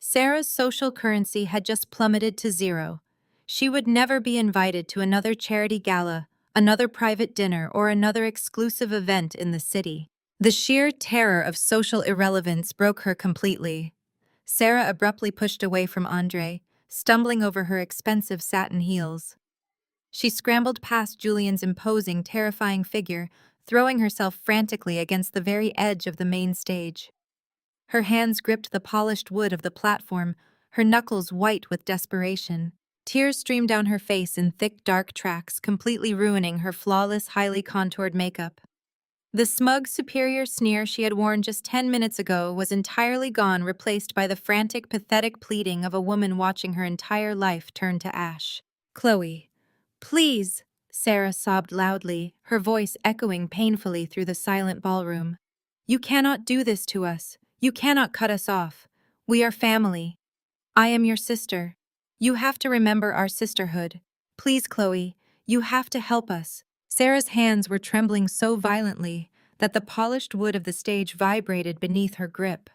Sarah's social currency had just plummeted to zero. She would never be invited to another charity gala, another private dinner, or another exclusive event in the city. The sheer terror of social irrelevance broke her completely. Sarah abruptly pushed away from Andre, stumbling over her expensive satin heels. She scrambled past Julian's imposing, terrifying figure, throwing herself frantically against the very edge of the main stage. Her hands gripped the polished wood of the platform, her knuckles white with desperation. Tears streamed down her face in thick, dark tracks, completely ruining her flawless, highly contoured makeup. The smug, superior sneer she had worn just 10 minutes ago was entirely gone, replaced by the frantic, pathetic pleading of a woman watching her entire life turn to ash. "Chloe, please," Sarah sobbed loudly, her voice echoing painfully through the silent ballroom. "You cannot do this to us. You cannot cut us off. We are family. I am your sister. You have to remember our sisterhood. Please, Chloe, you have to help us." Sarah's hands were trembling so violently that the polished wood of the stage vibrated beneath her grip.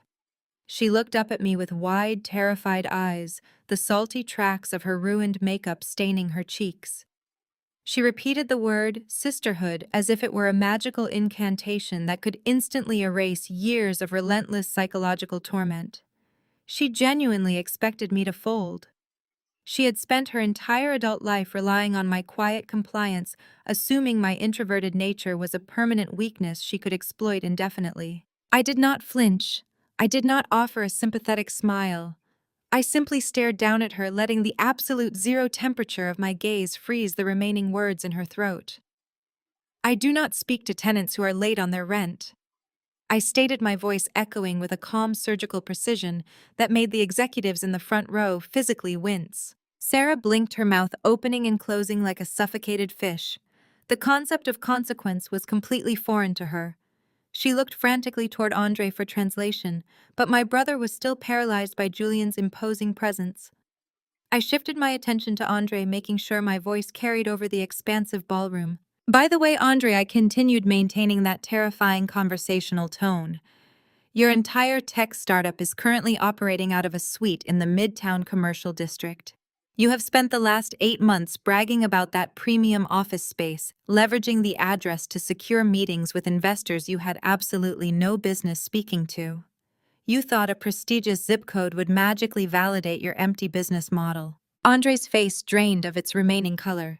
She looked up at me with wide, terrified eyes, the salty tracks of her ruined makeup staining her cheeks. She repeated the word sisterhood as if it were a magical incantation that could instantly erase years of relentless psychological torment. She genuinely expected me to fold. She had spent her entire adult life relying on my quiet compliance, assuming my introverted nature was a permanent weakness she could exploit indefinitely. I did not flinch. I did not offer a sympathetic smile. I simply stared down at her, letting the absolute zero temperature of my gaze freeze the remaining words in her throat. I do not speak to tenants who are late on their rent. I stated, my voice echoing with a calm surgical precision that made the executives in the front row physically wince. Sarah blinked, her mouth opening and closing like a suffocated fish. The concept of consequence was completely foreign to her. She looked frantically toward Andre for translation, but my brother was still paralyzed by Julian's imposing presence. I shifted my attention to Andre, making sure my voice carried over the expansive ballroom. By the way, Andre, I continued, maintaining that terrifying conversational tone. Your entire tech startup is currently operating out of a suite in the Midtown Commercial District. You have spent the last 8 months bragging about that premium office space, leveraging the address to secure meetings with investors you had absolutely no business speaking to. You thought a prestigious zip code would magically validate your empty business model. Andre's face drained of its remaining color.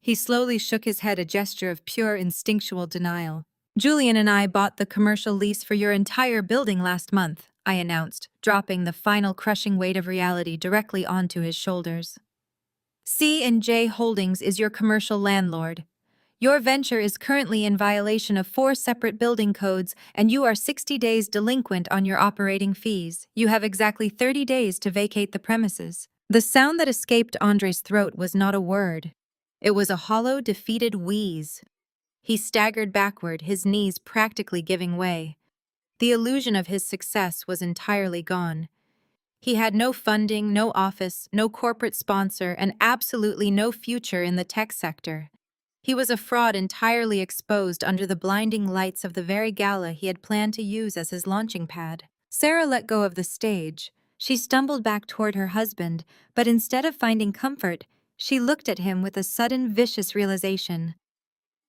He slowly shook his head, a gesture of pure instinctual denial. Julian and I bought the commercial lease for your entire building last month, I announced, dropping the final crushing weight of reality directly onto his shoulders. C&J Holdings is your commercial landlord. Your venture is currently in violation of 4 separate building codes, and you are 60 days delinquent on your operating fees. You have exactly 30 days to vacate the premises. The sound that escaped Andre's throat was not a word. It was a hollow, defeated wheeze. He staggered backward, his knees practically giving way. The illusion of his success was entirely gone. He had no funding, no office, no corporate sponsor, and absolutely no future in the tech sector. He was a fraud entirely exposed under the blinding lights of the very gala he had planned to use as his launching pad. Sarah let go of the stage. She stumbled back toward her husband, but instead of finding comfort, she looked at him with a sudden vicious realization.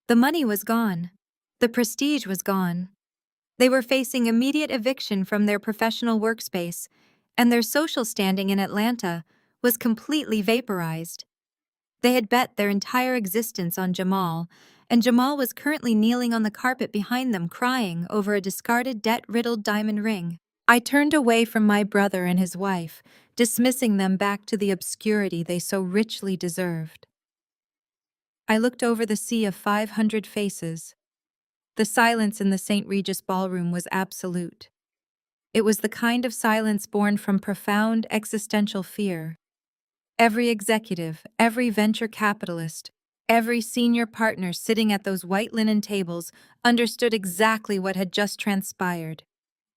The money was gone. The prestige was gone. They were facing immediate eviction from their professional workspace, and their social standing in Atlanta was completely vaporized. They had bet their entire existence on Jamal, and Jamal was currently kneeling on the carpet behind them, crying over a discarded, debt-riddled diamond ring. I turned away from my brother and his wife, dismissing them back to the obscurity they so richly deserved. I looked over the sea of 500 faces. The silence in the St. Regis ballroom was absolute. It was the kind of silence born from profound existential fear. Every executive, every venture capitalist, every senior partner sitting at those white linen tables understood exactly what had just transpired.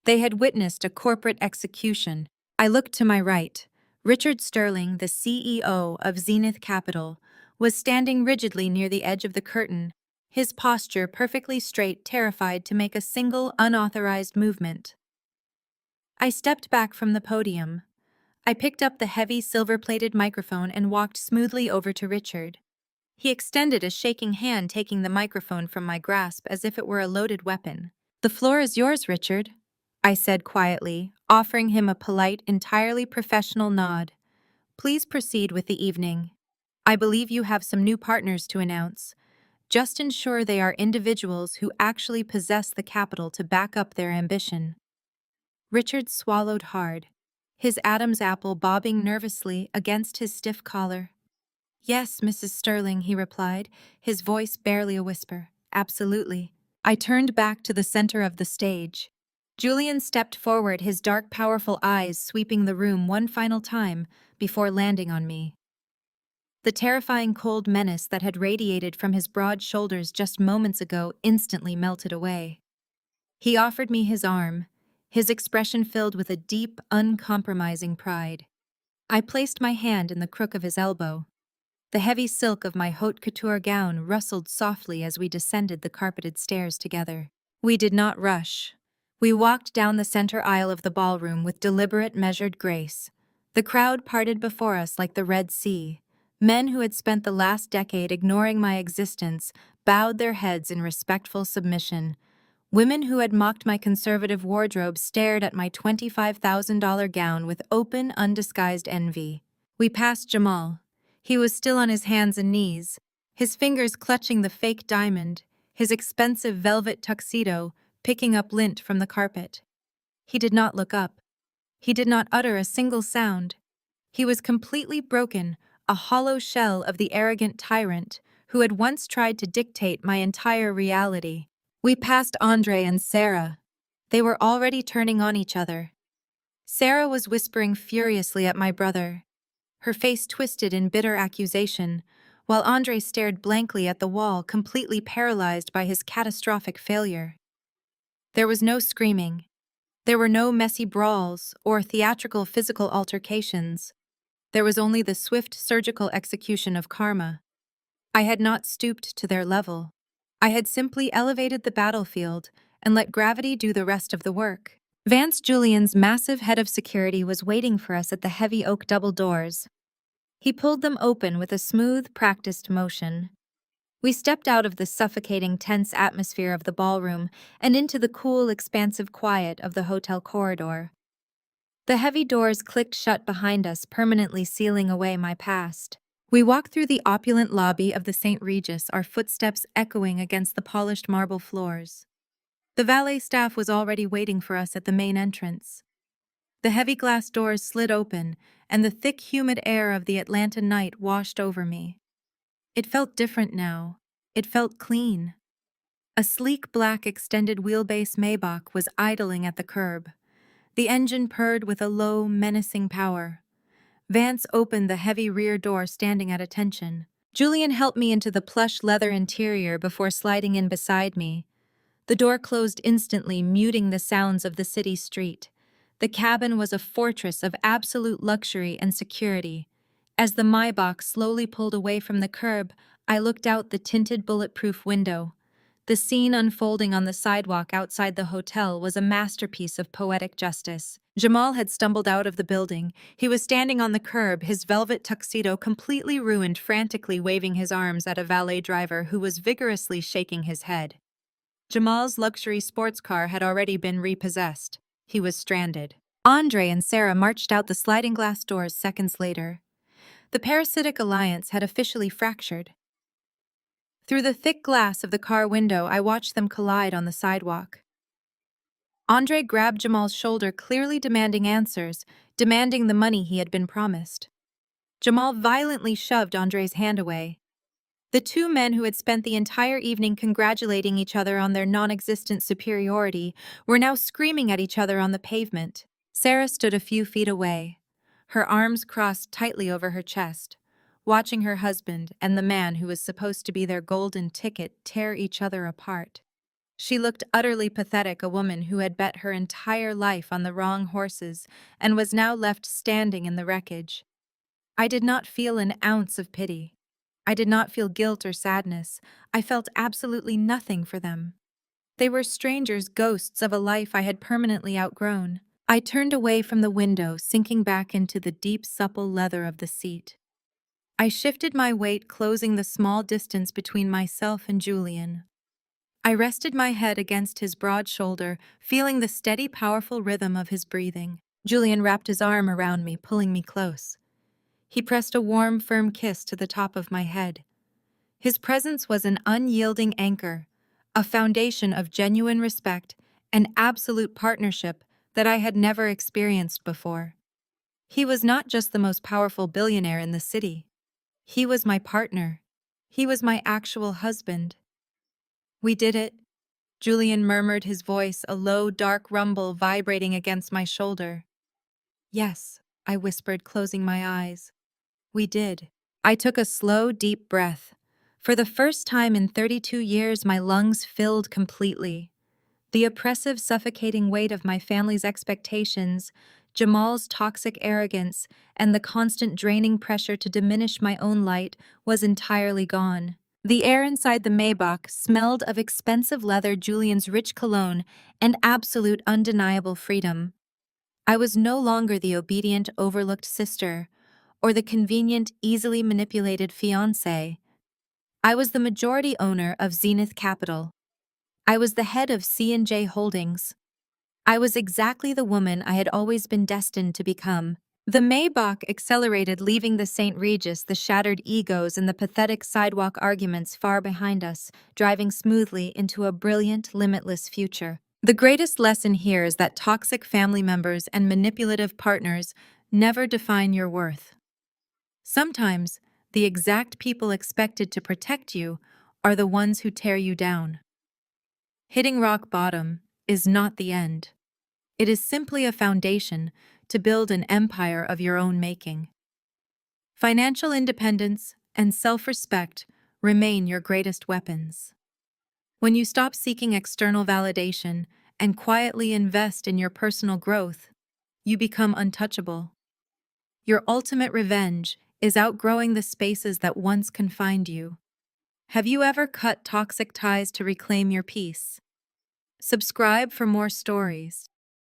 They had witnessed a corporate execution. I looked to my right. Richard Sterling, the CEO of Zenith Capital, was standing rigidly near the edge of the curtain, his posture perfectly straight, terrified to make a single unauthorized movement. I stepped back from the podium. I picked up the heavy silver-plated microphone and walked smoothly over to Richard. He extended a shaking hand, taking the microphone from my grasp as if it were a loaded weapon. "The floor is yours, Richard," I said quietly, offering him a polite, entirely professional nod. "Please proceed with the evening. I believe you have some new partners to announce. Just ensure they are individuals who actually possess the capital to back up their ambition." Richard swallowed hard, his Adam's apple bobbing nervously against his stiff collar. "Yes, Mrs. Sterling," he replied, his voice barely a whisper. "Absolutely." I turned back to the center of the stage. Julian stepped forward, his dark, powerful eyes sweeping the room one final time before landing on me. The terrifying cold menace that had radiated from his broad shoulders just moments ago instantly melted away. He offered me his arm, his expression filled with a deep, uncompromising pride. I placed my hand in the crook of his elbow. The heavy silk of my haute couture gown rustled softly as we descended the carpeted stairs together. We did not rush. We walked down the center aisle of the ballroom with deliberate, measured grace. The crowd parted before us like the Red Sea. Men who had spent the last decade ignoring my existence bowed their heads in respectful submission. Women who had mocked my conservative wardrobe stared at my $25,000 gown with open, undisguised envy. We passed Jamal. He was still on his hands and knees, his fingers clutching the fake diamond, his expensive velvet tuxedo picking up lint from the carpet. He did not look up. He did not utter a single sound. He was completely broken, a hollow shell of the arrogant tyrant who had once tried to dictate my entire reality. We passed Andre and Sarah. They were already turning on each other. Sarah was whispering furiously at my brother, her face twisted in bitter accusation, while Andre stared blankly at the wall, completely paralyzed by his catastrophic failure. There was no screaming. There were no messy brawls or theatrical physical altercations. There was only the swift surgical execution of karma. I had not stooped to their level. I had simply elevated the battlefield and let gravity do the rest of the work. Vance Julian's massive head of security was waiting for us at the heavy oak double doors. He pulled them open with a smooth, practiced motion. We stepped out of the suffocating, tense atmosphere of the ballroom and into the cool, expansive quiet of the hotel corridor. The heavy doors clicked shut behind us, permanently sealing away my past. We walked through the opulent lobby of the St. Regis, our footsteps echoing against the polished marble floors. The valet staff was already waiting for us at the main entrance. The heavy glass doors slid open, and the thick, humid air of the Atlanta night washed over me. It felt different now. It felt clean. A sleek black extended wheelbase Maybach was idling at the curb. The engine purred with a low, menacing power. Vance opened the heavy rear door, standing at attention. Julian helped me into the plush leather interior before sliding in beside me. The door closed instantly, muting the sounds of the city street. The cabin was a fortress of absolute luxury and security. As the Maybach slowly pulled away from the curb, I looked out the tinted bulletproof window. The scene unfolding on the sidewalk outside the hotel was a masterpiece of poetic justice. Jamal had stumbled out of the building. He was standing on the curb, his velvet tuxedo completely ruined, frantically waving his arms at a valet driver who was vigorously shaking his head. Jamal's luxury sports car had already been repossessed. He was stranded. Andre and Sarah marched out the sliding glass doors seconds later. The parasitic alliance had officially fractured. Through the thick glass of the car window, I watched them collide on the sidewalk. Andre grabbed Jamal's shoulder, clearly demanding answers, demanding the money he had been promised. Jamal violently shoved Andre's hand away. The two men who had spent the entire evening congratulating each other on their non-existent superiority were now screaming at each other on the pavement. Sarah stood a few feet away, her arms crossed tightly over her chest, watching her husband and the man who was supposed to be their golden ticket tear each other apart. She looked utterly pathetic, a woman who had bet her entire life on the wrong horses and was now left standing in the wreckage. I did not feel an ounce of pity. I did not feel guilt or sadness. I felt absolutely nothing for them. They were strangers, ghosts of a life I had permanently outgrown. I turned away from the window, sinking back into the deep, supple leather of the seat. I shifted my weight, closing the small distance between myself and Julian. I rested my head against his broad shoulder, feeling the steady, powerful rhythm of his breathing. Julian wrapped his arm around me, pulling me close. He pressed a warm, firm kiss to the top of my head. His presence was an unyielding anchor, a foundation of genuine respect and absolute partnership that I had never experienced before. He was not just the most powerful billionaire in the city. He was my partner. He was my actual husband. "We did it," Julian murmured, his voice a low, dark rumble vibrating against my shoulder. "Yes," I whispered, closing my eyes. "We did." I took a slow, deep breath. For the first time in 32 years, my lungs filled completely. The oppressive, suffocating weight of my family's expectations, Jamal's toxic arrogance, and the constant draining pressure to diminish my own light was entirely gone. The air inside the Maybach smelled of expensive leather, Julian's rich cologne, and absolute undeniable freedom. I was no longer the obedient, overlooked sister, or the convenient, easily manipulated fiancé. I was the majority owner of Zenith Capital. I was the head of C&J Holdings. I was exactly the woman I had always been destined to become. The Maybach accelerated, leaving the St. Regis, the shattered egos, and the pathetic sidewalk arguments far behind us, driving smoothly into a brilliant, limitless future. The greatest lesson here is that toxic family members and manipulative partners never define your worth. Sometimes, the exact people expected to protect you are the ones who tear you down. Hitting rock bottom is not the end. It is simply a foundation to build an empire of your own making. Financial independence and self-respect remain your greatest weapons. When you stop seeking external validation and quietly invest in your personal growth, you become untouchable. Your ultimate revenge is outgrowing the spaces that once confined you. Have you ever cut toxic ties to reclaim your peace? Subscribe for more stories.